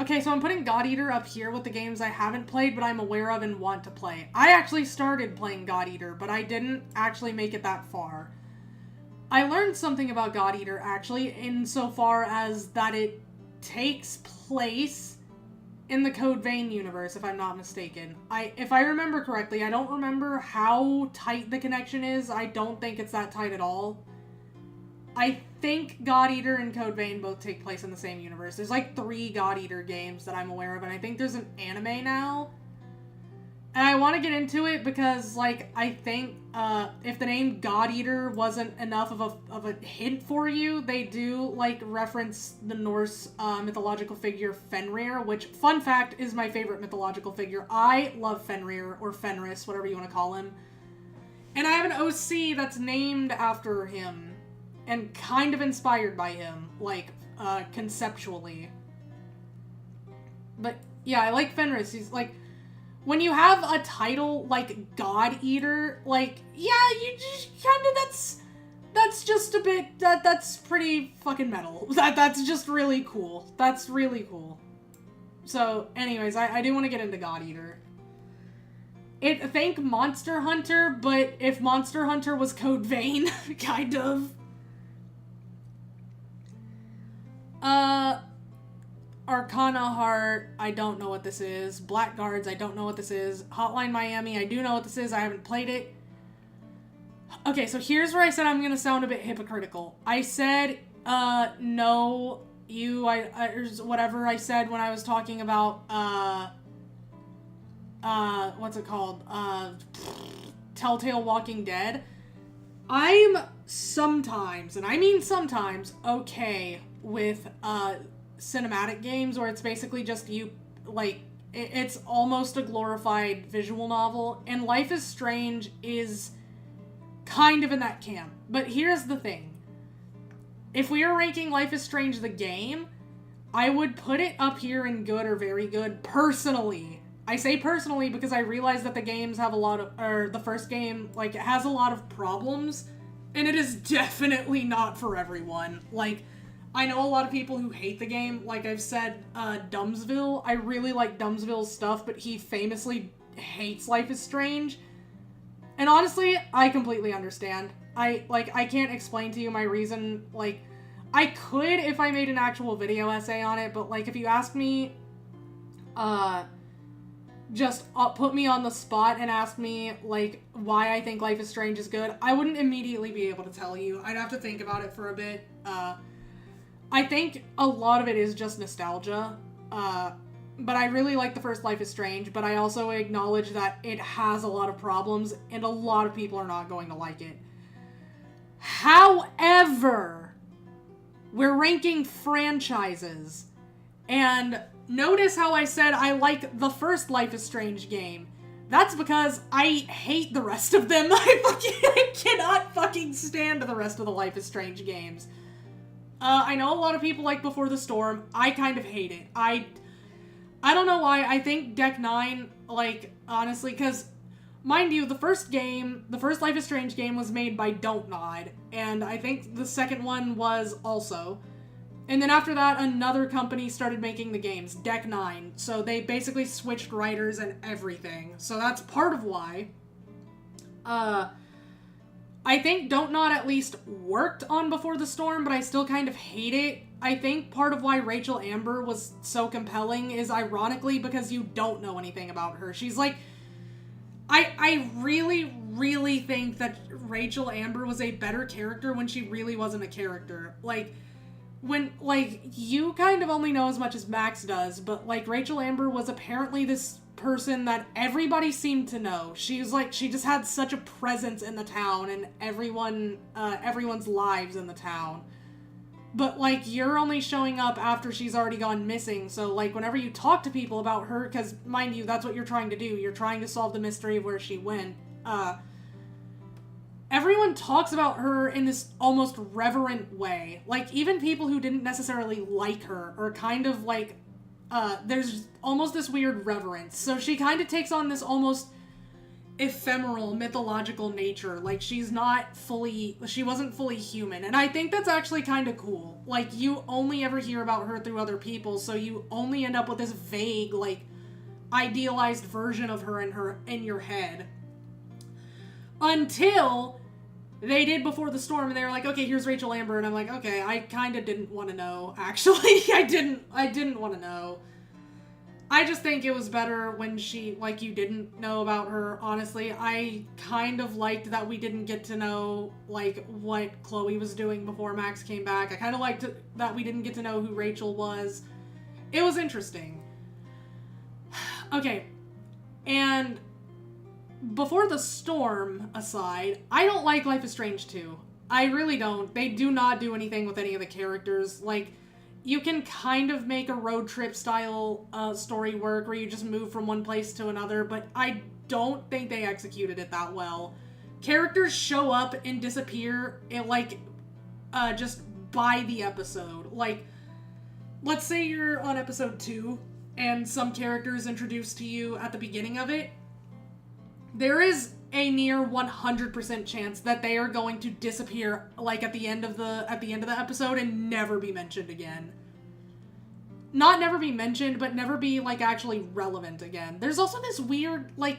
Okay, so I'm putting God Eater up here with the games I haven't played, but I'm aware of and want to play. I actually started playing God Eater, but I didn't actually make it that far. I learned something about God Eater, actually, insofar as that it takes place in the Code Vein universe, if I'm not mistaken. If I remember correctly, I don't remember how tight the connection is. I don't think it's that tight at all. I think God Eater and Code Vein both take place in the same universe. There's like 3 God Eater games that I'm aware of, and I think there's an anime now. And I want to get into it because, like, I think if the name God Eater wasn't enough of a hint for you, they do, like, reference the Norse mythological figure Fenrir, which, fun fact, is my favorite mythological figure. I love Fenrir, or Fenris, whatever you want to call him. And I have an OC that's named after him. And kind of inspired by him, like, conceptually. But, yeah, I like Fenris. He's, like, when you have a title like God Eater, like, yeah, you just kind of, that's just a bit, that's pretty fucking metal. That's just really cool. That's really cool. So, anyways, I do want to get into God Eater. Think Monster Hunter, but if Monster Hunter was Code Vein, kind of. Arcana Heart, I don't know what this is. Blackguards, I don't know what this is. Hotline Miami, I do know what this is. I haven't played it. Okay, so here's where I said I'm gonna sound a bit hypocritical. I said, no, whatever I said when I was talking about, what's it called? Telltale Walking Dead. I'm sometimes, and I mean sometimes, okay with, cinematic games where it's basically just you, like, it's almost a glorified visual novel, and Life is Strange is kind of in that camp. But here's the thing. If we are ranking Life is Strange the game, I would put it up here in good or very good, personally. I say personally because I realize that the games have a lot of, or the first game, like, it has a lot of problems, and it is definitely not for everyone. Like, I know a lot of people who hate the game. Like I've said, Dumbsville. I really like Dumbsville's stuff, but he famously hates Life is Strange. And honestly, I completely understand. I can't explain to you my reason. Like, I could if I made an actual video essay on it, but, like, if you ask me, just put me on the spot and ask me, like, why I think Life is Strange is good, I wouldn't immediately be able to tell you. I'd have to think about it for a bit. I think a lot of it is just nostalgia, but I really like the first Life is Strange, but I also acknowledge that it has a lot of problems, and a lot of people are not going to like it. However, we're ranking franchises, and notice how I said I like the first Life is Strange game. That's because I hate the rest of them. I cannot fucking stand the rest of the Life is Strange games. I know a lot of people like Before the Storm. I kind of hate it. I don't know why. I think Deck 9, like, honestly, because, mind you, the first Life is Strange game was made by Don't Nod, and I think the second one was also. And then after that, another company started making the games, Deck 9, so they basically switched writers and everything. So that's part of why. I think Don't Nod at least worked on Before the Storm, but I still kind of hate it. I think part of why Rachel Amber was so compelling is ironically because you don't know anything about her. She's like... I really, really think that Rachel Amber was a better character when she really wasn't a character. Like, you kind of only know as much as Max does, but, like, Rachel Amber was apparently this person that everybody seemed to know. She was like, she just had such a presence in the town and everyone's lives in the town. But, like, you're only showing up after she's already gone missing. So, like, whenever you talk to people about her, because, mind you, that's what you're trying to do. You're trying to solve the mystery of where she went. Everyone talks about her in this almost reverent way. Like, even people who didn't necessarily like her are kind of, like, there's almost this weird reverence. So she kind of takes on this almost ephemeral, mythological nature. Like, she wasn't fully human. And I think that's actually kind of cool. Like, you only ever hear about her through other people, so you only end up with this vague, like, idealized version of her in your head. Until they did Before the Storm, and they were like, okay, here's Rachel Amber, and I'm like, okay, I kind of didn't want to know, actually. I didn't want to know. I just think it was better when you didn't know about her, honestly. I kind of liked that we didn't get to know, like, what Chloe was doing before Max came back. I kind of liked that we didn't get to know who Rachel was. It was interesting. Okay, and Before the Storm aside, I don't like Life is Strange 2. I really don't. They do not do anything with any of the characters. Like, you can kind of make a road trip style story work where you just move from one place to another, but I don't think they executed it that well. Characters show up and disappear just by the episode. Like, let's say you're on episode 2 and some character is introduced to you at the beginning of it. There is a near 100% chance that they are going to disappear, like, at the end of the episode and never be mentioned again. Not never be mentioned, but never be, like, actually relevant again. There's also this weird, like,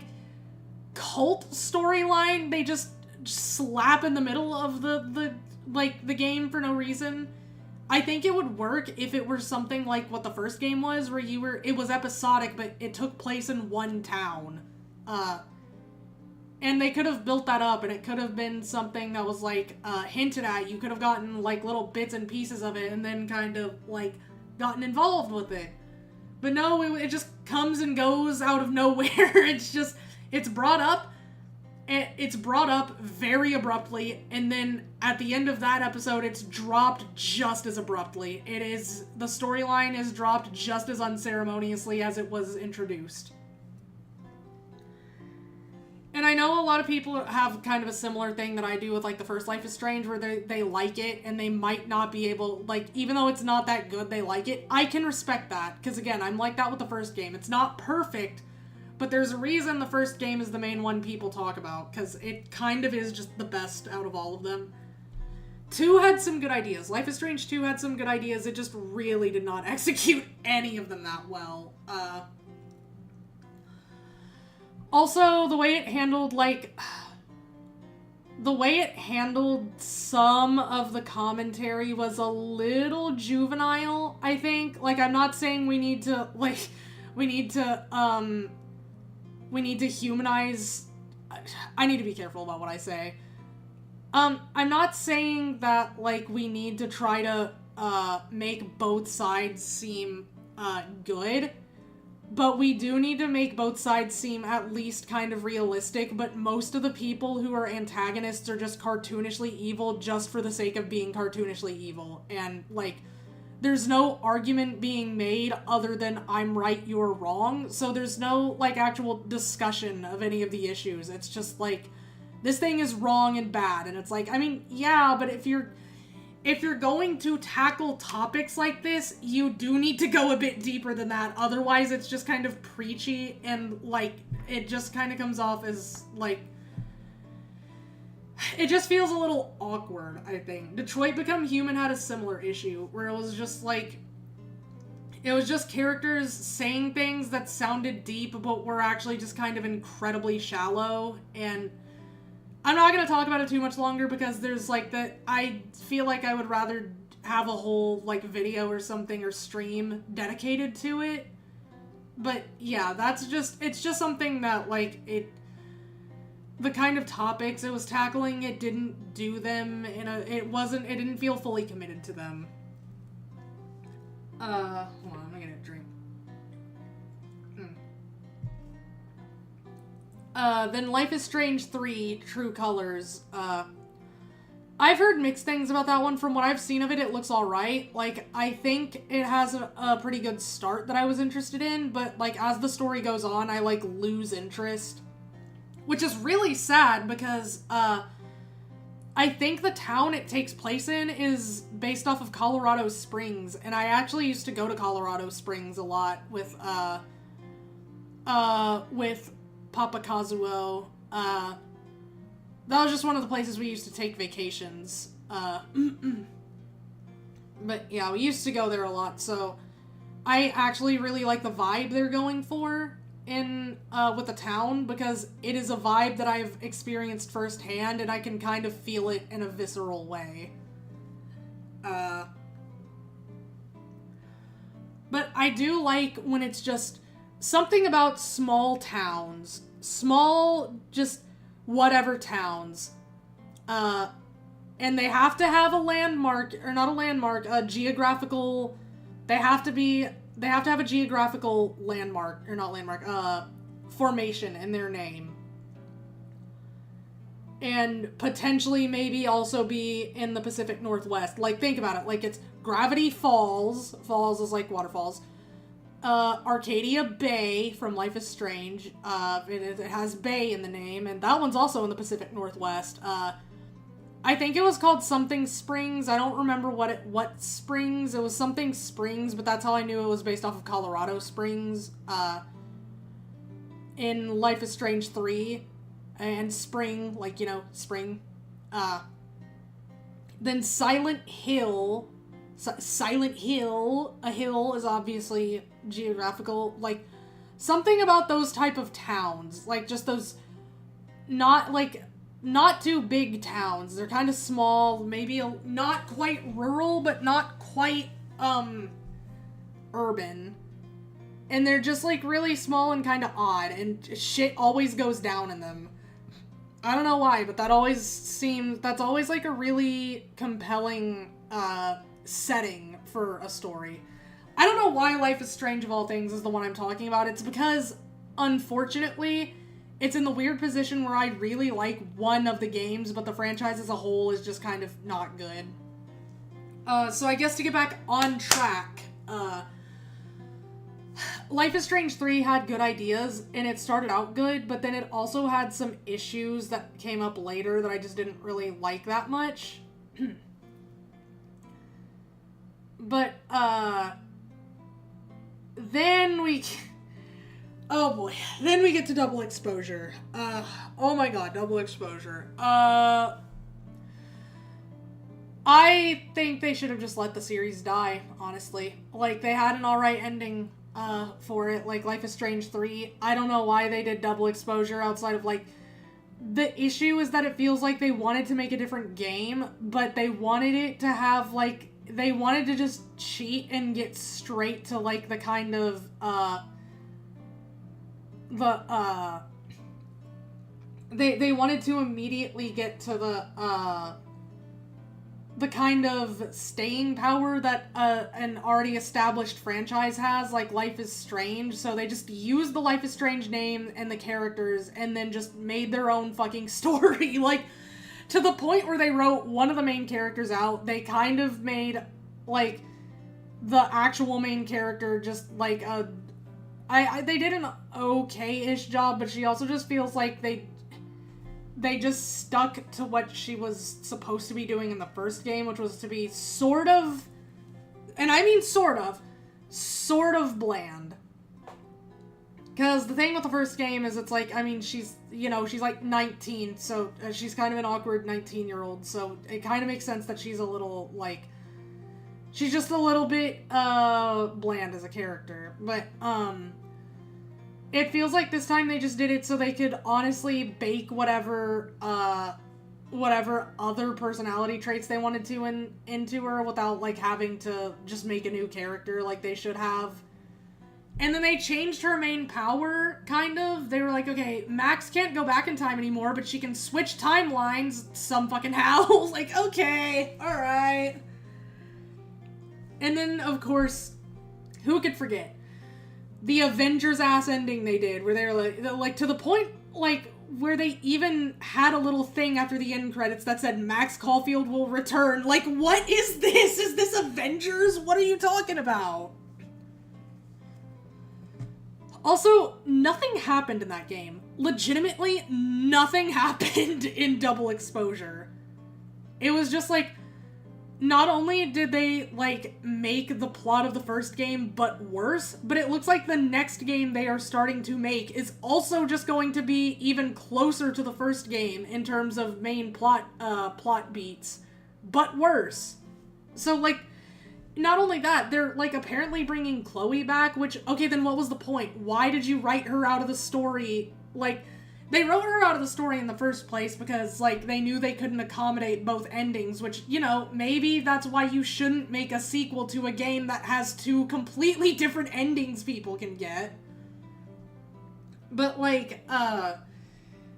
cult storyline they just slap in the middle of the game for no reason. I think it would work if it were something like what the first game was, where it was episodic, but it took place in one town. And they could have built that up, and it could have been something that was, like, hinted at. You could have gotten, like, little bits and pieces of it, and then kind of, like, gotten involved with it. But no, it just comes and goes out of nowhere. It's brought up. It's brought up very abruptly, and then at the end of that episode, it's dropped just as abruptly. The storyline is dropped just as unceremoniously as it was introduced. And I know a lot of people have kind of a similar thing that I do with, like, the first Life is Strange, where they like it, and they might not be able, like, even though it's not that good, they like it. I can respect that, because, again, I'm like that with the first game. It's not perfect, but there's a reason the first game is the main one people talk about, because it kind of is just the best out of all of them. 2 had some good ideas. Life is Strange 2 had some good ideas. It just really did not execute any of them that well. Also, the way it handled some of the commentary was a little juvenile, I think. Like, I'm not saying we need to humanize. I need to be careful about what I say. I'm not saying that, like, we need to try to make both sides seem good. But we do need to make both sides seem at least kind of realistic, but most of the people who are antagonists are just cartoonishly evil just for the sake of being cartoonishly evil. And, like, there's no argument being made other than I'm right, you're wrong. So there's no, like, actual discussion of any of the issues. It's just, like, this thing is wrong and bad. And it's like, I mean, yeah, but if you're going to tackle topics like this, you do need to go a bit deeper than that. Otherwise, it's just kind of preachy and, like, it just kind of comes off as, like, it just feels a little awkward, I think. Detroit Become Human had a similar issue where it was just, like, it was just characters saying things that sounded deep but were actually just kind of incredibly shallow, and I'm not going to talk about it too much longer because there's, like, I feel like I would rather have a whole, like, video or something or stream dedicated to it. But, yeah, it's just something that, like, the kind of topics it was tackling, it didn't do them it didn't feel fully committed to them. Hold on, I'm gonna get a drink. Then Life is Strange 3, True Colors. I've heard mixed things about that one. From what I've seen of it, it looks alright. Like, I think it has a pretty good start that I was interested in, but, like, as the story goes on, I, like, lose interest. Which is really sad, because, I think the town it takes place in is based off of Colorado Springs, and I actually used to go to Colorado Springs a lot with Papa Kazuo. That was just one of the places we used to take vacations. But yeah, we used to go there a lot, so I actually really like the vibe they're going for in with the town, because it is a vibe that I've experienced firsthand, and I can kind of feel it in a visceral way. But I do like when it's just something about small towns, small, just whatever towns, and they have to have a landmark, or not a landmark, a geographical, they have to have a geographical landmark, or not landmark, formation in their name. And potentially maybe also be in the Pacific Northwest. Like, think about it. Like, it's Gravity Falls. Falls is like waterfalls. Arcadia Bay from Life is Strange. It has Bay in the name, and that one's also in the Pacific Northwest. I think it was called something Springs. I don't remember what Springs. It was something Springs, but that's how I knew it was based off of Colorado Springs. In Life is Strange 3. And Spring, like, you know, Spring. Then Silent Hill. Silent Hill. A hill is obviously geographical. Like, something about those type of towns. Like, just those, not too big towns. They're kind of small, maybe not quite rural, but not quite, urban. And they're just, like, really small and kind of odd, and shit always goes down in them. I don't know why, but that's always, like, a really compelling, setting for a story. I don't know why Life is Strange of all things is the one I'm talking about. It's because, unfortunately, it's in the weird position where I really like one of the games, but the franchise as a whole is just kind of not good. So I guess to get back on track, Life is Strange 3 had good ideas, and it started out good, but then it also had some issues that came up later that I just didn't really like that much. But, then we... Oh boy. Then we get to Double Exposure. Oh my god, Double Exposure. I think they should have just let the series die, honestly. Like, they had an alright ending for it, like Life is Strange 3. I don't know why they did Double Exposure outside of, like, the issue is that it feels like they wanted to make a different game, but they wanted it to have, like, they wanted to just cheat and get straight to, like, the kind of, they wanted to immediately get to the kind of staying power that an already established franchise has, like Life is Strange, so they just used the Life is Strange name and the characters and then just made their own fucking story, like, to the point where they wrote one of the main characters out. They kind of made, like, the actual main character just, like, they did an okay-ish job, but she also just feels like they just stuck to what she was supposed to be doing in the first game, which was to be sort of, and I mean sort of bland. Because the thing with the first game is it's like, I mean, she's like 19, so she's kind of an awkward 19-year-old, so it kind of makes sense that she's a little, like, she's just a little bit, bland as a character. But, it feels like this time they just did it so they could honestly bake whatever other personality traits they wanted to into her without, like, having to just make a new character like they should have. And then they changed her main power, kind of. They were like, okay, Max can't go back in time anymore, but she can switch timelines some fucking how. Like, okay, alright. And then, of course, who could forget? The Avengers ass ending they did, where they were like to the point, like, where they even had a little thing after the end credits that said Max Caulfield will return. Like, what is this? Is this Avengers? What are you talking about? Also, nothing happened in that game. Legitimately, nothing happened in Double Exposure. It was just like, not only did they, like, make the plot of the first game but worse, but it looks like the next game they are starting to make is also just going to be even closer to the first game in terms of main plot beats, but worse. So, like, not only that, they're, like, apparently bringing Chloe back, which, okay, then what was the point? Why did you write her out of the story? Like, they wrote her out of the story in the first place because, like, they knew they couldn't accommodate both endings, which, you know, maybe that's why you shouldn't make a sequel to a game that has two completely different endings people can get. But, like,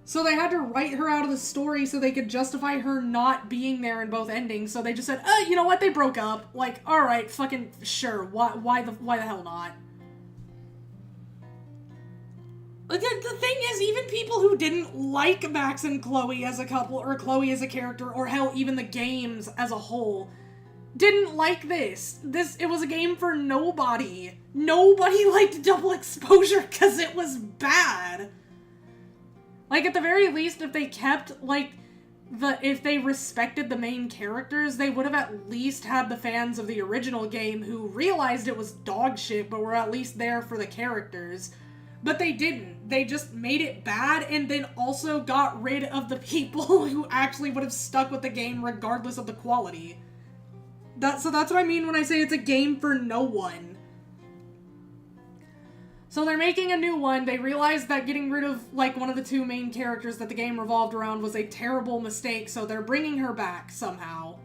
so they had to write her out of the story so they could justify her not being there in both endings, so they just said, you know what, they broke up. Like, alright, fucking, sure, why the hell not? The thing is, even people who didn't like Max and Chloe as a couple, or Chloe as a character, or hell, even the games as a whole, didn't like this. It was a game for nobody. Nobody liked Double Exposure because it was bad. Like, at the very least, if they kept, like, if they respected the main characters, they would have at least had the fans of the original game who realized it was dog shit, but were at least there for the characters. But they didn't. They just made it bad and then also got rid of the people who actually would have stuck with the game regardless of the quality. So that's what I mean when I say it's a game for no one. So they're making a new one. They realized that getting rid of, like, one of the two main characters that the game revolved around was a terrible mistake, so they're bringing her back somehow.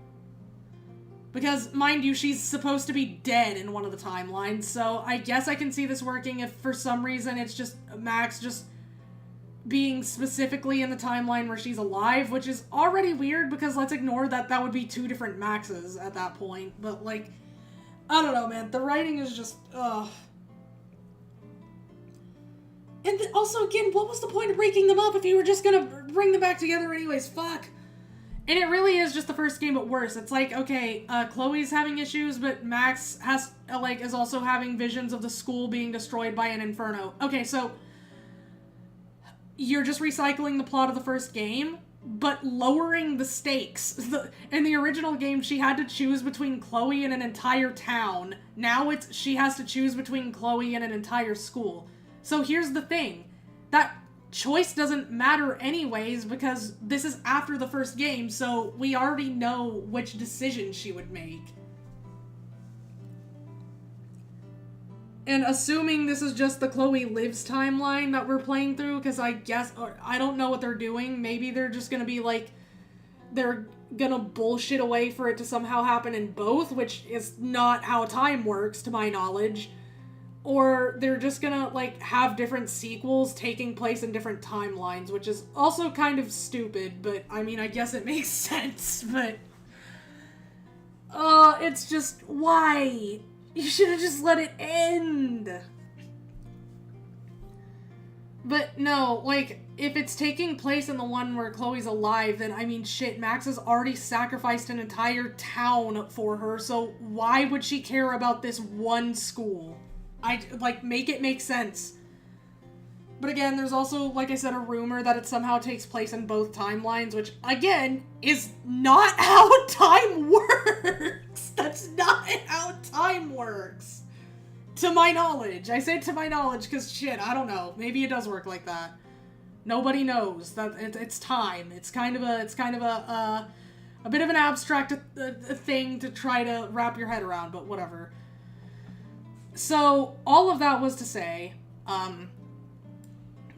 Because, mind you, she's supposed to be dead in one of the timelines, so I guess I can see this working if for some reason it's just Max just being specifically in the timeline where she's alive, which is already weird because let's ignore that that would be two different Maxes at that point. But, like, I don't know, man. The writing is just, ugh. And also, again, what was the point of breaking them up if you were just gonna bring them back together anyways? Fuck. And it really is just the first game, but worse. It's like, okay, Chloe's having issues, but Max has, is also having visions of the school being destroyed by an inferno. Okay, so you're just recycling the plot of the first game, but lowering the stakes. In the original game, she had to choose between Chloe and an entire town. Now she has to choose between Chloe and an entire school. So here's the thing. That choice doesn't matter anyways because this is after the first game, so we already know which decision she would make. And assuming this is just the Chloe Lives timeline that we're playing through, because I guess, or I don't know what they're doing. Maybe they're just gonna be like, they're gonna bullshit away for it to somehow happen in both, which is not how time works, to my knowledge. Or they're just gonna, like, have different sequels taking place in different timelines, which is also kind of stupid, but, I mean, I guess it makes sense, but... it's just, why? You should have just let it end! But no, like, if it's taking place in the one where Chloe's alive, then, I mean, shit, Max has already sacrificed an entire town for her, so why would she care about this one school? Make it make sense. But again, there's also, like I said, a rumor that it somehow takes place in both timelines, which, again, is not how time works! That's not how time works! To my knowledge. I say to my knowledge because, shit, I don't know. Maybe it does work like that. Nobody knows. That it's time. It's kind of a bit of an abstract thing to try to wrap your head around, but whatever. So, all of that was to say,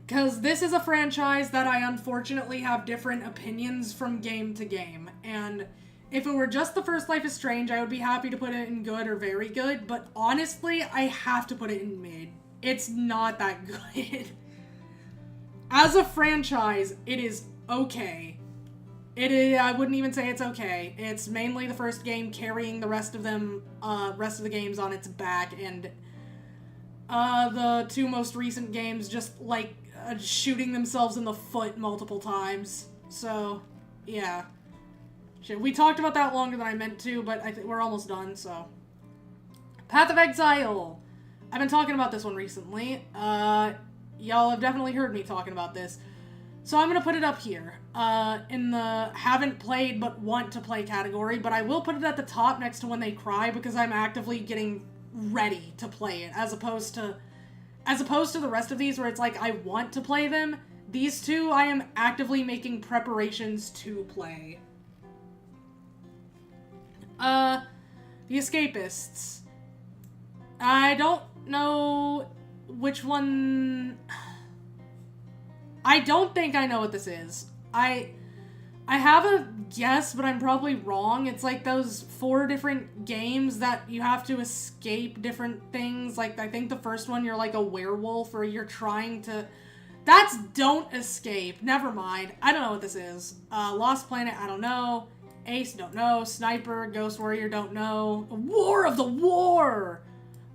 because this is a franchise that I unfortunately have different opinions from game to game, and if it were just the first Life is Strange, I would be happy to put it in good or very good, but honestly, I have to put it in mid. It's not that good. As a franchise, it is okay. I wouldn't even say it's okay. It's mainly the first game carrying the rest of the games on its back, and the two most recent games just, like, shooting themselves in the foot multiple times. So, yeah. Shit, we talked about that longer than I meant to, but I think we're almost done, so. Path of Exile. I've been talking about this one recently. Y'all have definitely heard me talking about this. So I'm going to put it up here in the haven't played but want to play category, but I will put it at the top next to When They Cry because I'm actively getting ready to play it as opposed to the rest of these where it's like I want to play them. These two I am actively making preparations to play. The Escapists. I don't know which one... I don't think I know what this is. I have a guess, but I'm probably wrong. It's like those 4 different games that you have to escape different things. Like, I think the first one, you're like a werewolf, or you're trying to... That's Don't Escape. Never mind. I don't know what this is. Lost Planet, I don't know. Ace, don't know. Sniper, Ghost Warrior, don't know. War of the War!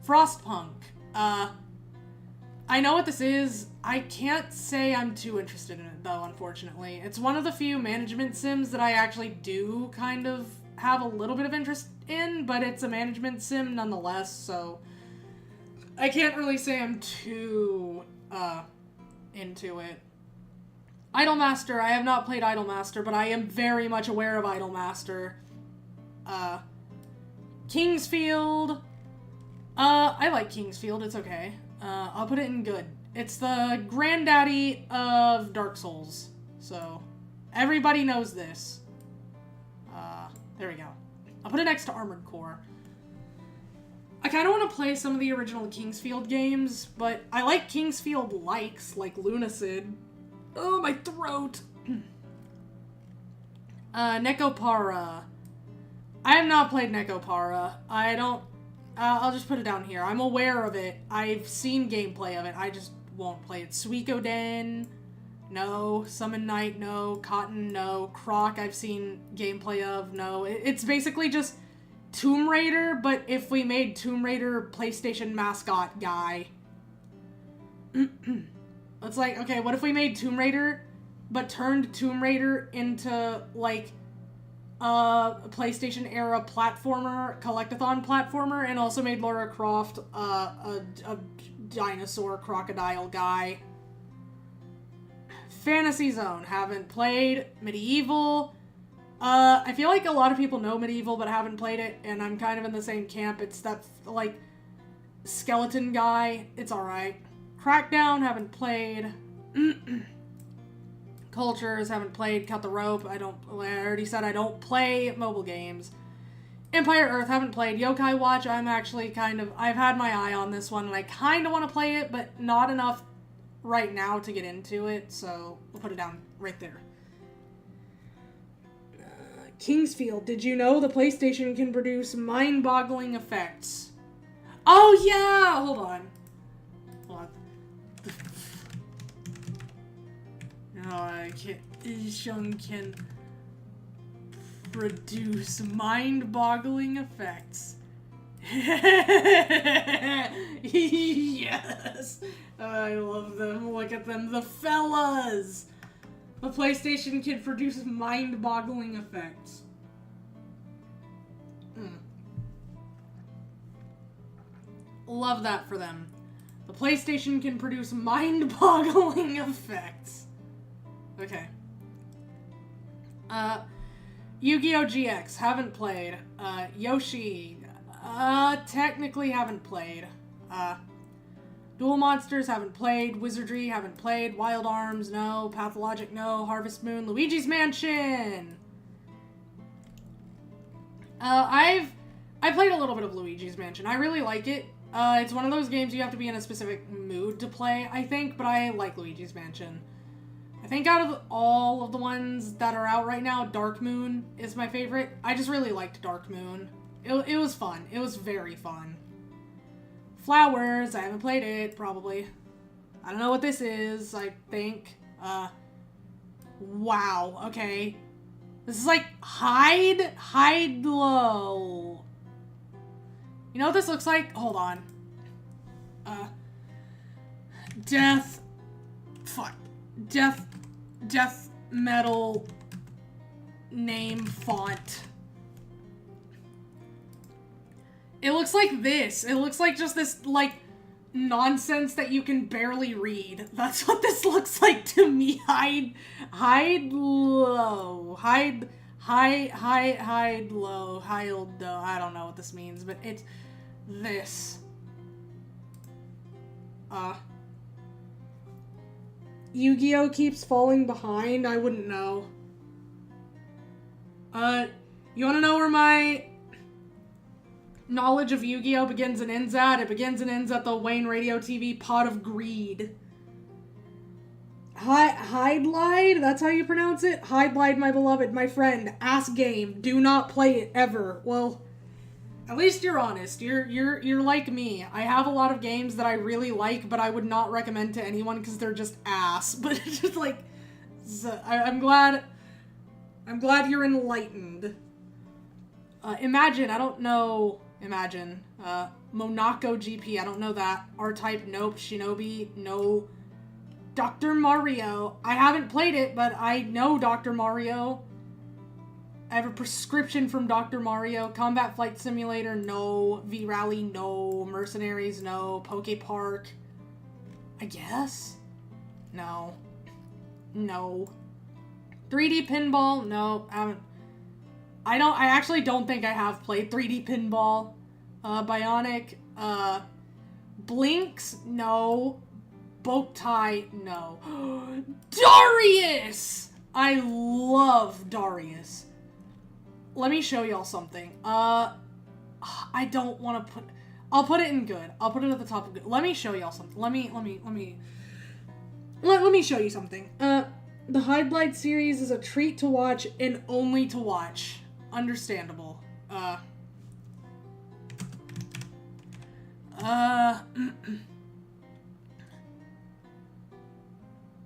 Frostpunk. I know what this is. I can't say I'm too interested in it, though, unfortunately. It's one of the few management sims that I actually do kind of have a little bit of interest in, but it's a management sim nonetheless, so I can't really say I'm too, into it. Idolmaster. I have not played Idolmaster, but I am very much aware of Idolmaster. Kingsfield. I like Kingsfield. It's okay. I'll put it in good. It's the granddaddy of Dark Souls. So, everybody knows this. There we go. I'll put it next to Armored Core. I kind of want to play some of the original Kingsfield games, but I like Kingsfield likes, like Lunacid. Oh, my throat! Nekopara. I have not played Nekopara. I don't... I'll just put it down here. I'm aware of it. I've seen gameplay of it. I just won't play it. Suikoden, no. Summon Knight, no. Cotton, no. Croc, I've seen gameplay of, no. It's basically just Tomb Raider, but if we made Tomb Raider PlayStation mascot guy. It's like, okay, what if we made Tomb Raider, but turned Tomb Raider into, like, a PlayStation era platformer, collectathon platformer, and also made Lara Croft a dinosaur crocodile guy. Fantasy Zone, haven't played. Medieval. I feel like a lot of people know Medieval but haven't played it, and I'm kind of in the same camp. It's that, like, skeleton guy. It's alright. Crackdown, haven't played. Cultures, haven't played. Cut the Rope, I already said I don't play mobile games. Empire Earth, haven't played. Yokai Watch, I've had my eye on this one, and I kind of want to play it, but not enough right now to get into it, so we'll put it down right there. Kingsfield, did you know the PlayStation can produce mind-boggling effects? Oh yeah! Hold on. No, I can't. Ishun can produce mind-boggling effects. Yes! I love them. Look at them. The fellas! The PlayStation can produce mind-boggling effects. Love that for them. The PlayStation can produce mind-boggling effects. Okay. Yu-Gi-Oh! GX, haven't played. Yoshi, technically haven't played. Duel Monsters, haven't played. Wizardry, haven't played. Wild Arms, no. Pathologic, no. Harvest Moon, Luigi's Mansion! I played a little bit of Luigi's Mansion. I really like it. It's one of those games you have to be in a specific mood to play, I think, but I like Luigi's Mansion. I think out of all of the ones that are out right now, Dark Moon is my favorite. I just really liked Dark Moon. It was fun. It was very fun. Flowers, I haven't played it, probably. I don't know what this is, I think. Wow, okay. This is like Hide Low. You know what this looks like? Hold on. Death fuck. Death metal name font. It looks like this. It looks like just this, like, nonsense that you can barely read. That's what this looks like to me. Hide low. Hide low. I don't know what this means, but it's this. Yu-Gi-Oh keeps falling behind? I wouldn't know. You wanna know where my knowledge of Yu-Gi-Oh begins and ends at? It begins and ends at the Wayne Radio TV Pot of Greed. Hide-Lied? That's how you pronounce it? Hide-Lied, my beloved, my friend. Ass game. Do not play it, ever. Well, at least you're honest. You're like me. I have a lot of games that I really like, but I would not recommend to anyone because they're just ass. But it's just like, so I'm glad you're enlightened. Imagine, I don't know. Imagine. Monaco GP, I don't know that. R-Type, nope. Shinobi, no. Dr. Mario, I haven't played it, but I know Dr. Mario. I have a prescription from Dr. Mario. Combat Flight Simulator, no. V-Rally, no. Mercenaries, no. Poke Park, I guess? No. No. 3D Pinball, no. I actually don't think I have played 3D Pinball. Bionic, Blinks, no. Bowtie, no. Darius! I love Darius. Let me show y'all something. I don't want to put... I'll put it in good. I'll put it at the top of good. Let me show y'all something. Let me show you something. The Hide-Lied series is a treat to watch and only to watch. Understandable.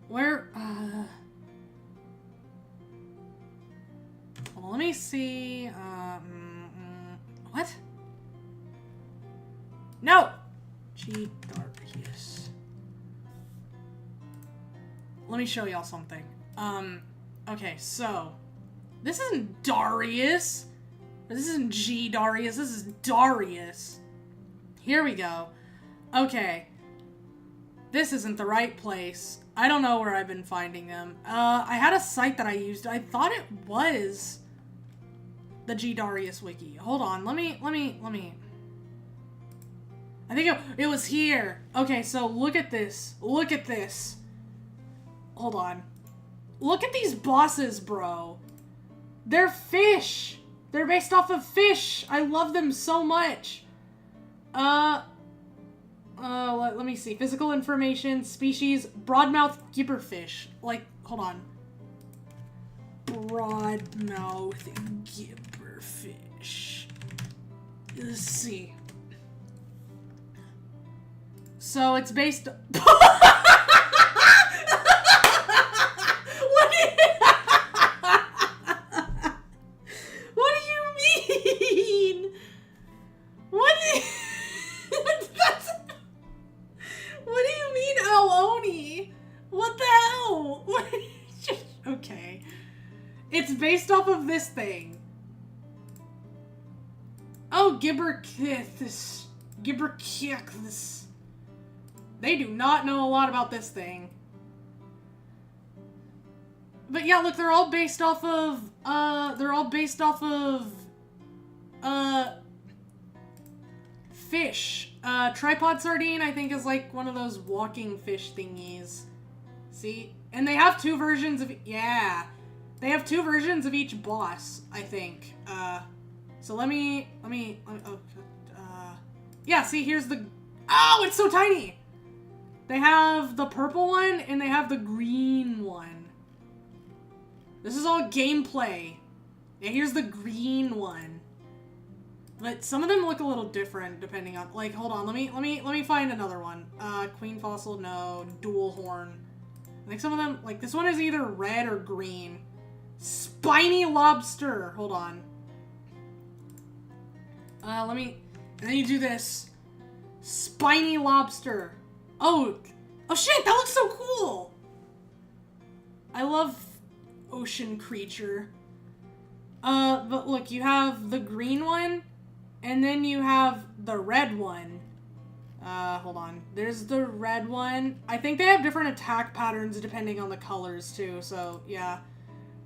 Where, well, let me see, what? No! Darius. Let me show y'all something. Okay, so, this isn't Darius. This isn't Darius, this is Darius. Here we go. Okay. This isn't the right place. I don't know where I've been finding them. I had a site that I used. I thought it was the Darius wiki. Hold on. Let me. I think it was here. Okay, so look at this. Look at this. Hold on. Look at these bosses, bro. They're fish. They're based off of fish. I love them so much. Let me see. Physical information, species, broadmouth gibberfish. Like, hold on. Broadmouth gibberfish. Let's see. So it's based... What do you mean? What do you mean, Aoni? What the hell? Okay. It's based off of this thing. Oh, Gibberkiths. Gibberkiths. They do not know a lot about this thing. But yeah, look, they're all based off of, fish. Tripod sardine, I think, is like one of those walking fish thingies. See? And they have two versions of, yeah. They have two versions of each boss, I think. So yeah, see, here's the, oh, it's so tiny! They have the purple one, and they have the green one. This is all gameplay. Yeah, here's the green one. But some of them look a little different depending on, like, hold on, let me find another one. Queen fossil, no. Dual horn. I think some of them, like, this one is either red or green. Spiny lobster. Hold on. And then you do this. Spiny lobster. Oh shit, that looks so cool. I love ocean creature. But look, you have the green one, and then you have the red one. Hold on. There's the red one. I think they have different attack patterns depending on the colors, too. So, yeah.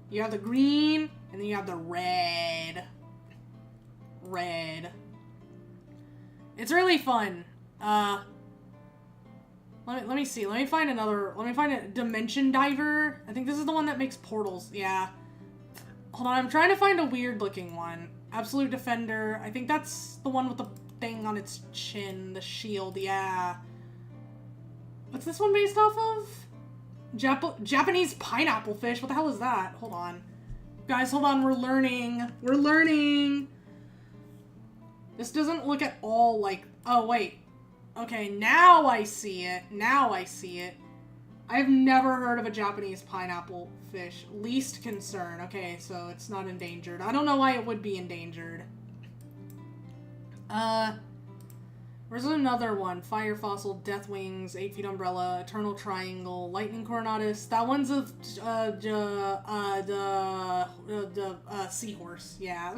You have the green, and then you have the red. Red. It's really fun. Let me see. Let me find a Dimension Diver. I think this is the one that makes portals. Yeah. Hold on, I'm trying to find a weird-looking one. Absolute Defender. I think that's the one with the thing on its chin, the shield, yeah. What's this one based off of? Japanese pineapple fish? What the hell is that? Hold on. Guys, hold on, we're learning. We're learning! This doesn't look at all like... Oh, wait. Okay, now I see it. Now I see it. I've never heard of a Japanese pineapple fish. Least concern. Okay, so it's not endangered. I don't know why it would be endangered. Where's another one? Fire Fossil, Death Wings, 8 Feet Umbrella, Eternal Triangle, Lightning Coronatus. That one's a seahorse. Yeah.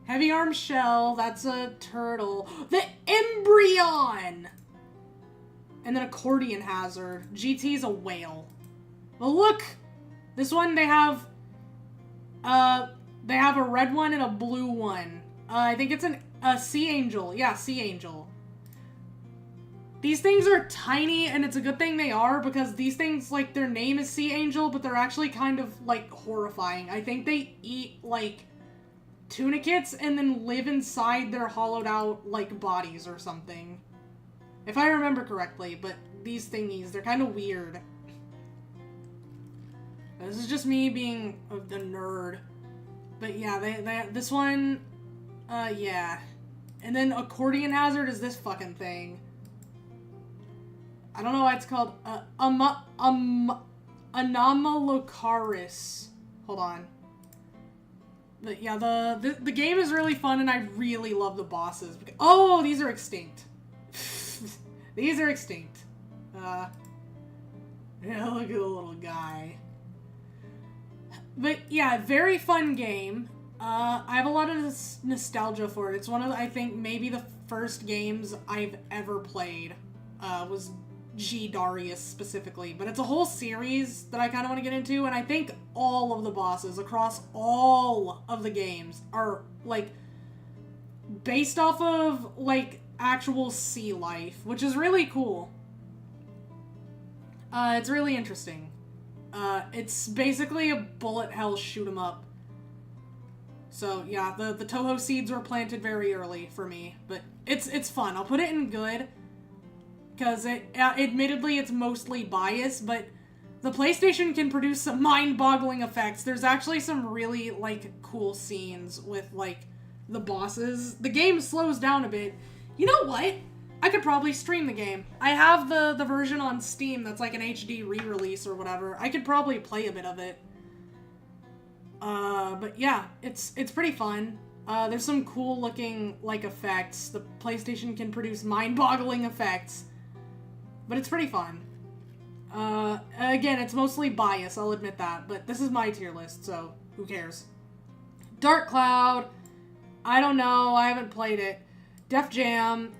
Heavy Arm Shell. That's a turtle. The Embryon! And then Accordion Hazard. GT's a whale. Well, look! This one, they have a red one and a blue one. I think it's a Sea Angel. Yeah, Sea Angel. These things are tiny, and it's a good thing they are, because these things, like, their name is Sea Angel, but they're actually kind of, like, horrifying. I think they eat, like, tunicates and then live inside their hollowed out, like, bodies or something. If I remember correctly, but these thingies, they're kind of weird. This is just me being the nerd. But yeah, this one, yeah. And then Accordion Hazard is this fucking thing. I don't know why it's called, Anomalocaris. Hold on. But yeah, the game is really fun, and I really love the bosses. Oh, these are extinct. These are extinct. Yeah, look at the little guy. But yeah, very fun game. I have a lot of nostalgia for it. It's one of the, I think, maybe the first games I've ever played, was G Darius specifically. But it's a whole series that I kind of want to get into, and I think all of the bosses across all of the games are, like, based off of, like, actual sea life, which is really cool. It's really interesting. It's basically a bullet hell shoot 'em up. So yeah, the Toho seeds were planted very early for me, but it's fun. I'll put it in good, because admittedly it's mostly biased, but the PlayStation can produce some mind-boggling effects. There's actually some really, like, cool scenes with, like, the bosses. The game slows down a bit. You know what? I could probably stream the game. I have the version on Steam that's like an HD re-release or whatever. I could probably play a bit of it. But yeah, it's pretty fun. There's some cool looking, like, effects. The PlayStation can produce mind-boggling effects. But it's pretty fun. Again, it's mostly bias, I'll admit that. But this is my tier list, so who cares? Dark Cloud. I don't know. I haven't played it. Def Jam.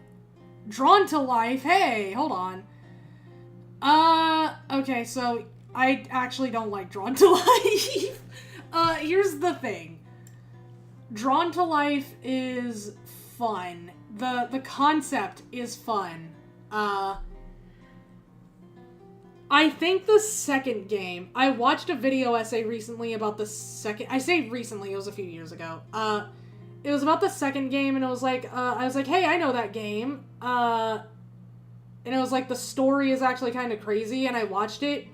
Drawn to Life. Hey, hold on. Okay, so I actually don't like Drawn to Life. Here's the thing. Drawn to Life is fun. The concept is fun. I think the second game, I watched a video essay recently about the second, I say recently, it was a few years ago. It was about the second game, and it was like, I was like, hey, I know that game. And it was like, the story is actually kind of crazy, and I watched it.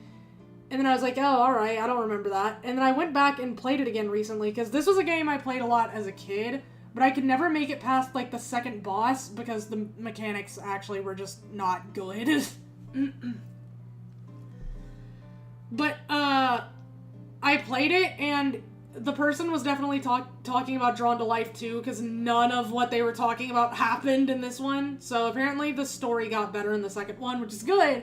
And then I was like, oh, alright, I don't remember that. And then I went back and played it again recently, because this was a game I played a lot as a kid, but I could never make it past, like, the second boss, because the mechanics actually were just not good. But, I played it, and the person was definitely talking about Drawn to Life too, because none of what they were talking about happened in this one. So apparently the story got better in the second one, which is good.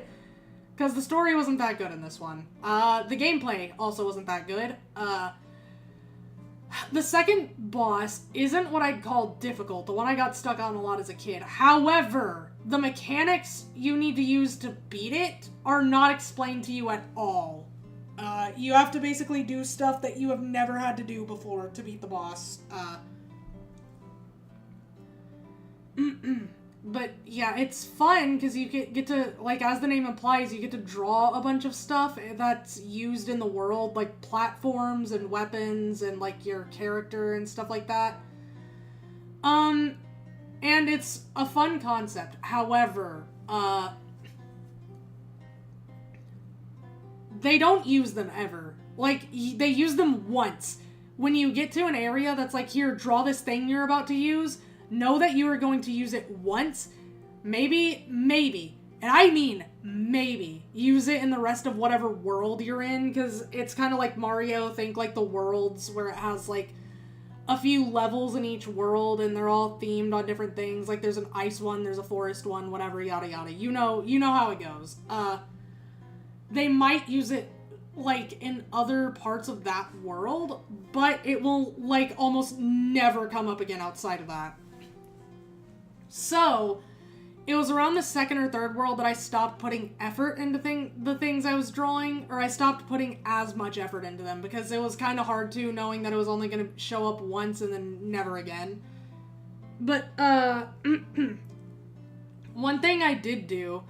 because the story wasn't that good in this one. The gameplay also wasn't that good. The second boss isn't what I'd call difficult, the one I got stuck on a lot as a kid. However, the mechanics you need to use to beat it are not explained to you at all. You have to basically do stuff that you have never had to do before to beat the boss. But yeah, it's fun because you get to, like, as the name implies, you get to draw a bunch of stuff that's used in the world, like platforms and weapons and, like, your character and stuff like that. And it's a fun concept. However, they don't use them ever. Like, they use them once. When you get to an area that's like, here, draw this thing you're about to use, know that you are going to use it once, maybe, and I mean maybe, use it in the rest of whatever world you're in, because it's kind of like Mario, think like the worlds, where it has like a few levels in each world, and they're all themed on different things, like there's an ice one, there's a forest one, whatever, yada yada, you know how it goes. They might use it like in other parts of that world, but it will like almost never come up again outside of that. So, it was around the second or third world that I stopped putting effort into the things I was drawing, or I stopped putting as much effort into them, because it was kind of hard to, knowing that it was only going to show up once and then never again. But, one thing I did do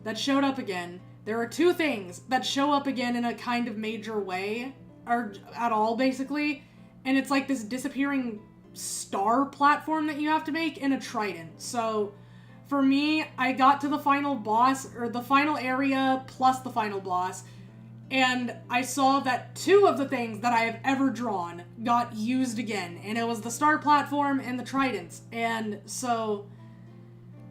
that showed up again, there are two things that show up again in a kind of major way, or at all, basically, and it's like this disappearing star platform that you have to make in a trident. So for me, I got to the final boss, or the final area plus the final boss, and I saw that two of the things that I have ever drawn got used again, and it was the star platform and the tridents. And so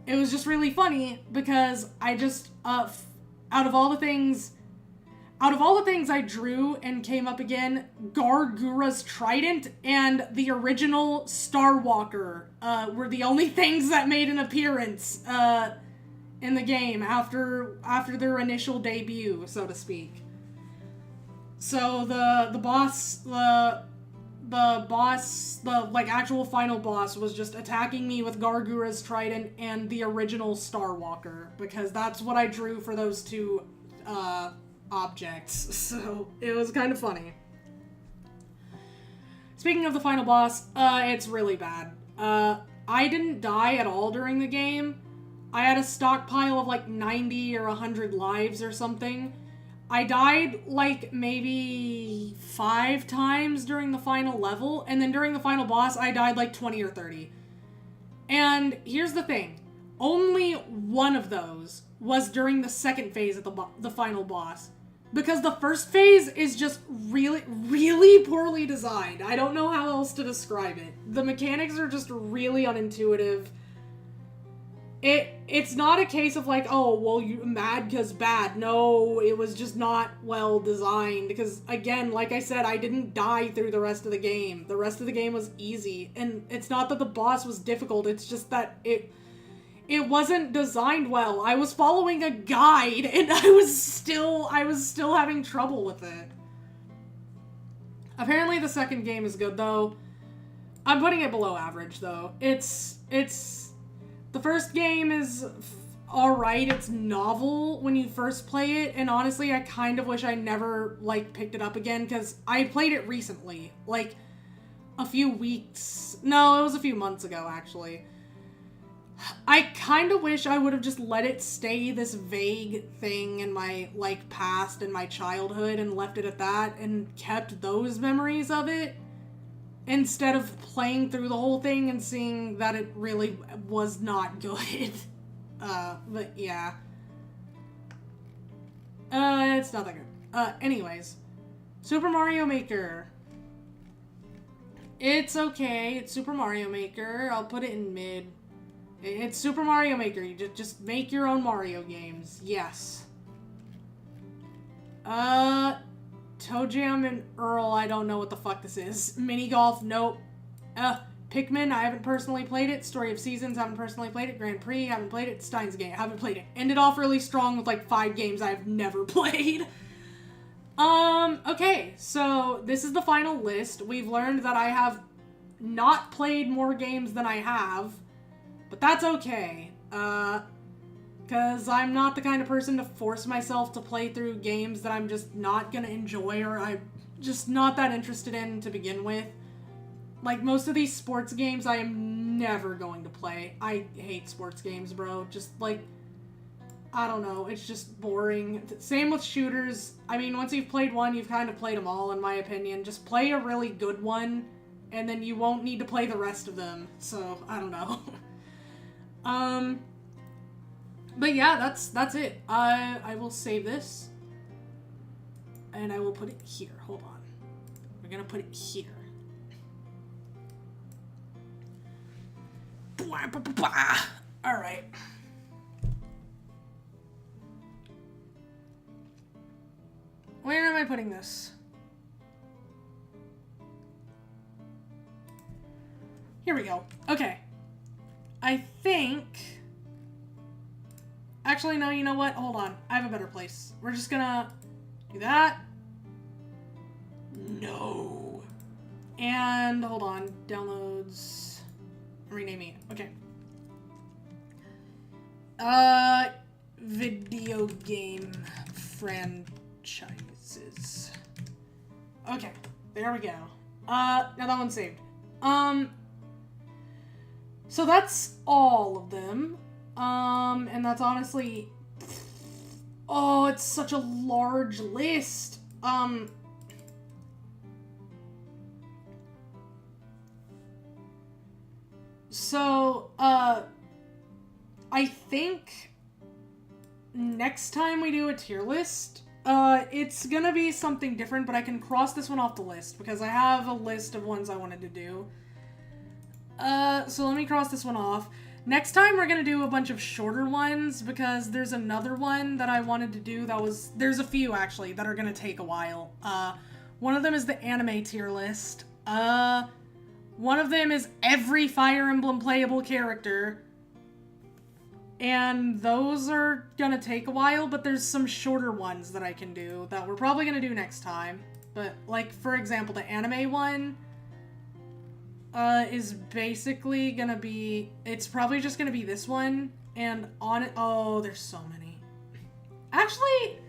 it was just really funny, because I just out of all the things I drew and came up again, Gargura's trident and the original Star Walker were the only things that made an appearance in the game after their initial debut, so to speak. So the like actual final boss was just attacking me with Gargura's trident and the original Star Walker, because that's what I drew for those two objects, so it was kind of funny. Speaking of the final boss, it's really bad. I didn't die at all during the game. I had a stockpile of like 90 or 100 lives or something. I died like maybe 5 times during the final level, and then during the final boss I died like 20 or 30. And here's the thing, only one of those was during the second phase of the final boss. Because the first phase is just really, really poorly designed. I don't know how else to describe it. The mechanics are just really unintuitive. It's not a case of like, oh, well, you're mad because bad. No, it was just not well designed. Because, again, like I said, I didn't die through the rest of the game. The rest of the game was easy. And it's not that the boss was difficult. It's just that it wasn't designed well. I was following a guide, and I was still having trouble with it. Apparently the second game is good, though. I'm putting it below average, though. The first game is alright. It's novel when you first play it, and honestly, I kind of wish I never, like, picked it up again, because I played it recently. Like, a few weeks... No, it was a few months ago, actually. I kind of wish I would have just let it stay this vague thing in my, like, past and my childhood and left it at that and kept those memories of it instead of playing through the whole thing and seeing that it really was not good. But yeah. It's not that good. Anyways. Super Mario Maker. It's okay. It's Super Mario Maker. I'll put it in mid. It's Super Mario Maker. You just make your own Mario games. Yes. Toe Jam and Earl, I don't know what the fuck this is. Mini Golf, nope. Pikmin, I haven't personally played it. Story of Seasons, haven't personally played it. Grand Prix, haven't played it. Steins Gate, haven't played it. Ended off really strong with like 5 games I've never played. Okay, so this is the final list. We've learned that I have not played more games than I have, but that's okay. Because I'm not the kind of person to force myself to play through games that I'm just not gonna enjoy or I'm just not that interested in to begin with. Like, most of these sports games I am never going to play. I hate sports games, bro. Just, like, I don't know. It's just boring. Same with shooters. I mean, once you've played one, you've kind of played them all, in my opinion. Just play a really good one, and then you won't need to play the rest of them. So, I don't know. But yeah, that's it. I will save this, and I will put it here. Hold on. We're gonna put it here. Alright. Where am I putting this? Here we go. Okay. I think... Actually, no, you know what? Hold on. I have a better place. We're just gonna do that. No. And, hold on. Downloads... renaming it. Okay. Video game franchises. Okay, there we go. Now that one's saved. So that's all of them. And that's honestly... Oh, it's such a large list. So, I think next time we do a tier list, it's gonna be something different, but I can cross this one off the list because I have a list of ones I wanted to do. So let me cross this one off. Next time we're gonna do a bunch of shorter ones because there's another one that I wanted to do there's a few actually that are gonna take a while. One of them is the anime tier list. One of them is every Fire Emblem playable character. And those are gonna take a while, but there's some shorter ones that I can do that we're probably gonna do next time. But, like, for example, the anime one is basically gonna be... It's probably just gonna be this one. And on it... Oh, there's so many. Actually,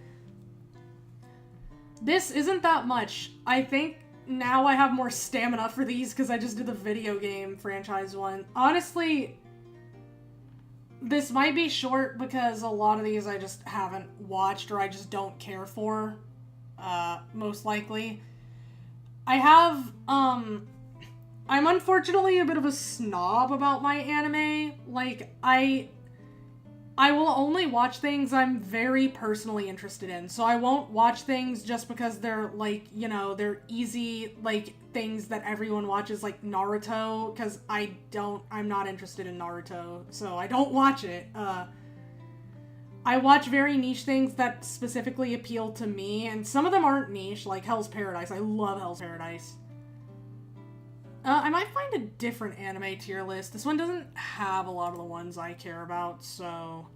this isn't that much. I think... Now I have more stamina for these because I just did the video game franchise one. Honestly, this might be short because a lot of these I just haven't watched or I just don't care for, most likely. I have, I'm unfortunately a bit of a snob about my anime. Like, I will only watch things I'm very personally interested in. So I won't watch things just because they're, like, you know, they're easy, like, things that everyone watches, like Naruto, because I'm not interested in Naruto, so I don't watch it. I watch very niche things that specifically appeal to me, and some of them aren't niche, like Hell's Paradise. I love Hell's Paradise. I might find a different anime tier list. This one doesn't have a lot of the ones I care about, so...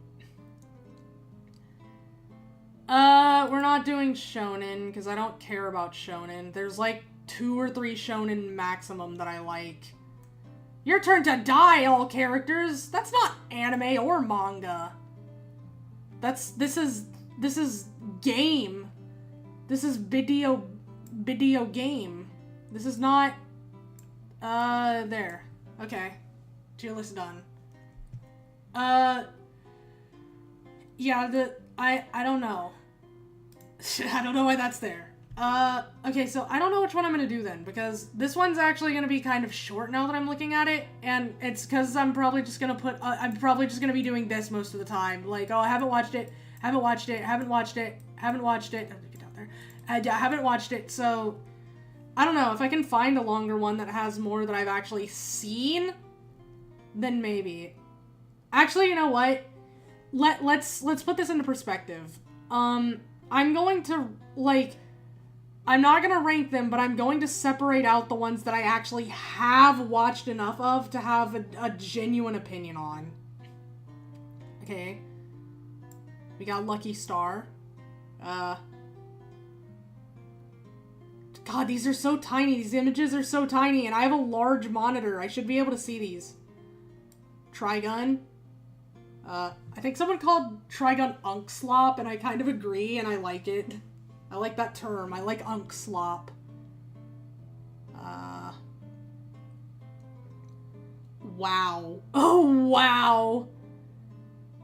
We're not doing shonen, because I don't care about shonen. There's like 2 or 3 shonen maximum that I like. Your turn to die, all characters! That's not anime or manga. This is game. This is video game. This is not... there. Okay. Tier list done. Yeah, I don't know. I don't know why that's there. Okay, so I don't know which one I'm gonna do then, because this one's actually gonna be kind of short now that I'm looking at it, and it's because I'm probably just gonna be doing this most of the time. Like, oh, I haven't watched it, haven't watched it, haven't watched it, haven't watched it. Get out there. I haven't watched it, so... I don't know, if I can find a longer one that has more that I've actually seen, then maybe. Actually, you know what? Let's put this into perspective. I'm going to, like, I'm not going to rank them, but I'm going to separate out the ones that I actually have watched enough of to have a genuine opinion on. Okay. We got Lucky Star. God, these are so tiny. These images are so tiny, and I have a large monitor. I should be able to see these. Trigun. I think someone called Trigun Unk Slop, and I kind of agree, and I like it. I like that term. I like Unk Slop. Wow. Oh, wow.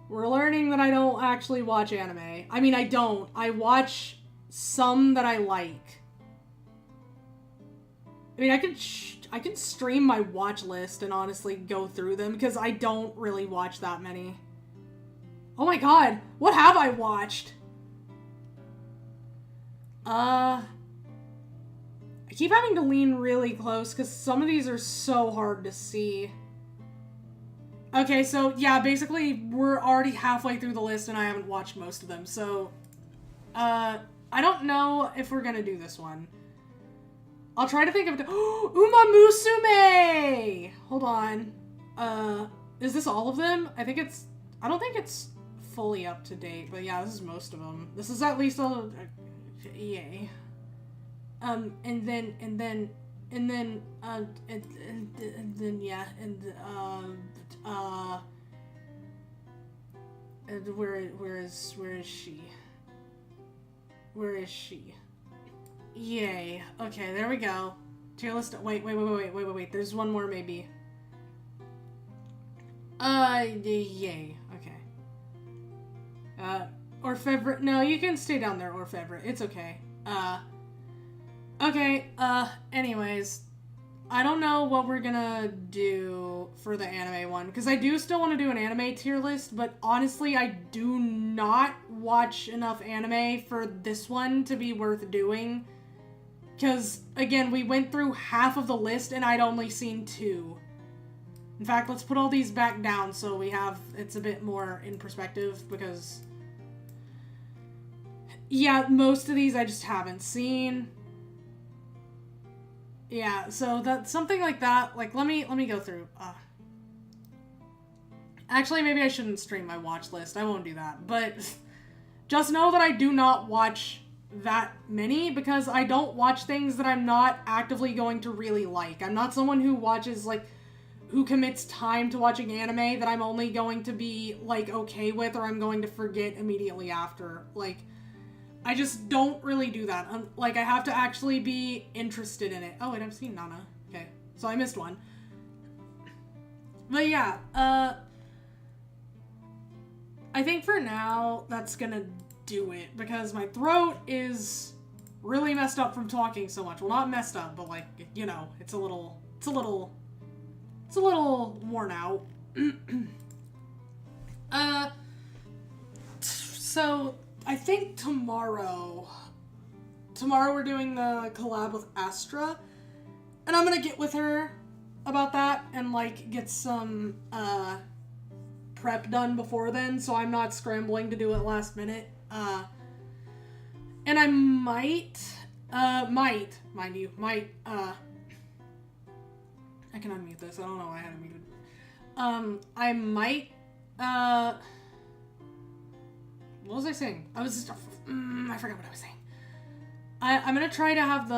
We're learning that I don't actually watch anime. I mean, I don't. I watch some that I like. I mean, I can stream my watch list and honestly go through them because I don't really watch that many. Oh my god, what have I watched? I keep having to lean really close because some of these are so hard to see. Okay, so yeah, basically we're already halfway through the list and I haven't watched most of them, so I don't know if we're gonna do this one. I'll try to think of it. Uma Musume! Hold on. Is this all of them? I don't think it's fully up to date, but yeah, this is most of them. This is at least all. Yay. And then yeah, and where is she? Where is she? Yay. Okay, there we go. Tier list. Wait. There's one more maybe. Yay. Okay. Orfevre. No, you can stay down there, Orfevre. It's okay. Okay, anyways. I don't know what we're gonna do for the anime one, because I do still want to do an anime tier list, but honestly, I do not watch enough anime for this one to be worth doing. Because, again, we went through half of the list and I'd only seen 2. In fact, let's put all these back down so we have, it's a bit more in perspective, because yeah, most of these I just haven't seen. Yeah, so that's something like that. Like, let me go through. Actually, maybe I shouldn't stream my watch list. I won't do that. But just know that I do not watch that many because I don't watch things that I'm not actively going to really like. I'm not someone who watches, like, who commits time to watching anime that I'm only going to be, like, okay with or I'm going to forget immediately after. Like, I just don't really do that. Like, I have to actually be interested in it. Oh, wait, I've seen Nana. Okay, so I missed one. But yeah, I think for now, that's gonna do it, because my throat is really messed up from talking so much. Well, not messed up, but, like, you know, it's a little worn out. So I think tomorrow we're doing the collab with Astra, and I'm gonna get with her about that and, like, get some prep done before then, so I'm not scrambling to do it last minute. And I might, mind you, I can unmute this. I don't know why I had it muted. I might, what was I saying? I forgot what I was saying. I'm gonna try to have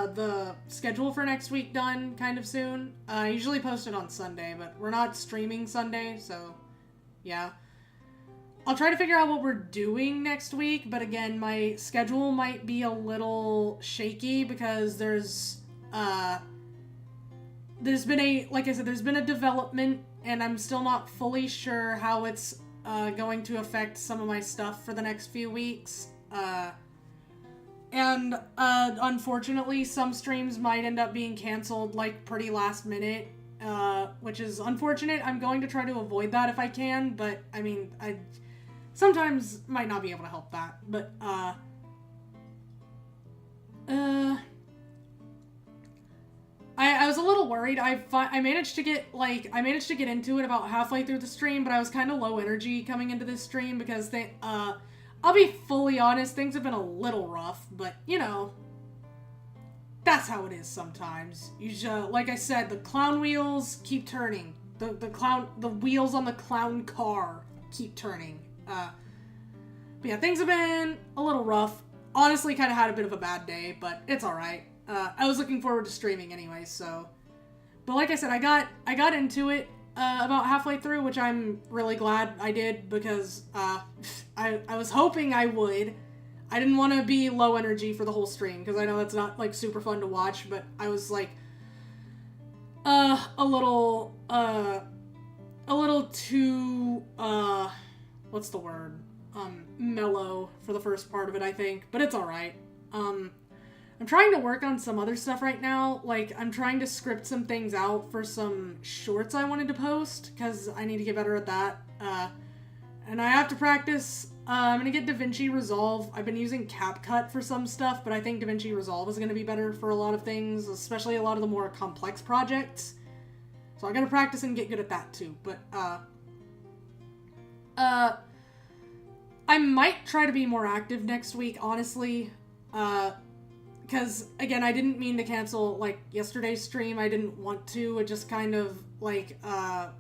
the schedule for next week done kind of soon. I usually post it on Sunday, but we're not streaming Sunday, so yeah. I'll try to figure out what we're doing next week, but again, my schedule might be a little shaky because there's been a development, and I'm still not fully sure how it's going to affect some of my stuff for the next few weeks. And unfortunately, some streams might end up being canceled, like, pretty last minute, which is unfortunate. I'm going to try to avoid that if I can, but, I mean, I sometimes might not be able to help that, but, I was a little worried. I managed to get into it about halfway through the stream, but I was kind of low energy coming into this stream because I I'll be fully honest, things have been a little rough, but, you know, that's how it is sometimes. You just, like I said, the clown wheels keep turning. The wheels on the clown car keep turning. But yeah, things have been a little rough. Honestly, kind of had a bit of a bad day, but it's alright. I was looking forward to streaming anyway, so. But like I said, I got into it about halfway through, which I'm really glad I did, because I was hoping I would. I didn't want to be low energy for the whole stream, because I know that's not, like, super fun to watch, but I was, like, a little too, what's the word? Mellow for the first part of it, I think, but it's alright. I'm trying to work on some other stuff right now, like, I'm trying to script some things out for some shorts I wanted to post, because I need to get better at that, and I have to practice. I'm gonna get DaVinci Resolve. I've been using CapCut for some stuff, but I think DaVinci Resolve is gonna be better for a lot of things, especially a lot of the more complex projects. So I gotta practice and get good at that too, but, I might try to be more active next week, honestly, because, again, I didn't mean to cancel, like, yesterday's stream. I didn't want to. It just kind of, like, I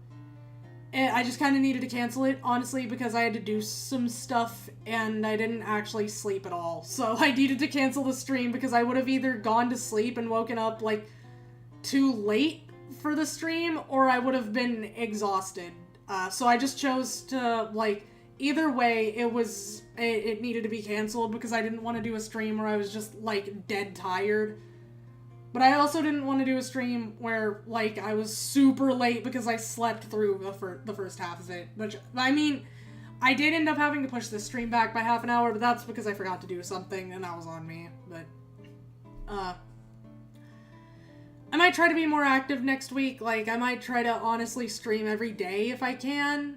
just kind of needed to cancel it, honestly, because I had to do some stuff, and I didn't actually sleep at all. So I needed to cancel the stream, because I would have either gone to sleep and woken up, like, too late for the stream, or I would have been exhausted. So I just chose to, like, either way, it needed to be canceled, because I didn't want to do a stream where I was just, like, dead tired. But I also didn't want to do a stream where, like, I was super late because I slept through the first half of it. Which, I mean, I did end up having to push this stream back by half an hour, but that's because I forgot to do something, and that was on me. But, I might try to be more active next week. Like, I might try to honestly stream every day if I can.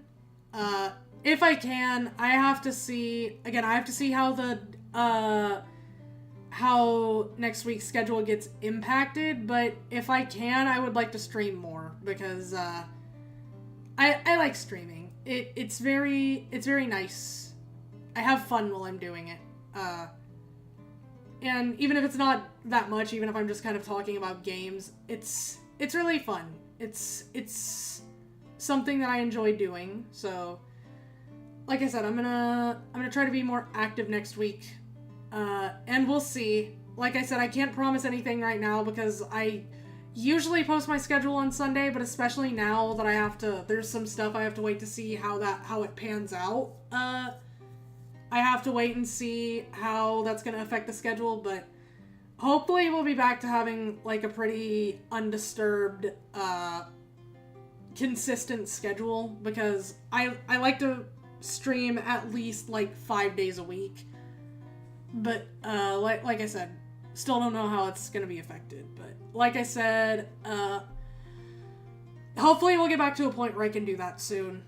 If I can, I have to see how next week's schedule gets impacted, but if I can, I would like to stream more, because, I like streaming. It's very nice. I have fun while I'm doing it. And even if it's not that much, even if I'm just kind of talking about games, it's really fun. It's something that I enjoy doing, so, like I said, I'm gonna try to be more active next week. And we'll see. Like I said, I can't promise anything right now, because I usually post my schedule on Sunday, but especially now that there's some stuff I have to wait to see how it pans out. I have to wait and see how that's gonna affect the schedule, but hopefully we'll be back to having, like, a pretty undisturbed, consistent schedule, because I like to stream at least, like, 5 days a week. But, like I said, still don't know how it's gonna be affected. But, like I said, hopefully we'll get back to a point where I can do that soon.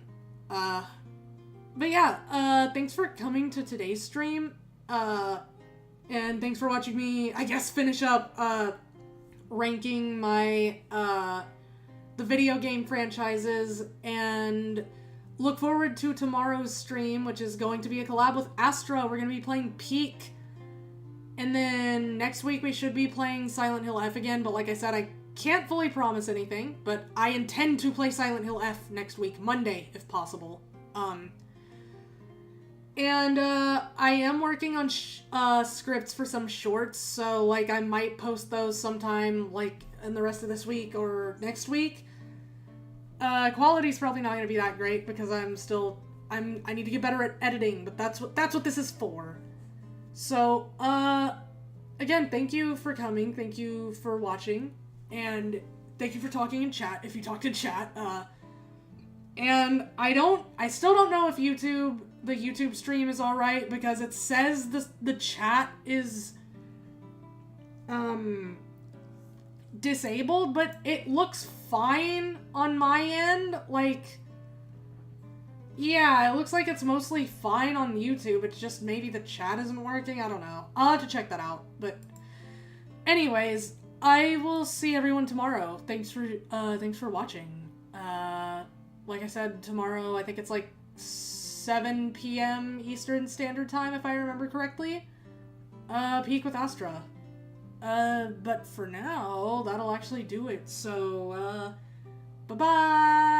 But yeah, thanks for coming to today's stream. And thanks for watching me, I guess, finish up, ranking my, the video game franchises, and look forward to tomorrow's stream, which is going to be a collab with Astra. We're going to be playing Peak. And then next week we should be playing Silent Hill F again, but like I said, I can't fully promise anything, but I intend to play Silent Hill F next week, Monday, if possible. And I am working on scripts for some shorts, so, like, I might post those sometime, like, in the rest of this week or next week. Quality's probably not gonna be that great, because I need to get better at editing, but that's what this is for. So, again, thank you for coming, thank you for watching, and thank you for talking in chat, if you talked in chat. And I still don't know if the YouTube stream is alright, because it says the chat is, disabled, but it looks fine on my end. Like, yeah, it looks like it's mostly fine on YouTube. It's just maybe the chat isn't working. I don't know. I'll have to check that out. But anyways, I will see everyone tomorrow. Thanks for watching. Like I said, tomorrow, I think it's like 7 p.m. Eastern Standard Time, if I remember correctly. Peak with Astra. But for now, that'll actually do it. So, bye-bye!